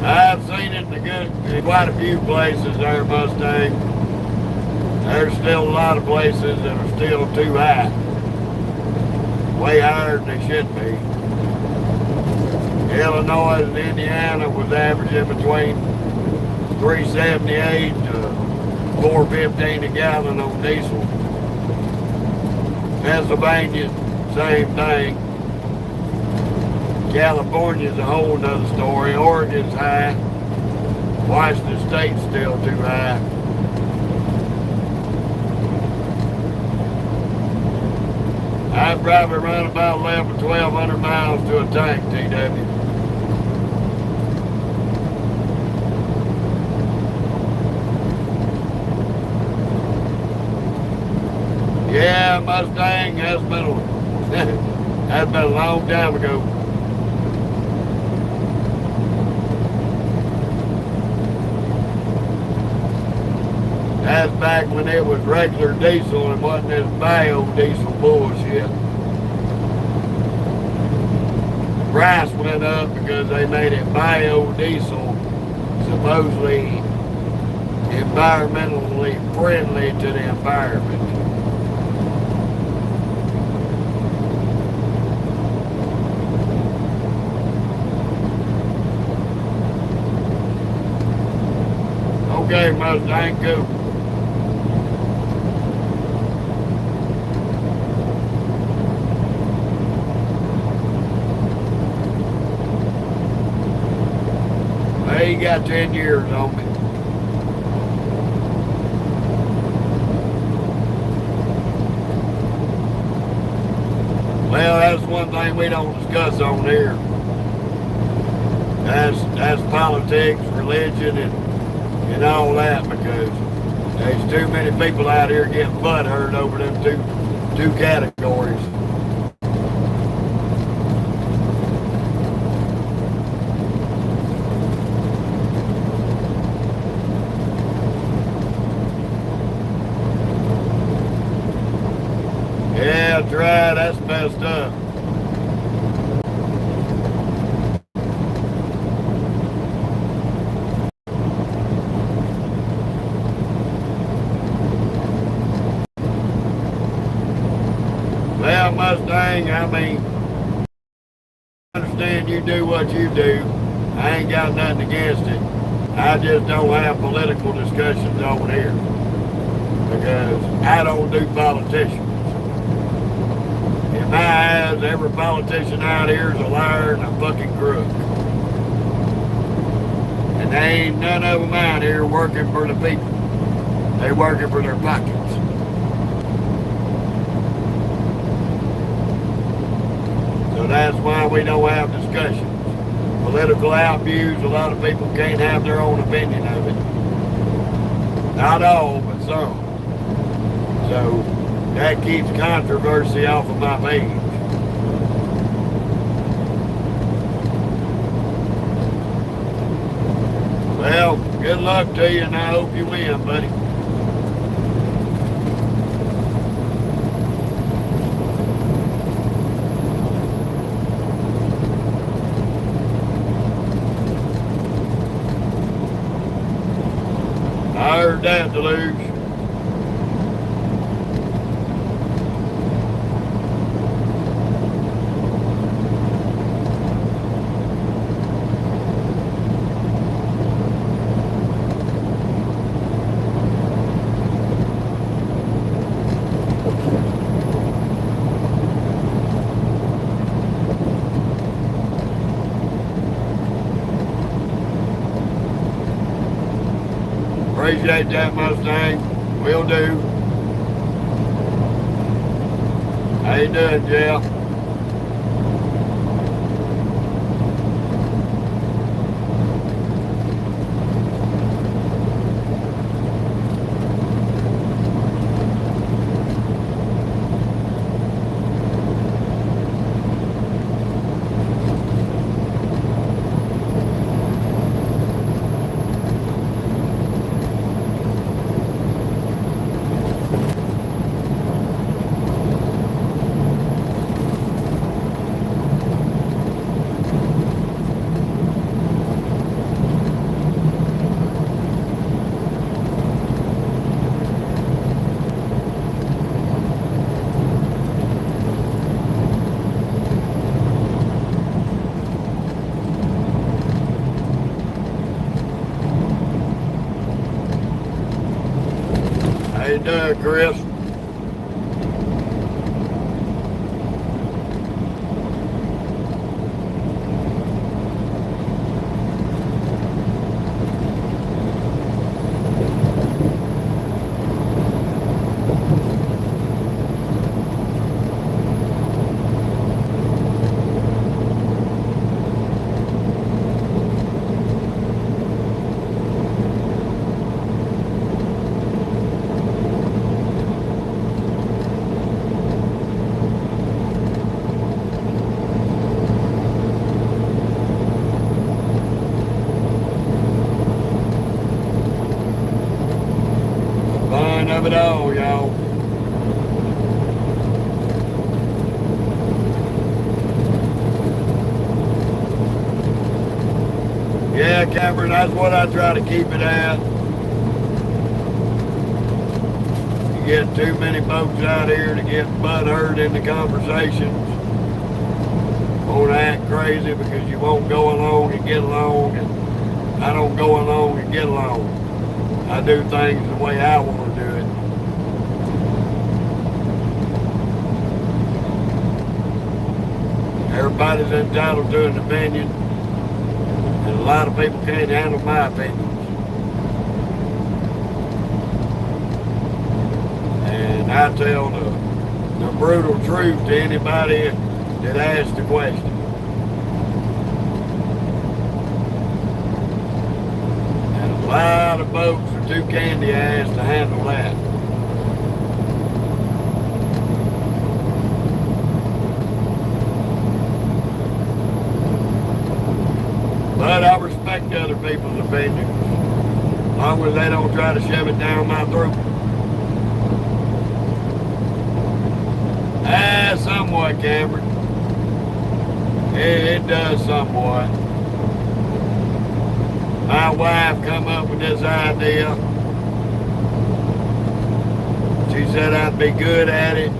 I've seen it in quite a few places there, Mustang. There's still a lot of places that are still too high. Way higher than they should be. Illinois and Indiana was averaging between $3.78 to $4.15 a gallon on diesel. Pennsylvania, same thing. California's a whole nother story. Oregon's high. Washington State's still too high. I'd probably run about 1,100 to 1,200 miles to a tank, TW. Yeah, Mustang, that's been a long time ago. That's back when it was regular diesel and wasn't this biodiesel bullshit. price went up because they made it biodiesel, supposedly environmentally friendly to the environment. Okay, Mustang, go. Hey, you got 10 years on me. Well, that's one thing we don't discuss on here. That's politics, religion, and all that, because there's too many people out here getting butthurt over them two categories. Yeah, that's right, that's messed up. Well, Mustang, I mean, I understand you do what you do. I ain't got nothing against it. I just don't have political discussions over here because I don't do politicians. In my eyes, every politician out here is a liar and a fucking crook. And there ain't none of them out here working for the people. They working for their pockets. So that's why we don't have discussions. Political outviews, a lot of people can't have their own opinion of it. Not all, but some. So that keeps controversy off of my page. Well, good luck to you, and I hope you win, buddy. I heard that, Deluge. Appreciate that, Mustang. Will do. How you doing, Jeff? How you doing, Chris? Fun of it all, y'all. Cameron, that's what I try to keep it at. You get too many folks out here to get butthurt in the conversations. Won't act crazy because you won't go along and get along, and I don't go along and get along. I do things the way I want to do it. Everybody's entitled to an opinion, and a lot of people can't handle my opinions. And I tell the brutal truth to anybody that asks the question. And a lot of folks are too candy-ass to handle that. But I respect other people's opinions, as long as they don't try to shove it down my throat. Somewhat, Cameron. It does somewhat. My wife come up with this idea. She said I'd be good at it.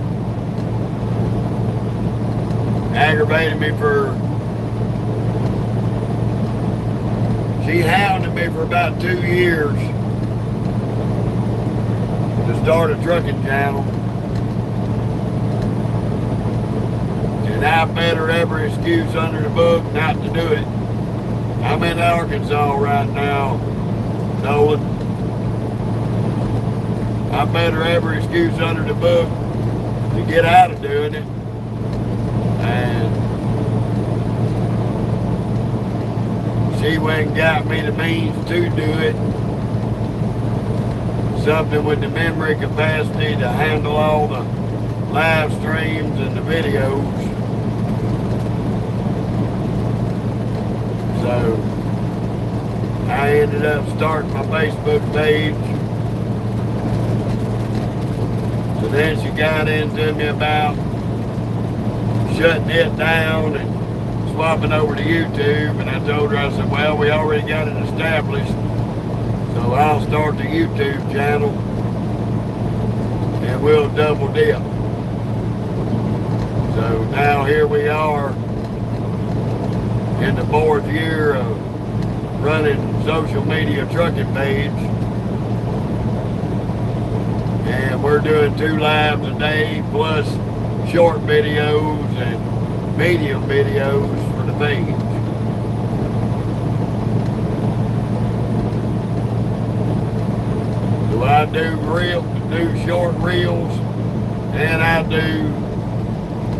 Aggravated me for... She hounded me for about 2 years to start a trucking channel. And I bet her every excuse under the book not to do it. I'm in Arkansas right now, Nolan. I bet her every excuse under the book to get out of doing it. And she went and got me the means to do it. Something with the memory capacity to handle all the live streams and the videos. So I ended up starting my Facebook page. So then she got into me about shutting it down and swapping over to YouTube, and I told her, I said, well, we already got it established, so I'll start the YouTube channel and we'll double dip. So now here we are in the 4th year of running social media trucking page, and we're doing 2 lives a day plus short videos and medium videos for the page. So I do short reels, and I do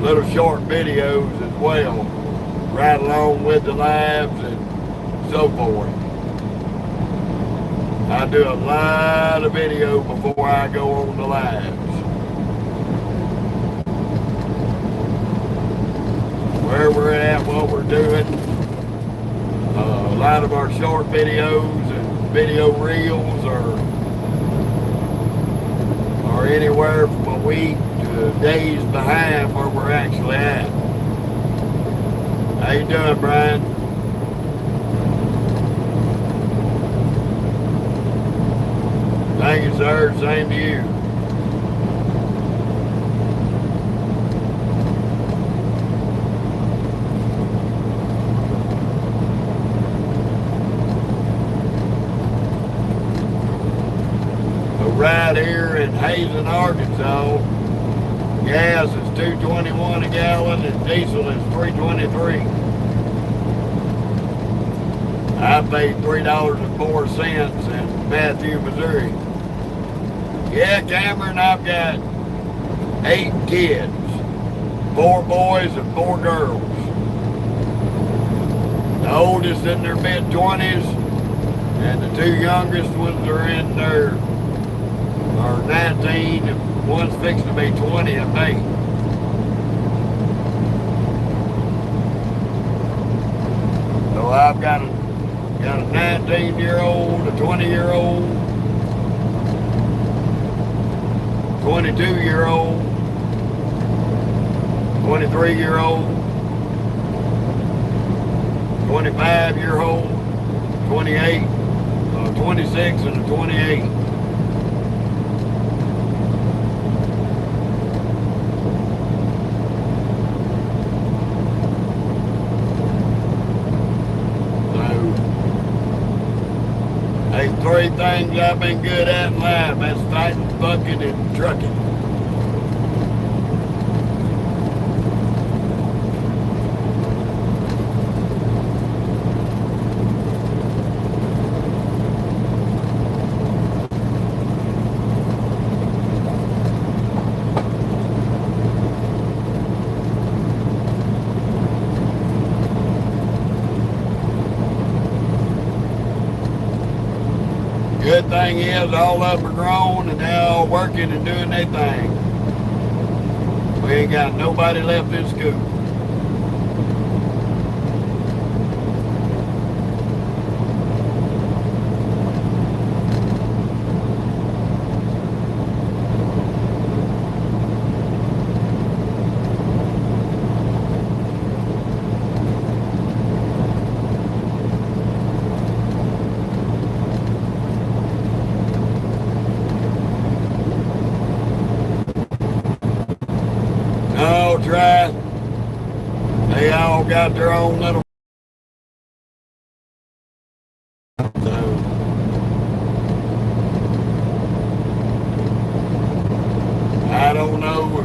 little short videos as well, right along with the lives and so forth. I do a lot of video before I go on the lives. Where we're at, what we're doing. A lot of our short videos and video reels are anywhere from a week to days behind where we're actually at. How you doing, Brian? Thank you, sir. Same to you. Right here in Hazen, Arkansas, gas is $2.21 a gallon and diesel is $3.23. I paid $3.04 in Matthew, Missouri. Yeah, Cameron, I've got 8 kids, 4 boys and 4 girls. The oldest in their mid-20s, and the 2 youngest ones are in their 19, and one's fixing to be 20 in May. So I've got a 19-year-old, a 20-year-old, 22-year-old, 23-year-old, 25-year-old, 28, 26 and a 28. Hey, three things I've been good at in life. That's fighting, bucking, and trucking. Good thing is all of them are grown and they're all working and doing their thing. We ain't got nobody left in school. No, try. They all got their own little. So, I don't know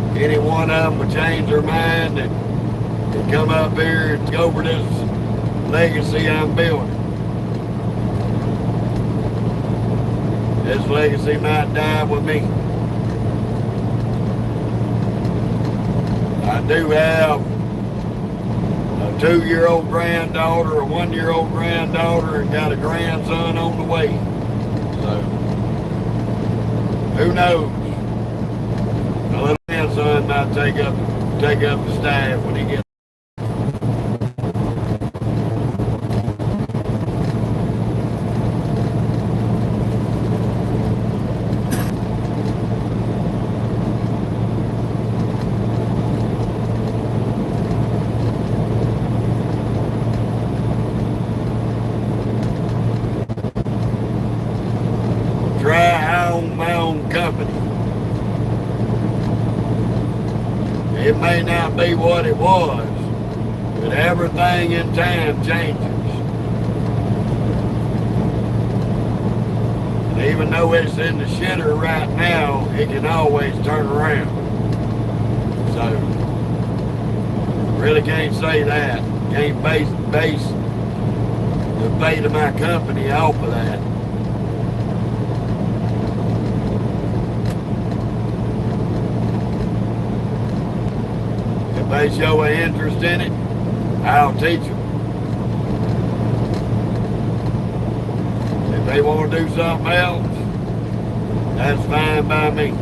if any one of them would change their mind and come up here and go over this legacy I'm building. This legacy might die with me. I do have a 2-year-old granddaughter, a 1-year-old granddaughter, and got a grandson on the way. So, who knows? My little grandson might take up the staff when he gets. I own my own company. It may not be what it was, but everything in time changes. And even though it's in the shitter right now, it can always turn around. So, really can't say that. Can't base the fate of my company off of that. If they show an interest in it, I'll teach them. If they want to do something else, that's fine by me.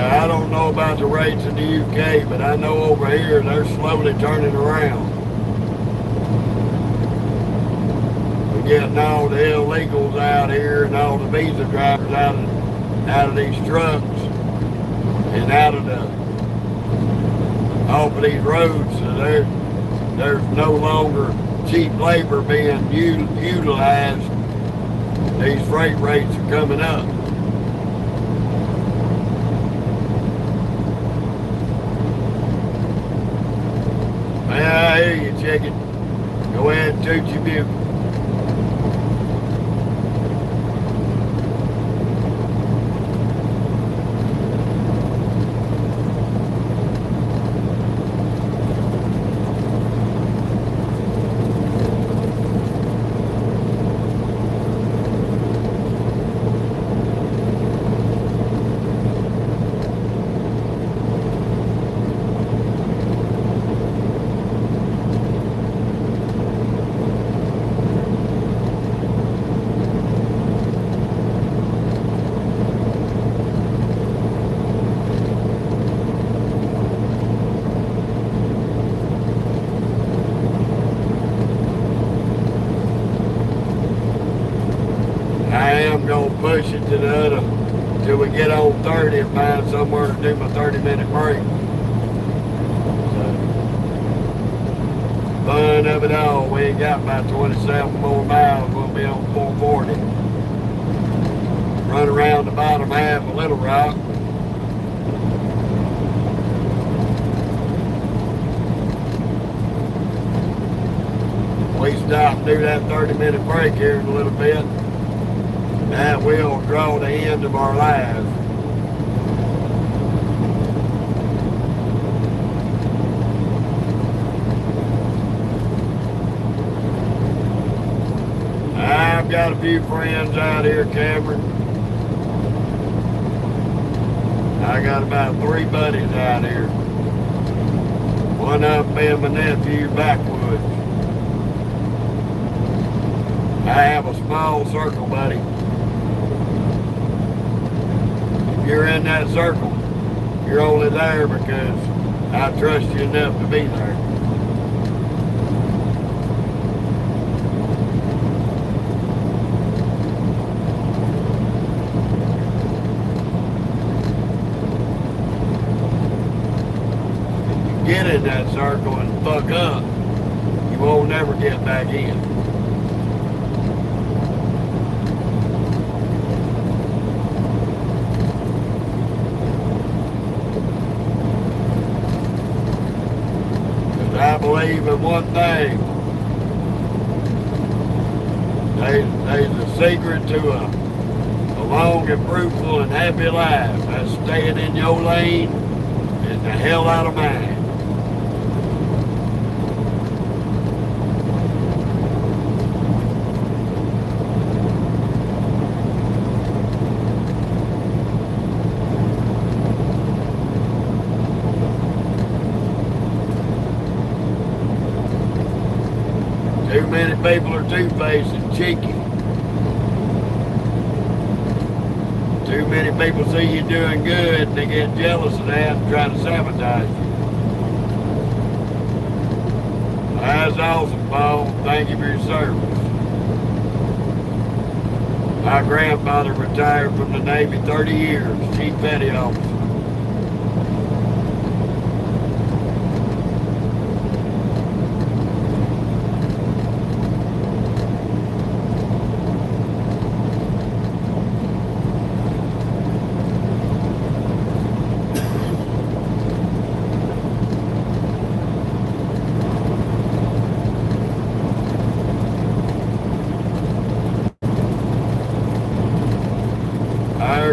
I don't know about the rates in the UK, but I know over here they're slowly turning around. We're getting all the illegals out here and all the visa drivers out of these trucks and off of these roads. So there's no longer cheap labor being utilized. These freight rates are coming up. I hear you, chicken. Go ahead and toot your bugle. to the other till we get on 30 and find somewhere to do my 30-minute break. So, fun of it all. We ain't got about 27 more miles. We'll be on 440. Run around the bottom half of Little Rock. We stop and do that 30-minute break here in a little bit. That will draw the end of our lives. I've got a few friends out here, Cameron. I got about 3 buddies out here. One of them being my nephew, Backwoods. I have a small circle, buddy. If you're in that circle, you're only there because I trust you enough to be there. If you get in that circle and fuck up, you won't never get back in. I believe in one thing. There's a secret to a long and fruitful and happy life. That's staying in your lane and the hell out of mine. 'Too many people are two-faced and cheeky. Too many people see you doing good and they get jealous of that and try to sabotage you. That's awesome, Paul. Thank you for your service. My grandfather retired from the Navy 30 years, Chief Petty Officer.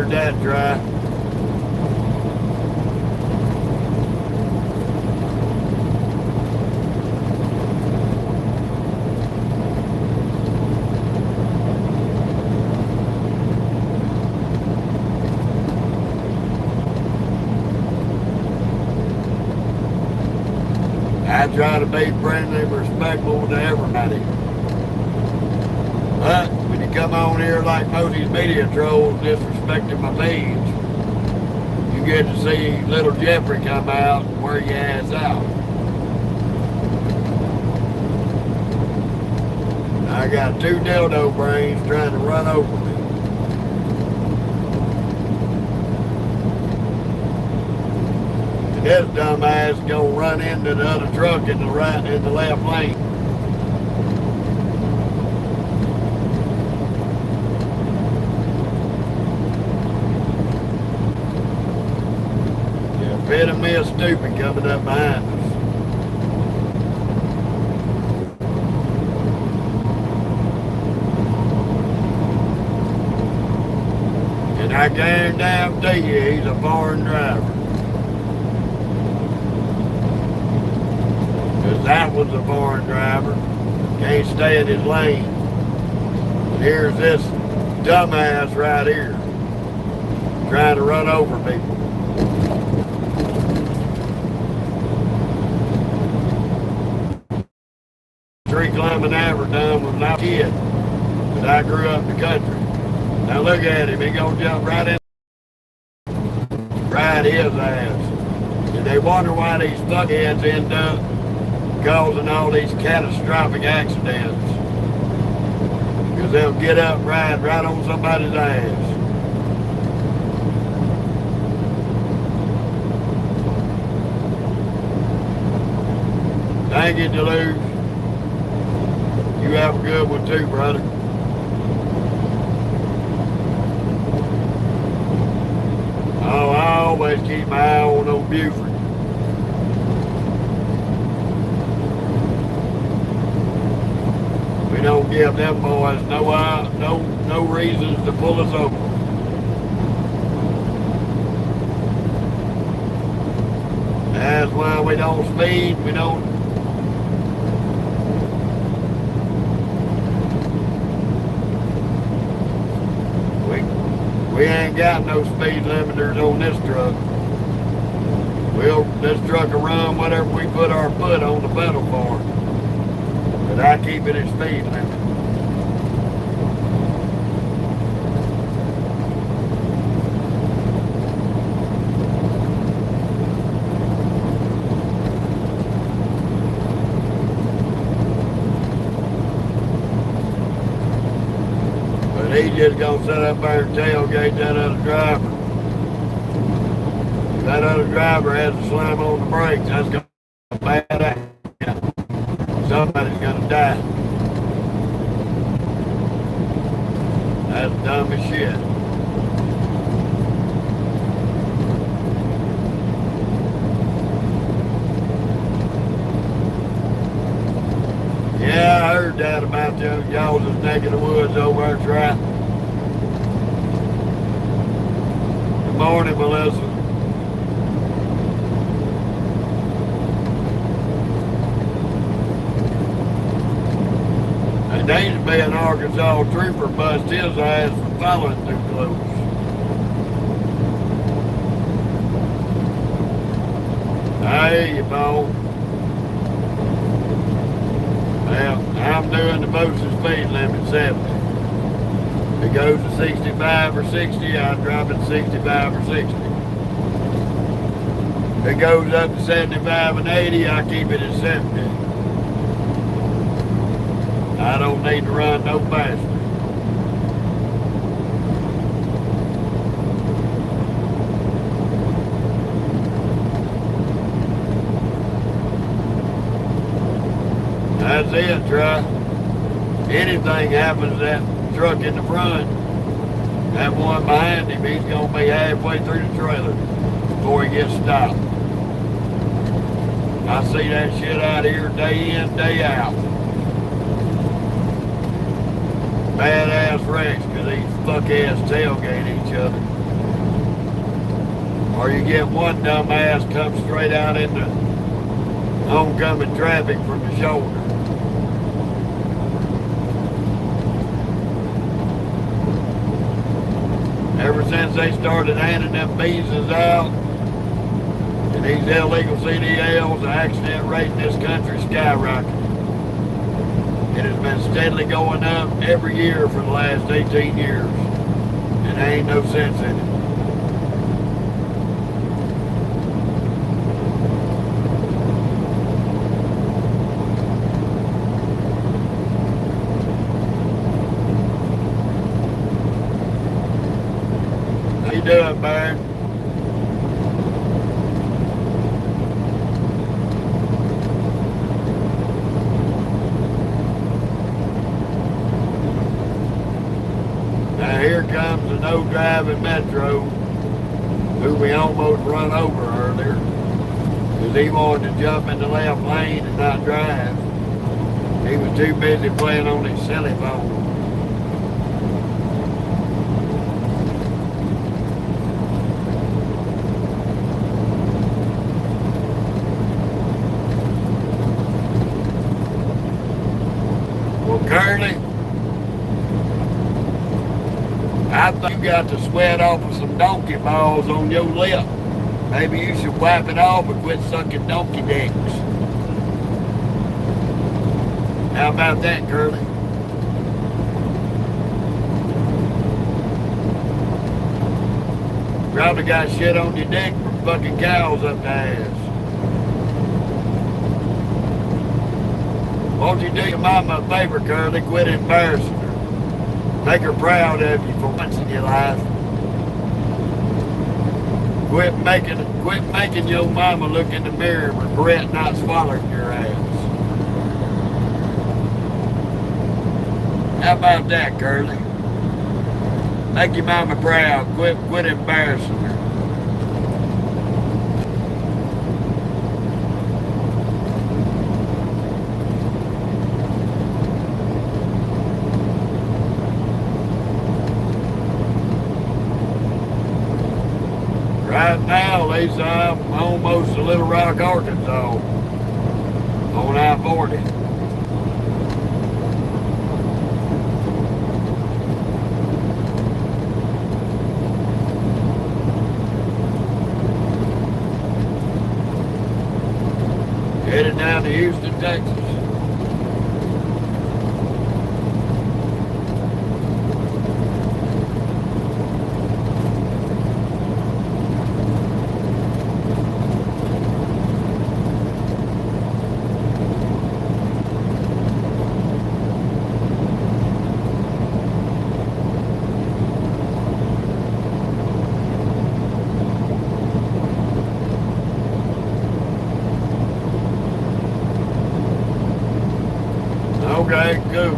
That dry. I try to be friendly and respectful to everybody. But when you come on here like most of these media trolls disrespecting my page, you get to see little Jeffrey come out and wear your ass out. I got 2 dildo brains trying to run over me. And this dumbass gonna run into the other truck in the left lane. Epitome of stupid coming up behind us. And I guarantee you he's a foreign driver. Because that was a foreign driver. Can't stay in his lane. And here's this dumbass right here trying to run over people. Tree climbing I ever done when I was a kid, but I grew up in the country. Now look at him, he gonna jump right in, right his ass. And they wonder why these fuckheads end up causing all these catastrophic accidents. Because they'll get up and ride right on somebody's ass. Thank you, Deluge. You have a good one too, brother. Oh, I always keep my eye on old Buford. We don't give them boys no reasons to pull us over. That's why we don't speed. We ain't got no speed limiters on this truck. This truck will run whatever we put our foot on the pedal for. But I keep it at speed limit. He's just gonna sit up there and tailgate that other driver. If that other driver has to slam on the brakes, that's gonna be a bad accident. Somebody's gonna die. That's dumb as shit. Yeah, I heard that about y'all's neck of the woods over there, right? Good morning, Melissa. And there used to be an Arkansas trooper bust his ass for following too close. I hear you, Paul. Well, I'm doing the most speed limit 70. If it goes to 65 or 60, I drop it to 65 or 60. If it goes up to 75 and 80, I keep it at 70. I don't need to run no faster. That's it, Try. Anything happens to that truck in the front, that one behind him, he's going to be halfway through the trailer before he gets stopped. I see that shit out here day in, day out. Badass wrecks because these fuck-ass tailgate each other. Or you get one dumbass come straight out into oncoming traffic from the shoulder. Ever since they started handing them visas out and these illegal CDLs, the accident rate in this country skyrocketed. It has been steadily going up every year for the last 18 years. And there ain't no sense in it. How you doing, Baron? Now here comes the no-driving Metro, who we almost run over earlier, because he wanted to jump in the left lane and not drive. He was too busy playing on his silly phone. Curly, I think you got to sweat off of some donkey balls on your lip. Maybe you should wipe it off and quit sucking donkey dicks. How about that, Curly? Probably got shit on your dick from fucking cows up the ass. Won't you do your mama a favor, Curly? Quit embarrassing her. Make her proud of you for once in your life. Quit making your mama look in the mirror and regret not swallowing your ass. How about that, Curly? Make your mama proud. Quit embarrassing her. Right now, Lisa, I'm almost to Little Rock, Arkansas, on I-40. Headed down to Houston, Texas. Okay, good.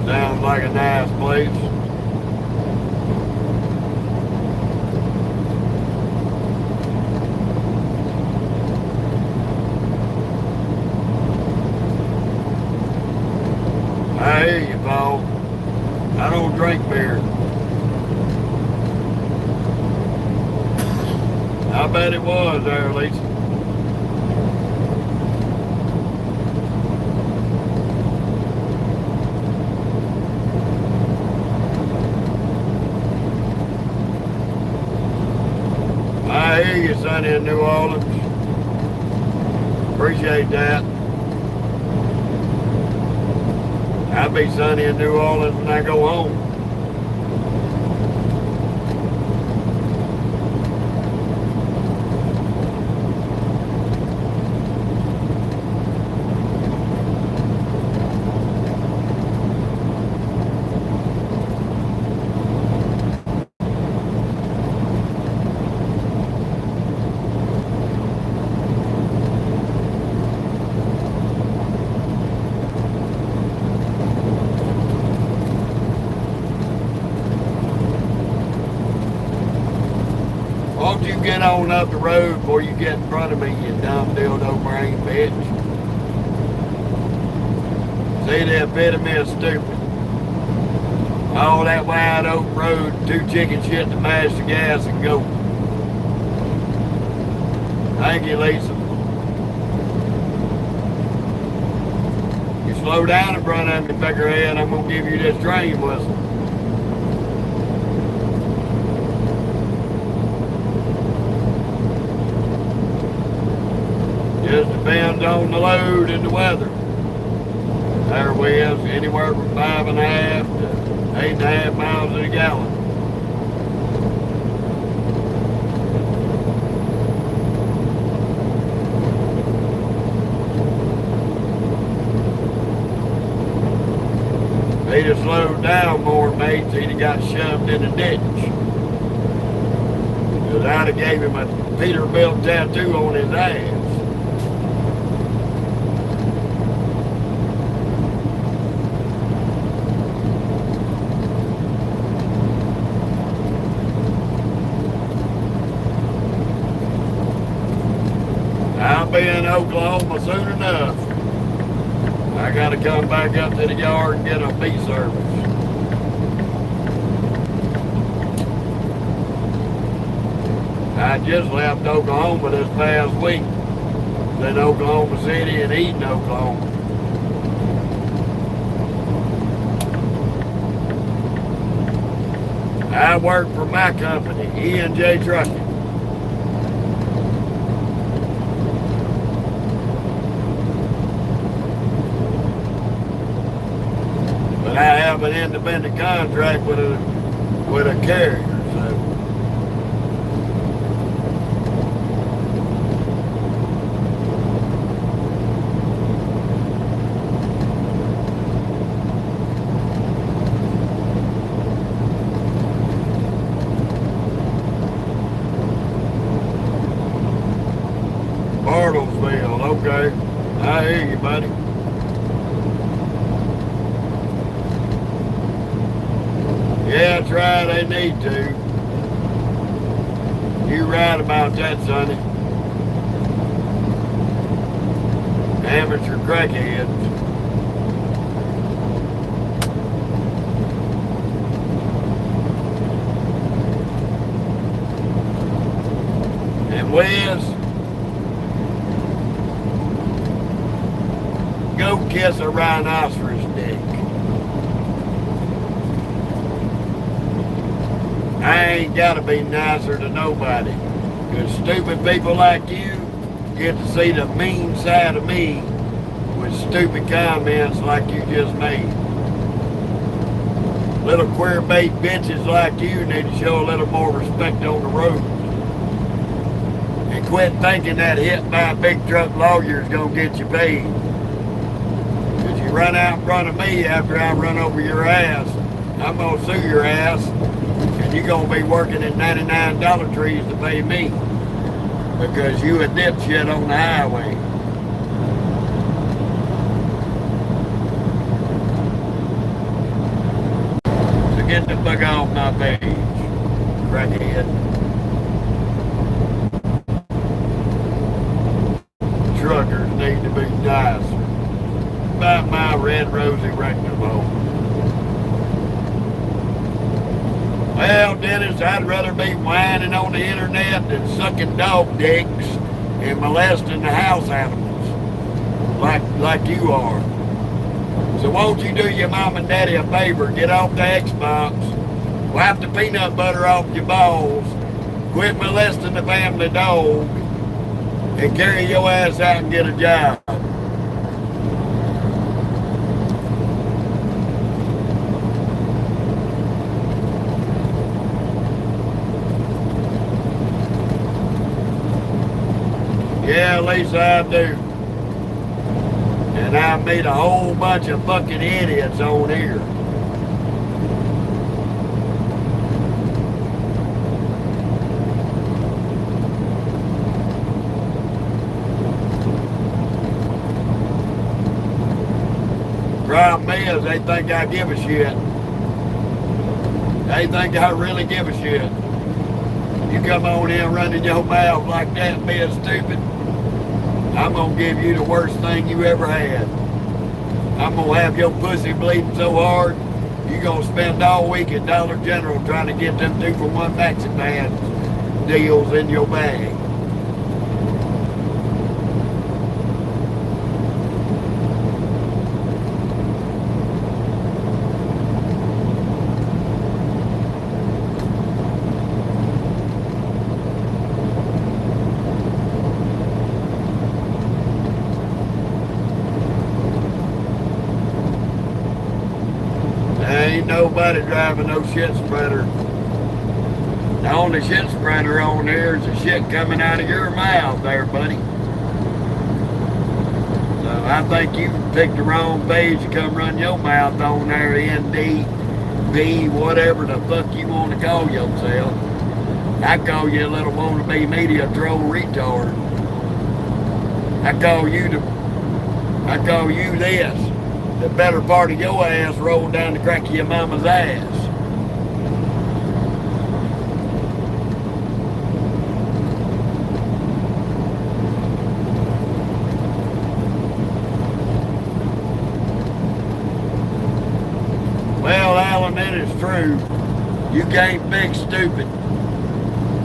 Sounds like a nice place. I hear you, Paul. I don't drink beer. I bet it was there, Lisa. I hear you, Sonny, in New Orleans. Appreciate that. I'll be sunny in New Orleans when I go home. Won't you get on up the road before you get in front of me, you dumb dildo brain bitch? See the epitome of stupid. All that wide open road, 2 chicken shit to mash the gas and go. Thank you, Lisa. You slow down in front of me, peckerhead, I'm gonna give you this train whistle. Just depends on the load and the weather. There we is, anywhere from 5.5 to 8.5 miles a gallon. He'd have slowed down more, mates, he'd have got shoved in a ditch. Because I'd have gave him a Peterbilt tattoo on his ass. I'll be in Oklahoma soon enough. I gotta come back up to the yard and get a bee service. I just left Oklahoma this past week. Was in Oklahoma City and Eden, Oklahoma. I work for my company, E&J Trucking. But I have an independent contract with a carrier, so. Bartlesville, okay. I hear you, buddy. Yeah, that's right, they need to. You're right about that, Sonny. Amateur crackheads. And Wes, go kiss a rhinoceros dick. I ain't gotta be nicer to nobody. Because stupid people like you get to see the mean side of me with stupid comments like you just made. Little queer-bait bitches like you need to show a little more respect on the road. And quit thinking that hit by a big truck lawyer is going to get you paid. Because you run out in front of me after I run over your ass, I'm going to sue your ass, and you're going to be working at 99 Dollar Trees to pay me. Because you a dipshit on the highway. So get the fuck off my page, crackhead. Truckers need to be nicer about my red rosy rectable. Well, Dennis, I'd rather be whining on the internet than sucking dog dicks and molesting the house animals like you are. So won't you do your mom and daddy a favor, get off the Xbox, wipe the peanut butter off your balls, quit molesting the family dog, and carry your ass out and get a job. Yeah, at least I do. And I meet a whole bunch of fucking idiots on here. Problem is, they think I give a shit. They think I really give a shit. You come on here running your mouth like that and being stupid, I'm going to give you the worst thing you ever had. I'm going to have your pussy bleeding so hard, you're going to spend all week at Dollar General trying to get them 2-for-1 maxi pads deals in your bag. Ain't nobody driving no shit spreader. The only shit spreader on there is the shit coming out of your mouth there, buddy. So I think you picked the wrong page to come run your mouth on there, NDB, whatever the fuck you want to call yourself. I call you a little wannabe media troll retard. I call you this. The better part of your ass rolled down the crack of your mama's ass. Well, Alan, it is true. You can't big stupid,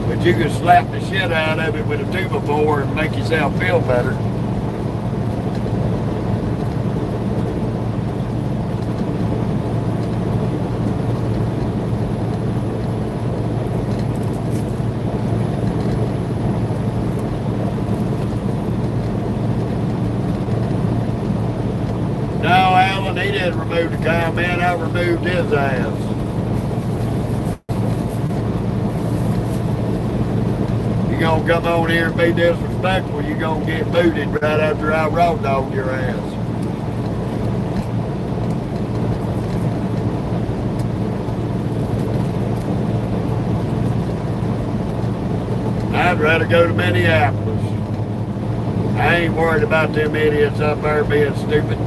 but you can slap the shit out of it with a 2x4 and make yourself feel better. He didn't remove the comment, I removed his ass. You gonna come on here and be disrespectful, you gonna get booted right after I raw dog your ass. I'd rather go to Minneapolis. I ain't worried about them idiots up there being stupid.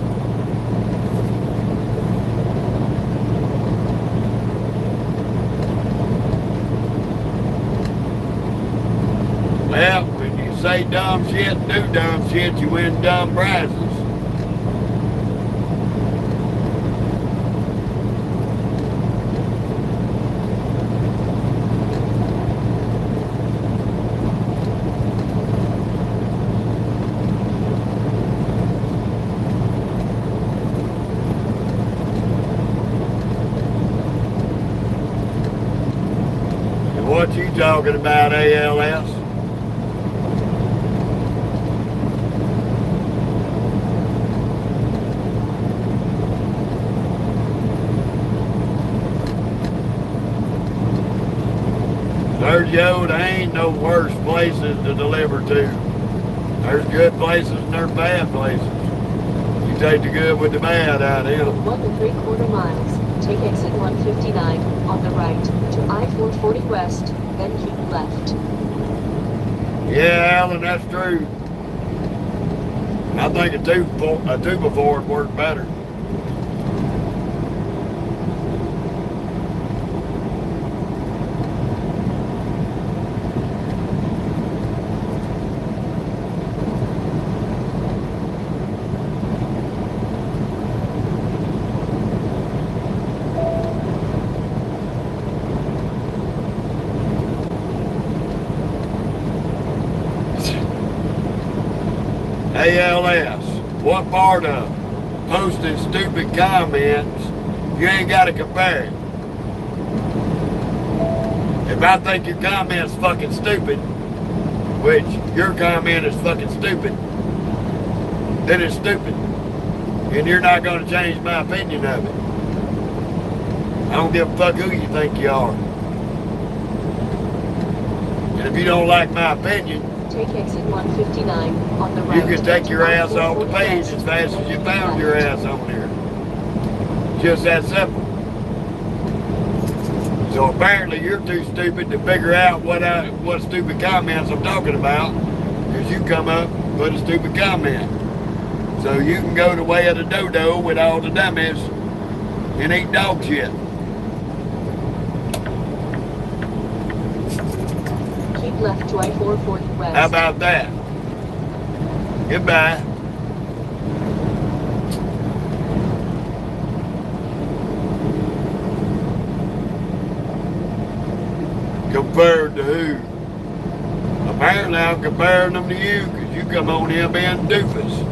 Well, when you say dumb shit, do dumb shit, you win dumb prizes. And what you talking about, ALS? Sergio, there ain't no worse places to deliver to. There's good places and there's bad places. You take the good with the bad out of here. 1 3/4 miles. Take exit 159 on the right to I-440 west, then keep left. Yeah, Alan, that's true. I think a two before would work better. ALS, what part of posting stupid comments you ain't got to compare? If I think your comment's fucking stupid, which your comment is fucking stupid, then it's stupid. And you're not going to change my opinion of it. I don't give a fuck who you think you are. And if you don't like my opinion, take exit 159 on the right. You can take your ass off the page as fast as you found your ass on there. Just that simple. So apparently you're too stupid to figure out what stupid comments I'm talking about, because you come up and put a stupid comment. So you can go the way of the dodo with all the dummies and eat dog shit. Keep left to I-440 west. How about that? Goodbye. Compared to who? Apparently I'm comparing them to you, because you come on here being doofus.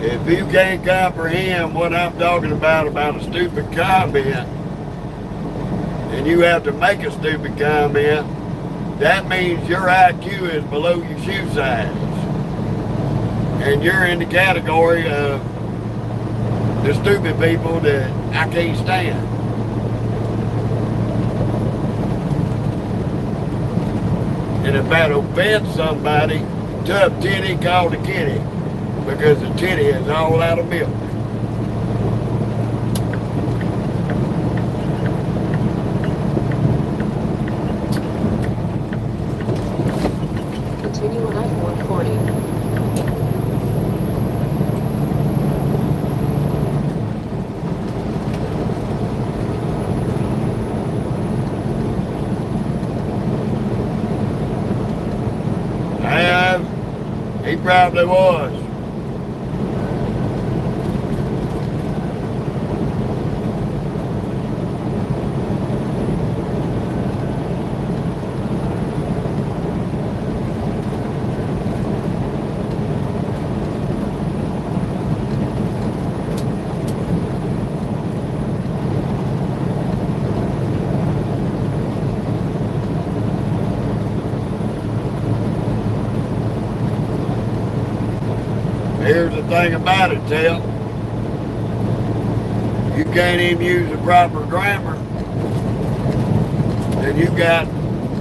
If you can't comprehend what I'm talking about a stupid comment, and you have to make a stupid comment, that means your IQ is below your shoe size. And you're in the category of the stupid people that I can't stand. And if that offends somebody, tough titty called a kitty, because the titty is all out of milk. Continue on I-440. He probably was. Here's the thing about it, Tel. You can't even use the proper grammar, then you got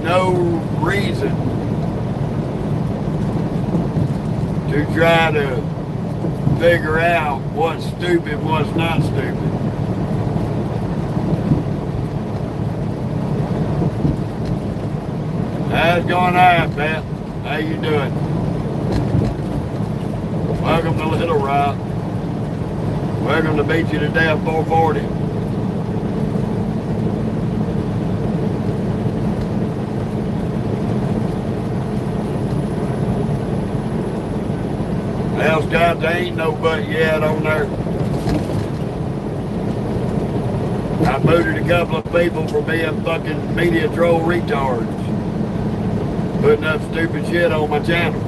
no reason to try to figure out what's stupid, what's not stupid. How's it going on, Pat? How you doing? Welcome to Little Rock. Welcome to Beat You to Death 440. Well, Scott, there ain't no but yet on there. I booted a couple of people for being fucking media troll retards. Putting up stupid shit on my channel.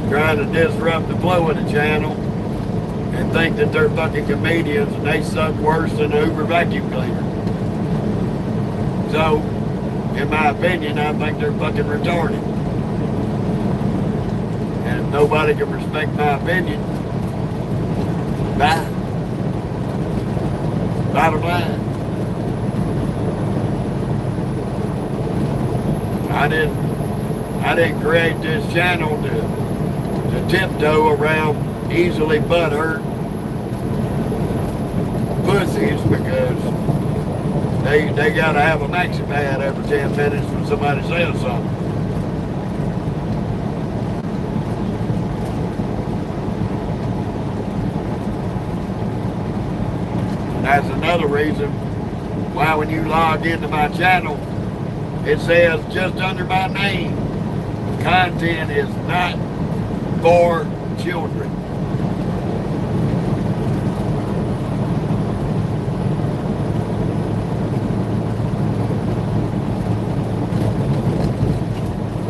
Trying to disrupt the flow of the channel and think that they're fucking comedians and they suck worse than an Uber vacuum cleaner. So, in my opinion, I think they're fucking retarded. And if nobody can respect my opinion, bye. Bottom line. I didn't create this channel to tiptoe around easily butthurt pussies because they gotta have a maxi pad every 10 minutes when somebody says something. And that's another reason why when you log into my channel, it says just under my name, content is not for children.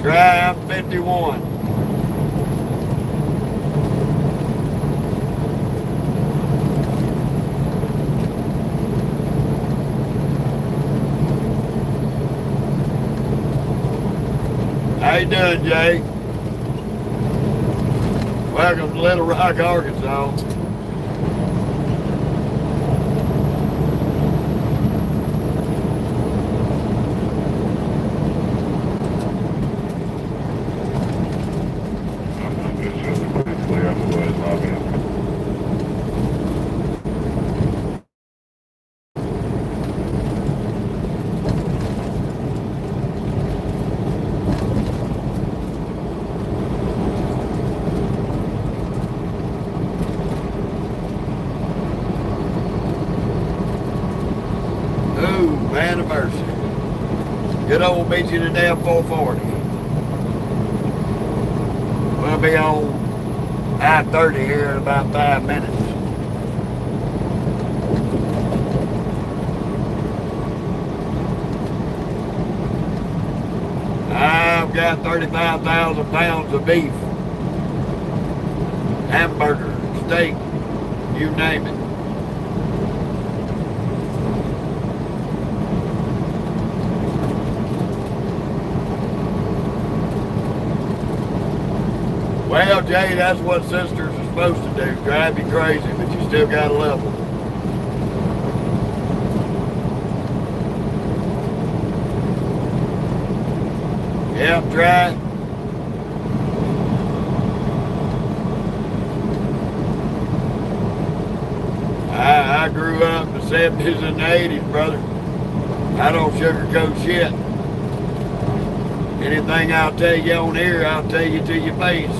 Drive 51. How you doing, Jay? Welcome to Little Rock, Arkansas. Man of mercy. Good old Beat You to Death 440. We'll be on I-30 here in about 5 minutes. I've got 35,000 pounds of beef, hamburger, steak, you name it. Well, Jay, that's what sisters are supposed to do. Drive you crazy, but you still got to love them. Yep, try it. I grew up in the 70s and the 80s, brother. I don't sugarcoat shit. Anything I'll tell you on here, I'll tell you to your face.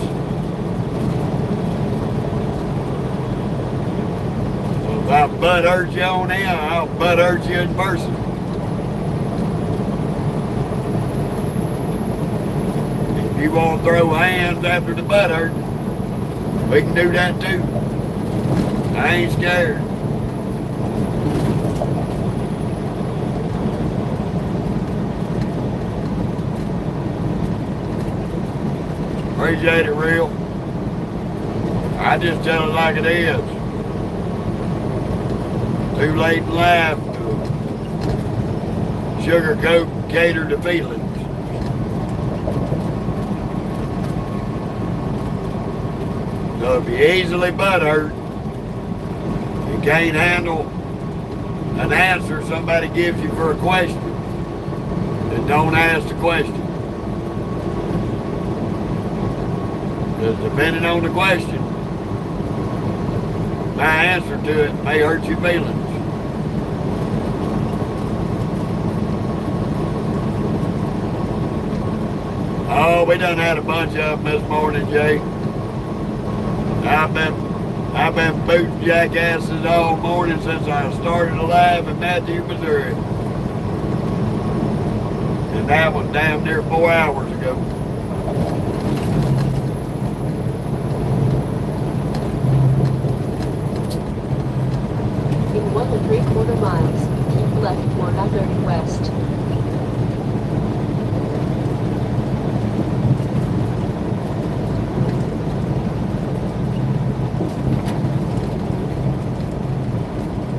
So if I butt hurt you on here, I'll butt hurt you in person. If you want to throw hands after the butt hurt, we can do that too. I ain't scared. Appreciate it, real. I just tell it like it is. Too late in life to sugarcoat and cater to feelings. So if you easily butthurt, you can't handle an answer somebody gives you for a question, then don't ask the question. Because depending on the question, my answer to it may hurt your feelings. Oh, we done had a bunch of them this morning, Jay. I've been booting jackasses all morning since I started alive in Matthew, Missouri. And that was damn near 4 hours ago. In 1 3/4 miles, keep left toward I-30 West.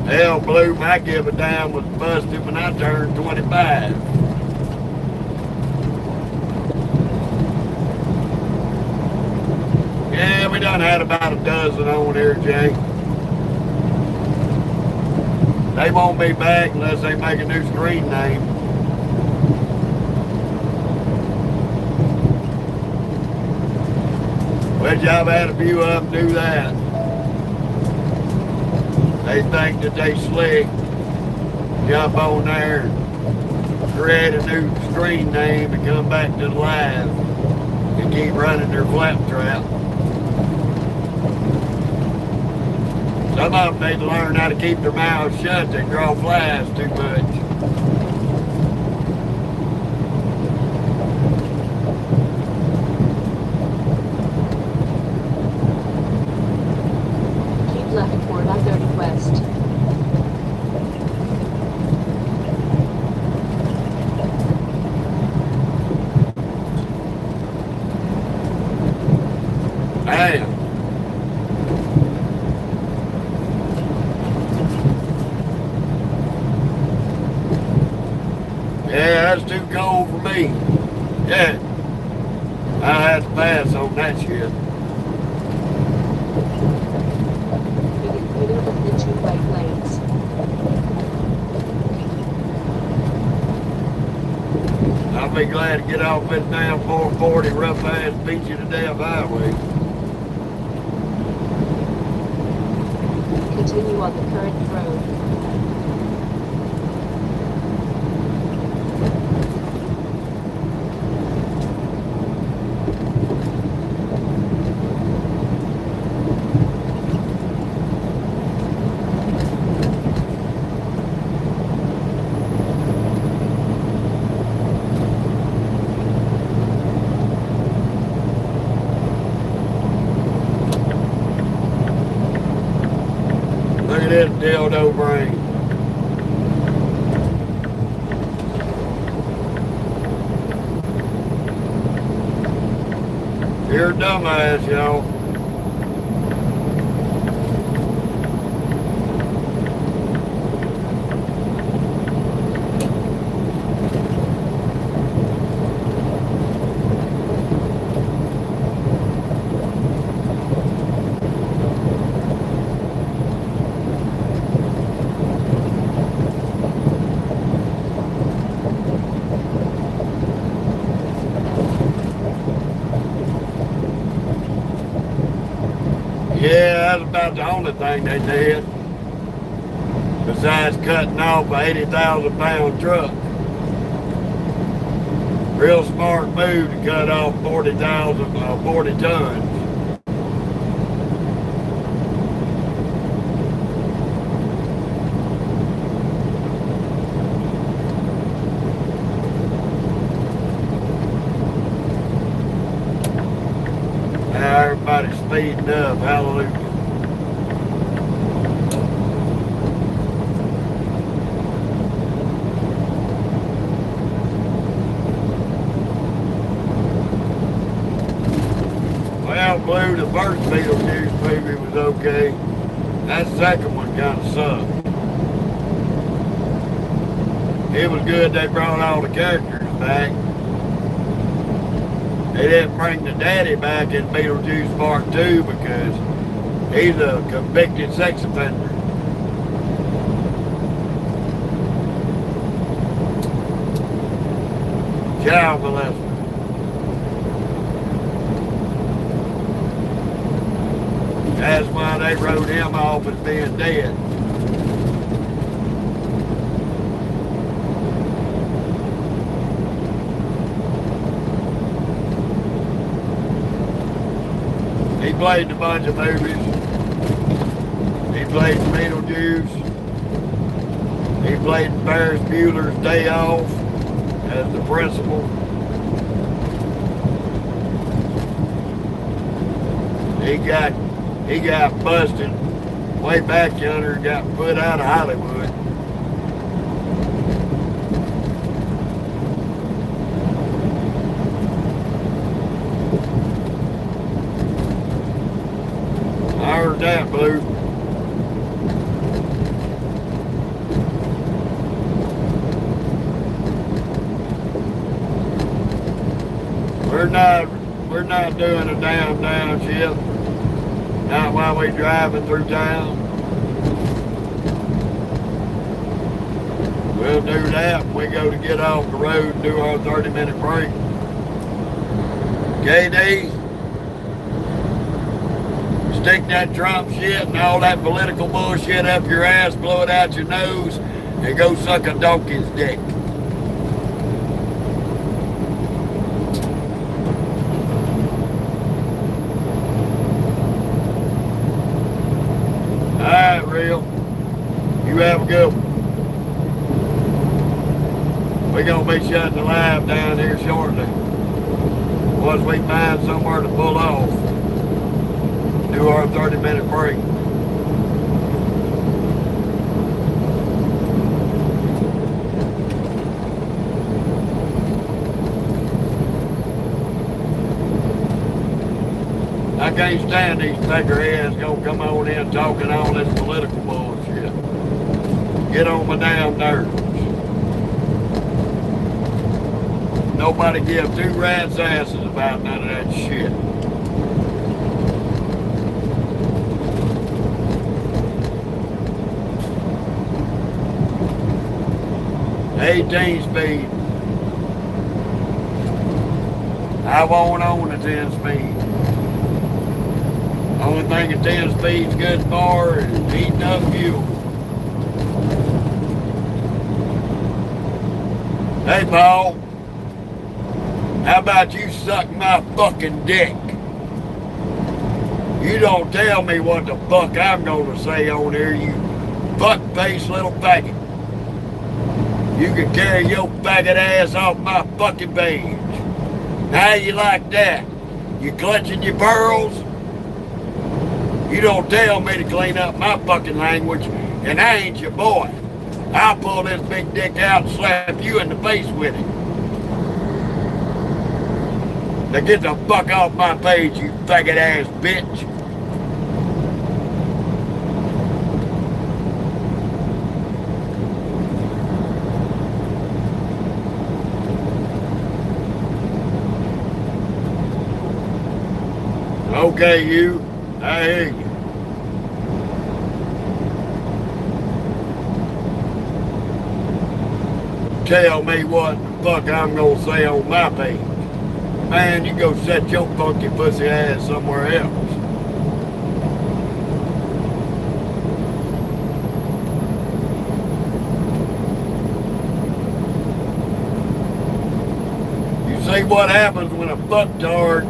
Hell, Blue, my give a damn was busted when I turned 25. Yeah, we done had about a dozen on here, Jay. They won't be back unless they make a new screen name. Which I've had a few of them do that. They think that they slick, jump on there, create a new screen name and come back to the live and keep running their flap trap. Some of them need to learn how to keep their mouths shut. They draw flies too much. Keep left toward I-30 West. Damn. Yeah, that's too cold for me. Yeah. I have to pass on that shit. Middle of the 2 right lanes. I'll be glad to get off this damn 440 rough ass beat you to death highway. Continue on the current road. Look at this dildo brain. You're a dumbass, y'all. Yeah, that's about the only thing they did. Besides cutting off an 80,000 pound truck. Real smart move to cut off 40 tons. Now everybody's speeding up, hallelujah. Well, Blue, the first Beetlejuice movie was okay. That second one kind of sucked. It was good they brought all the characters back. They didn't bring the daddy back in Beetlejuice Part 2 because he's a convicted sex offender. Child molester. That's why they wrote him off as being dead. He played in a bunch of movies. He played in Beetlejuice. He played in Ferris Bueller's Day Off as the principal. He got busted way back yonder and got put out of Hollywood. I heard that, Blue. We're not doing a damn downshift. Not while we're driving through town. We'll do that when we go to get off the road and do our 30-minute break. KD, stick that Trump shit and all that political bullshit up your ass, blow it out your nose, and go suck a donkey's dick. Alright, Real. You have a good one. We're going to be shutting the live down here shortly. Once we find somewhere to pull off, do our 30-minute break. I can't stand these peckerheads gonna come on in talking all this political bullshit. Get on my damn nerves. Nobody gives two rats' asses about none of that shit. $18 speed. I won't own a 10 speed. Only thing a 10 speed's good for is heating up fuel. Hey, Paul. How about you suck my fucking dick? You don't tell me what the fuck I'm gonna say on here, you fuck-faced little faggot. You can carry your faggot ass off my fucking page. How you like that? You clutching your pearls? You don't tell me to clean up my fucking language, and I ain't your boy. I'll pull this big dick out and slap you in the face with it. Now get the fuck off my page, you faggot ass bitch. Okay, you. I hear you. Tell me what the fuck I'm gonna say on my page. Man, you go set your funky pussy ass somewhere else. You see what happens when a fucktard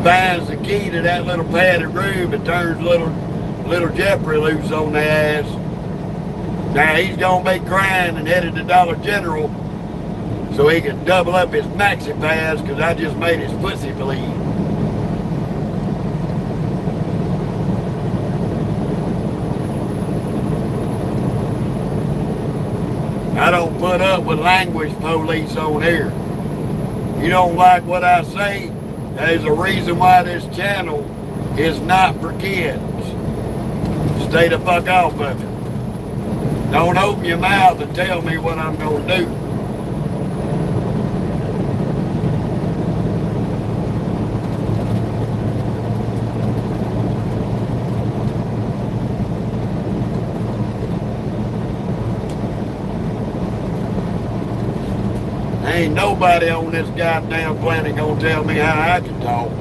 finds the key to that little padded room and turns little Jeffrey loose on the ass. Now he's gonna be crying and headed to Dollar General so he can double up his maxi pads because I just made his pussy bleed. I don't put up with language police on here. You don't like what I say? There's a reason why this channel is not for kids. Stay the fuck off of it. Don't open your mouth and tell me what I'm gonna do. Ain't nobody on this goddamn planet gonna tell me how I can talk.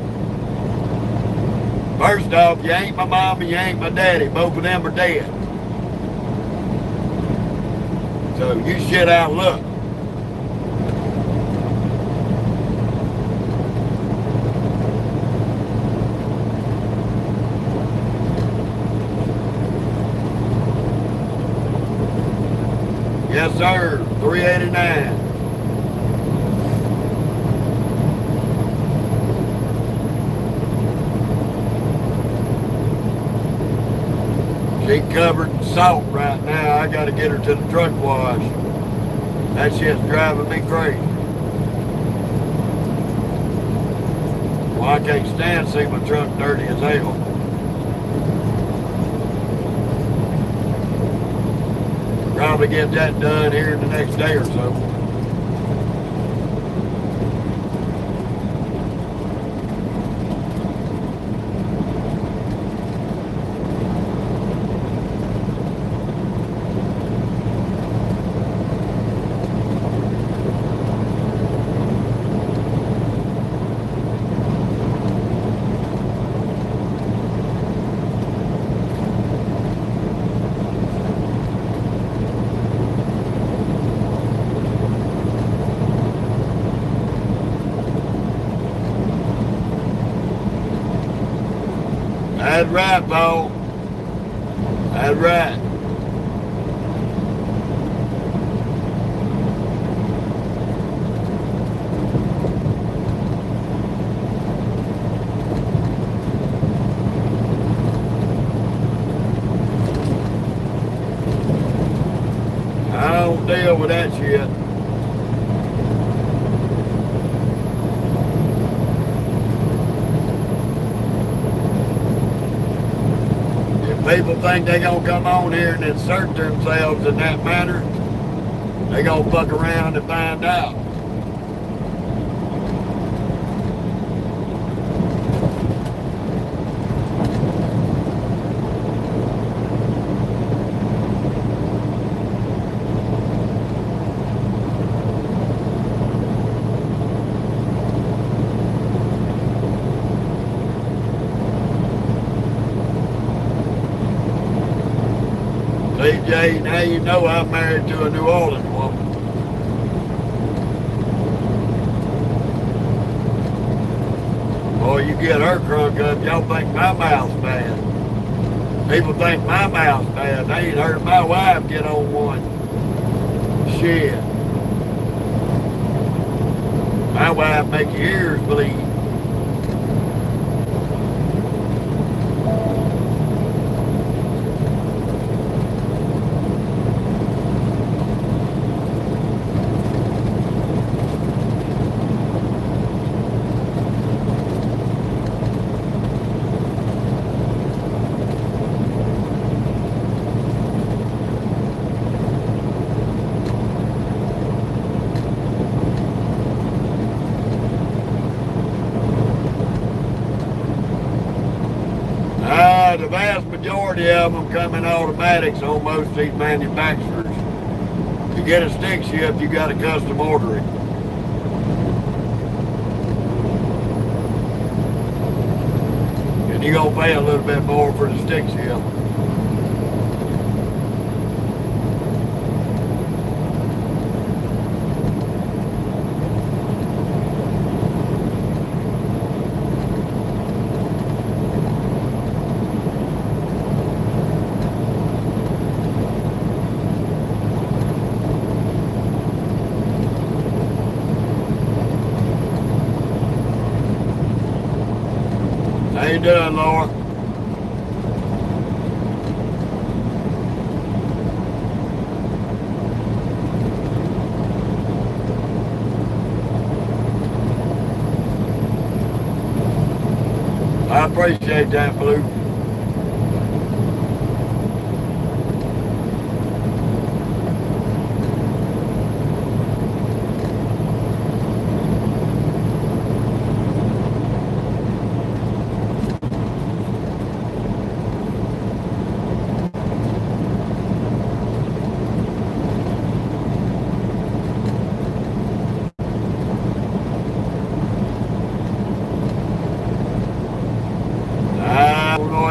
First off, you ain't my mom and you ain't my daddy. Both of them are dead. So you shit out luck. Yes, sir. 389. She covered in salt right now. I got to get her to the truck wash. That shit's driving me crazy. Well, I can't stand to see my truck dirty as hell. Probably get that done here in the next day or so. That's right, Paul. That's right. I don't deal with that shit. People think they gonna come on here and insert themselves in that manner, they gonna fuck around and find out. DJ, now you know I'm married to a New Orleans woman. Boy, you get her crunk up, y'all think my mouth's bad. People think my mouth's bad. They ain't heard my wife get on one. Shit. My wife make your ears bleed. The vast majority of them come in automatics on most of these manufacturers. To get a stick shift, you got to custom order it. And you're going to pay a little bit more for the stick shift. How you doing, Laura? I appreciate that, Blue.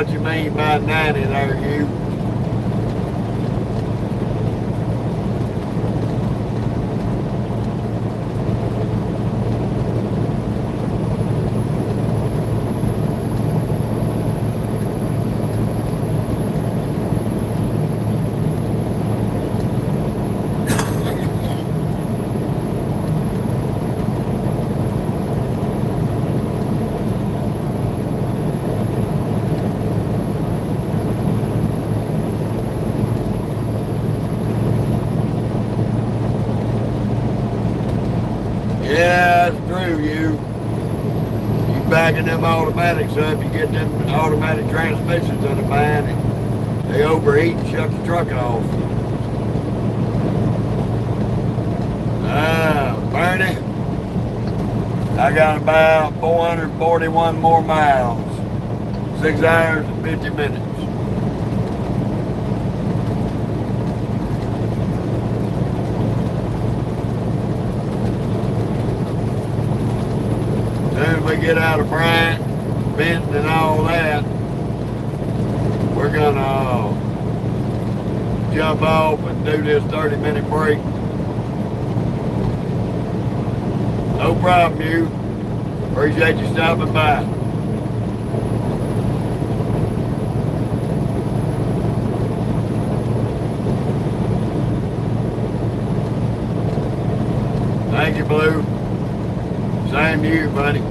what you mean by 90 there, you. Yeah, that's true, you. You backing them automatics up, you get them automatic transmissions in the van, and they overheat and shut the truck off. Bernie, I got about 441 more miles. 6 hours and 50 minutes. As soon as we get out of Bryant, Benton and all that, we're gonna jump off and do this 30-minute break. No problem, you. Appreciate you stopping by. Thank you, Blue. Same to you, buddy.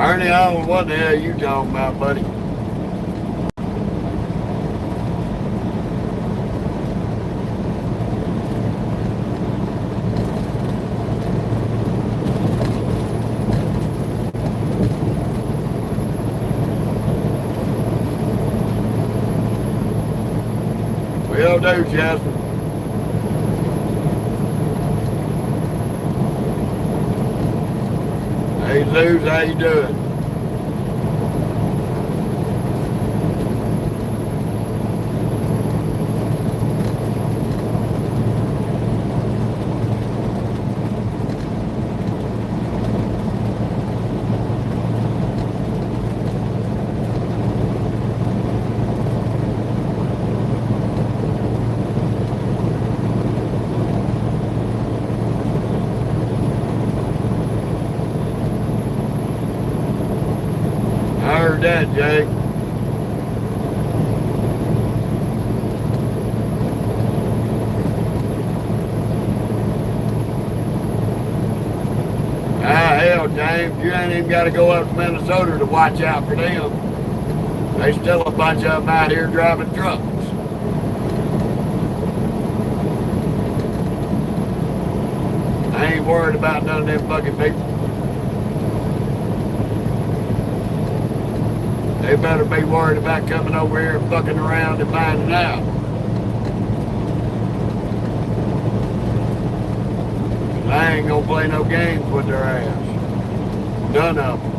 Ernie, I don't know what the hell you talking about, buddy. Will do, Chester. Hey, Zeus, how you doing? I heard that, Jake. Hell, James, you ain't even got to go up to Minnesota to watch out for them. They still a bunch of them out here driving trucks. I ain't worried about none of them fucking people. They better be worried about coming over here and fucking around and finding out. I ain't gonna play no games with their ass. None of them.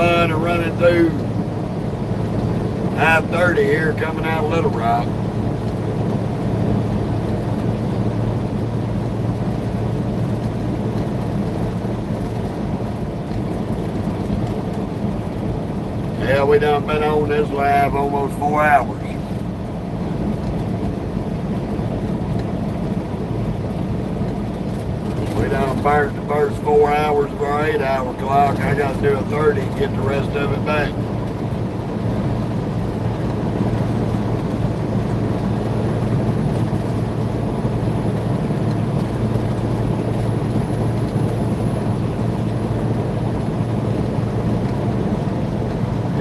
fun of running through I-30 here coming out of Little Rock. Yeah, we done been on this live almost 4 hours. We done burnt the first 4 hours of our 8-hour clock. I got to do a 30 and get the rest of it back.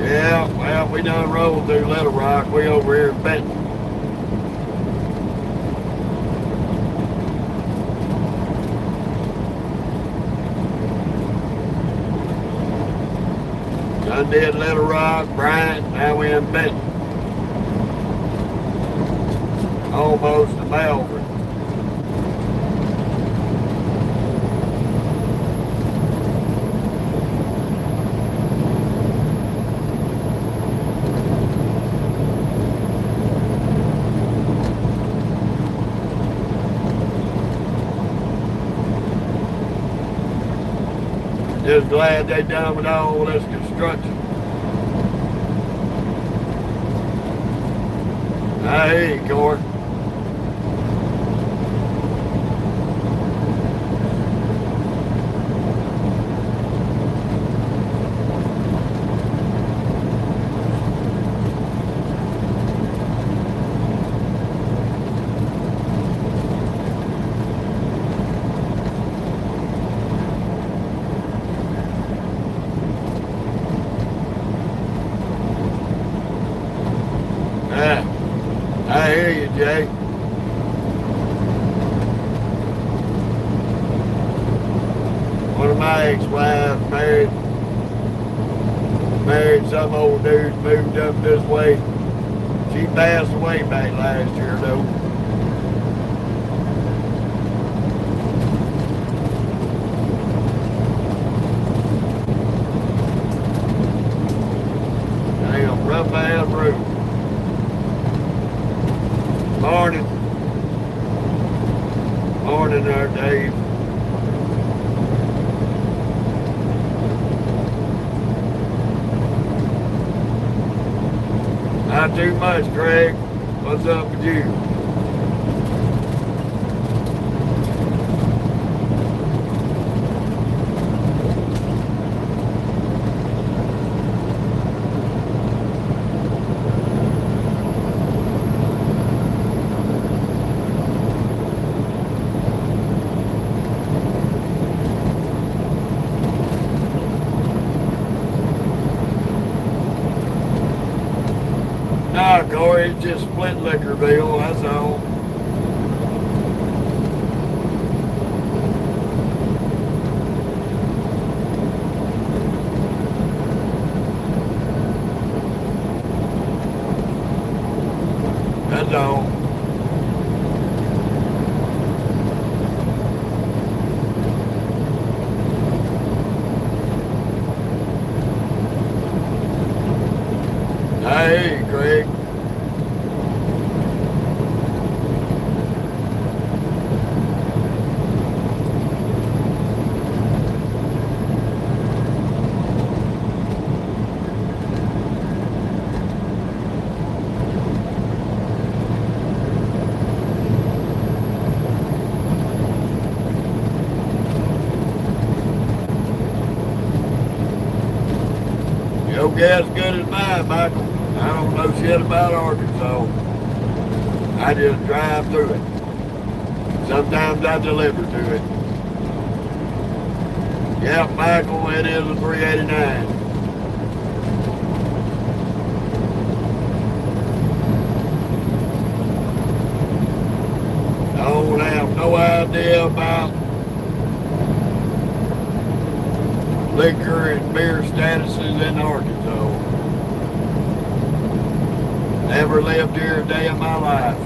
Yeah, well, we done rolled through Little Rock. We over here in Benton. Done did Little Rock, Bryant, now we in Benton. Almost to Melbourne. Just glad they done with all this construction. I hear you, Corey. I hear you, Jay. One of my ex-wives married some old dude, moved up this way. She passed away back last year, though. Damn, rough ass road. Morning. Morning there, Dave. Not too much, Craig. What's up with you? Nah, Corey, it's just split liquor bill, that's all. That's all. I hear you, Craig. Your guess good as mine, Michael. I don't know shit about Arkansas. I just drive through it. Sometimes I deliver to it. Yep, Michael, it is a 389. I don't have no idea about liquor and beer statuses in Arkansas. Never lived here a day of my life.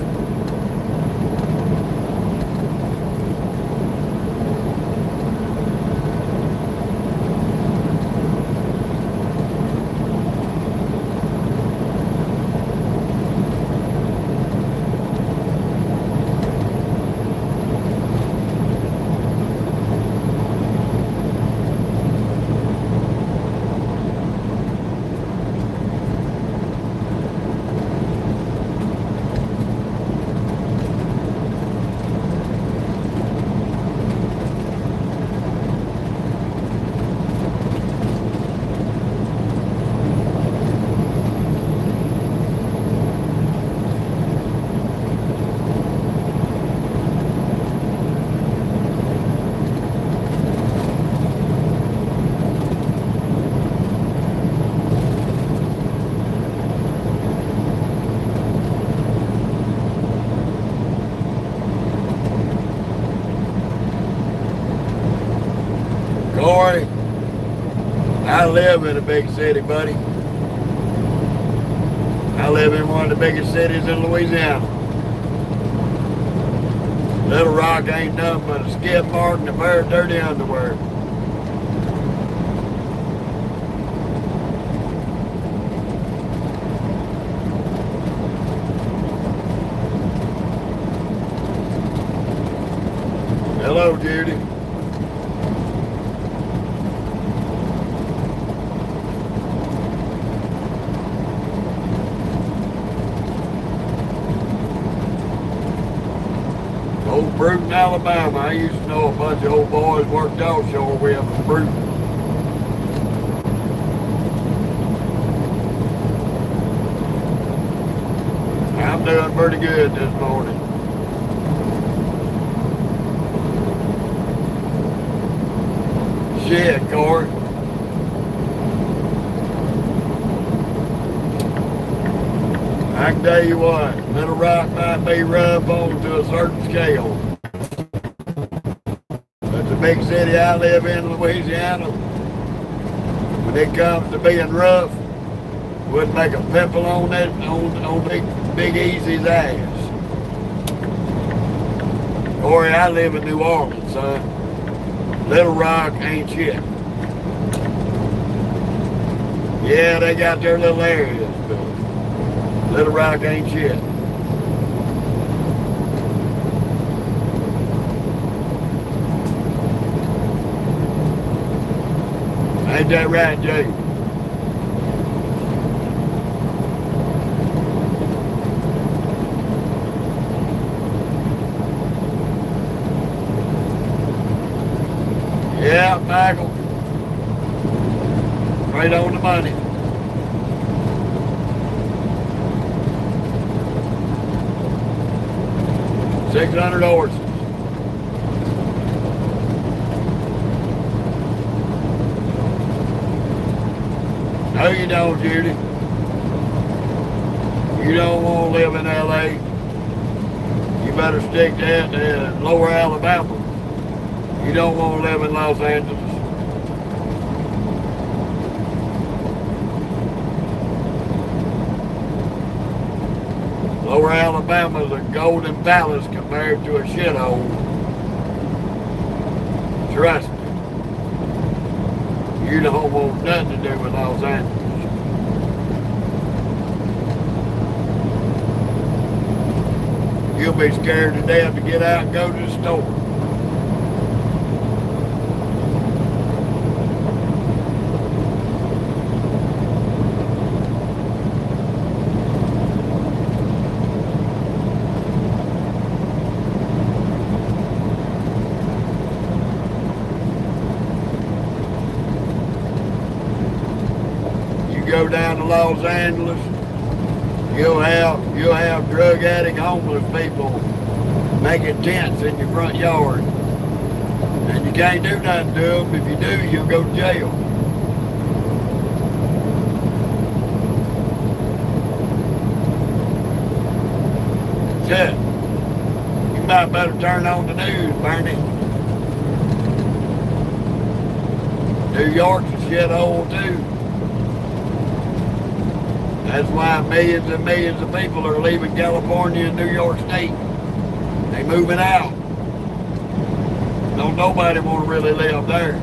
live in a big city, buddy. I live in one of the biggest cities in Louisiana. Little Rock ain't nothing but a skid mark and a pair of dirty underwear. Hello, Judy. Old Bruton, Alabama. I used to know a bunch of old boys worked offshore with from Bruton. I'm doing pretty good this morning. Shit, Corey. I can tell you what, Little Rock might be rough on to a certain scale. But the big city I live in, Louisiana, when it comes to being rough, wouldn't make a pimple on that on Big Easy's ass. Corey, I live in New Orleans, son. Little Rock ain't shit. Yeah, they got their little areas, but Little Rock ain't shit. Ain't that right, Jay? Yeah, Michael. Right on the money. $600 horses. No, you don't, Judy. You don't want to live in L.A. You better stick to lower Alabama. You don't want to live in Los Angeles. Lower Alabama's a golden palace compared to a shithole. Trust me. You don't want nothing to do with Los Angeles. You'll be scared to death to get out and go to the store. Go down to Los Angeles, you'll have drug addict homeless people making tents in your front yard, and you can't do nothing to them. If you do, you'll go to jail. Shit, you might better turn on the news, Bernie. New York's a shithole too. That's why millions and millions of people are leaving California and New York State. They moving out. Don't nobody want to really live there.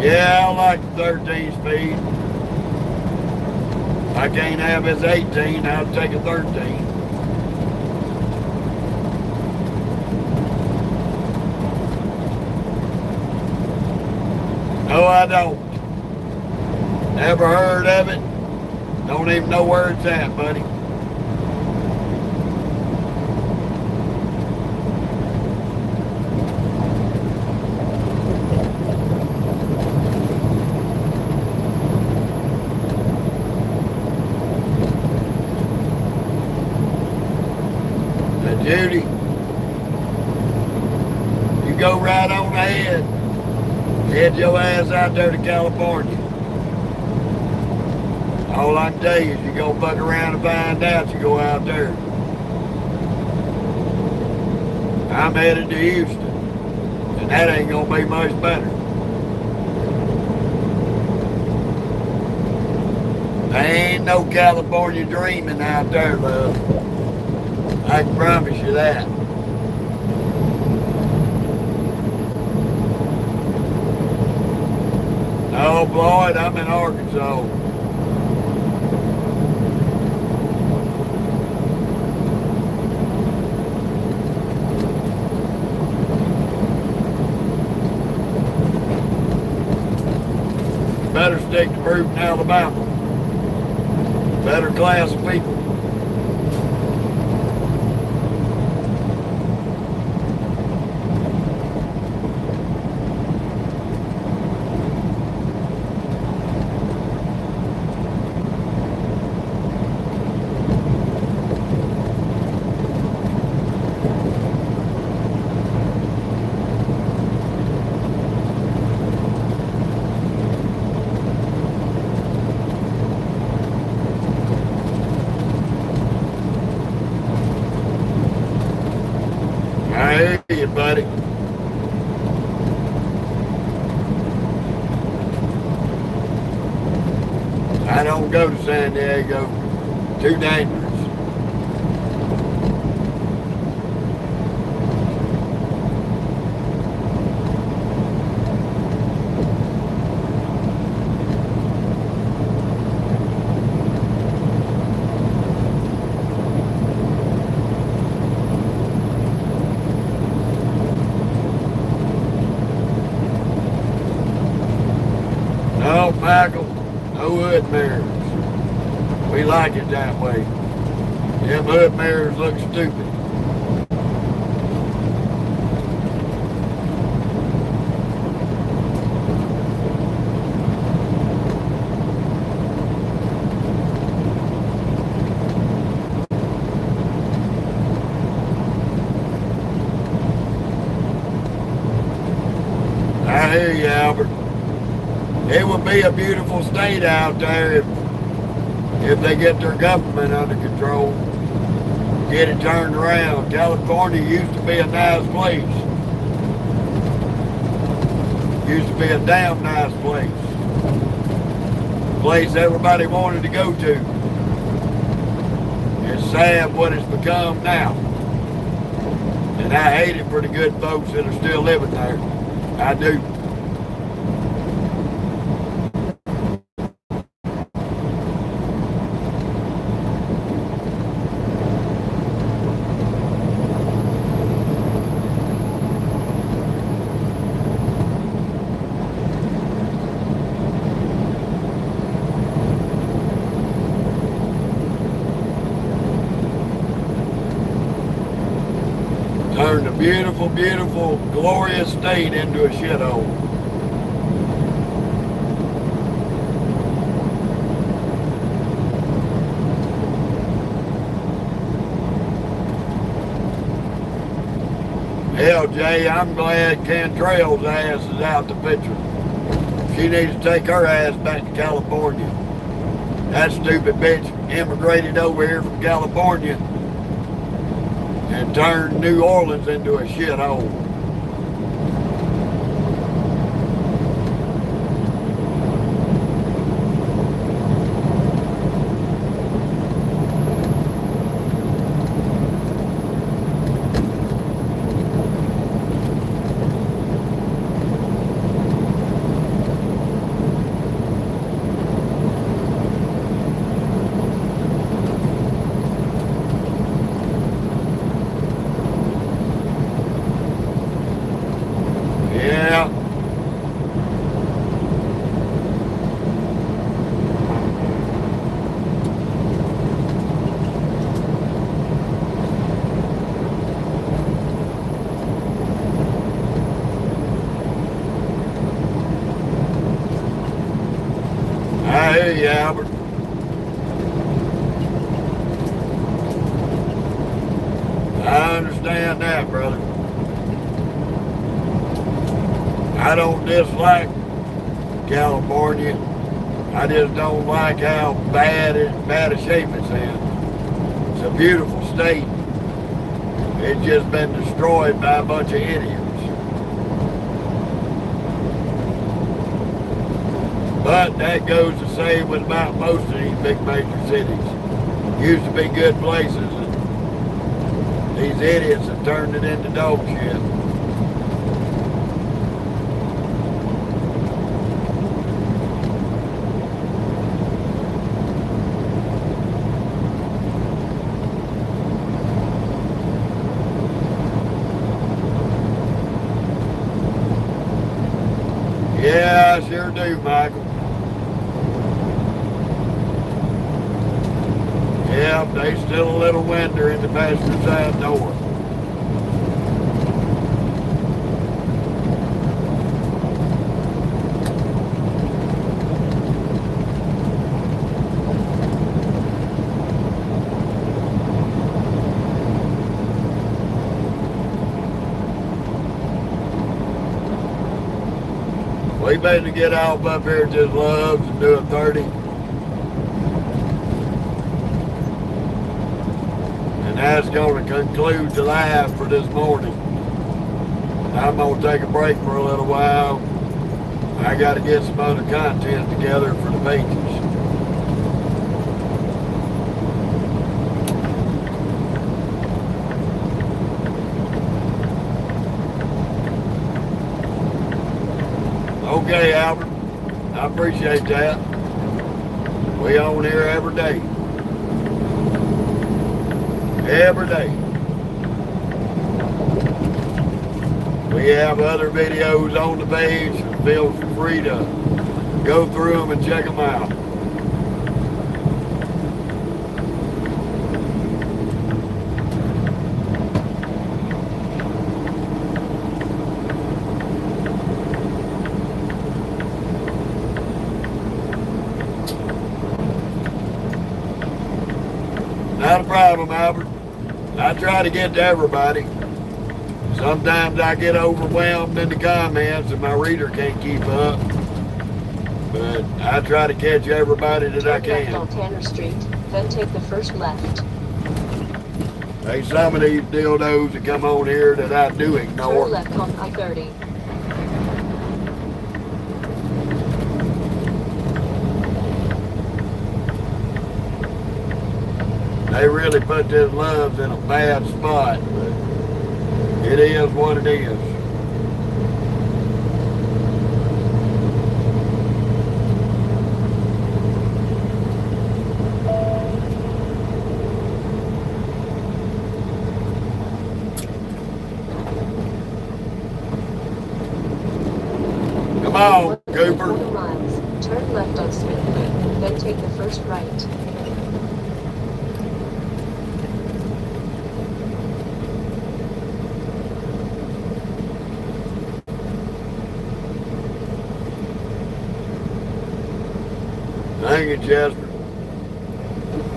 Yeah, I like the 13 speed. I can't have his 18, I'll take a 13. No, I don't. Never heard of it. Don't even know where it's at, buddy. Now, Judy, you go right on ahead. Head your ass out there to California. All I can tell you is you go fuck around and find out you go out there. I'm headed to Houston. And that ain't gonna be much better. There ain't no California dreaming out there, love. I can promise you that. Oh, Floyd, I'm in Arkansas. Better stick to Brewton, Alabama. Better class of people. I hear you, buddy. I don't go to San Diego. Too dangerous. No, Michael, no hood mirrors. We like it that way. Them hood mirrors look stupid. I hear you, Albert. It would be a beautiful state out there if they get their government under control, get it turned around. California used to be a nice place. Used to be a damn nice place. Place everybody wanted to go to. It's sad what it's become now. And I hate it for the good folks that are still living there. I do. Turned a beautiful, beautiful, glorious state into a shithole. Hell, Jay, I'm glad Cantrell's ass is out the picture. She needs to take her ass back to California. That stupid bitch immigrated over here from California and turned New Orleans into a shithole. Yeah. I hear you, Albert. I understand that, brother. I don't dislike California. I just don't like how bad a shape it's in. It's a beautiful state. It's just been destroyed by a bunch of idiots. But that goes to say with about most of these big major cities. Used to be good places, and these idiots have turned it into dog shit. Yeah, I sure do, Michael. Yeah, there's still a little winter in the passenger side door. We better get off up here to Loves and do a 30. And that's going to conclude the live for this morning. I'm going to take a break for a little while. I got to get some other content together for the pages. Okay, Albert. I appreciate that. We on here every day. Every day. We have other videos on the page. Feel free to go through them and check them out. Not a problem, Albert. I try to get to everybody. Sometimes I get overwhelmed in the comments and my reader can't keep up. But I try to catch everybody that I can. Turn left on Tanner Street, then take the first left. Hey, some of these dildos that come on here that I do ignore. Turn left on I-30. They really put this Loves in a bad spot, but it is what it is. Come on, Cooper. 4 miles. Turn left on Smith Loop, then take the first right. Thank you, Chester.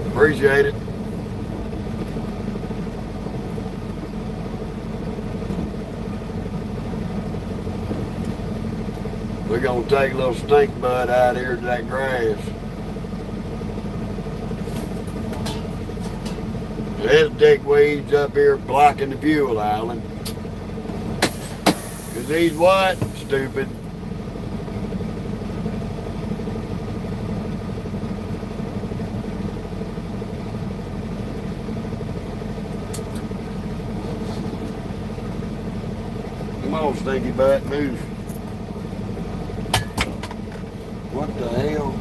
Appreciate it. We're going to take a little stink bud out here to that grass. This dickweed's up here blocking the fuel island. Because he's what? Stupid. Come on, stinky butt, move. What the hell?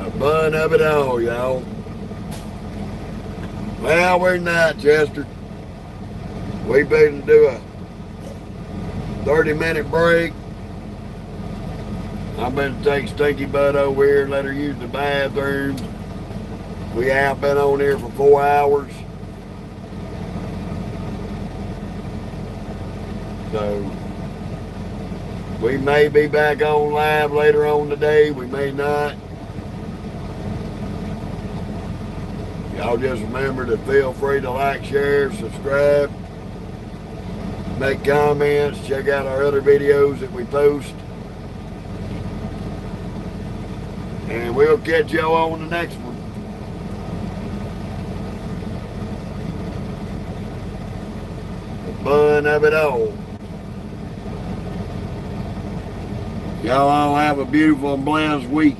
A bun of it all, y'all. Well, we're not, Chester. We better do a 30-minute break. I'm going to take Stinky Butt over here and let her use the bathroom. We have been on here for 4 hours. So, we may be back on live later on today. We may not. Y'all just remember to feel free to like, share, subscribe, make comments, check out our other videos that we post. And we'll catch y'all on the next one. fun of it all. Y'all all have a beautiful and blessed week.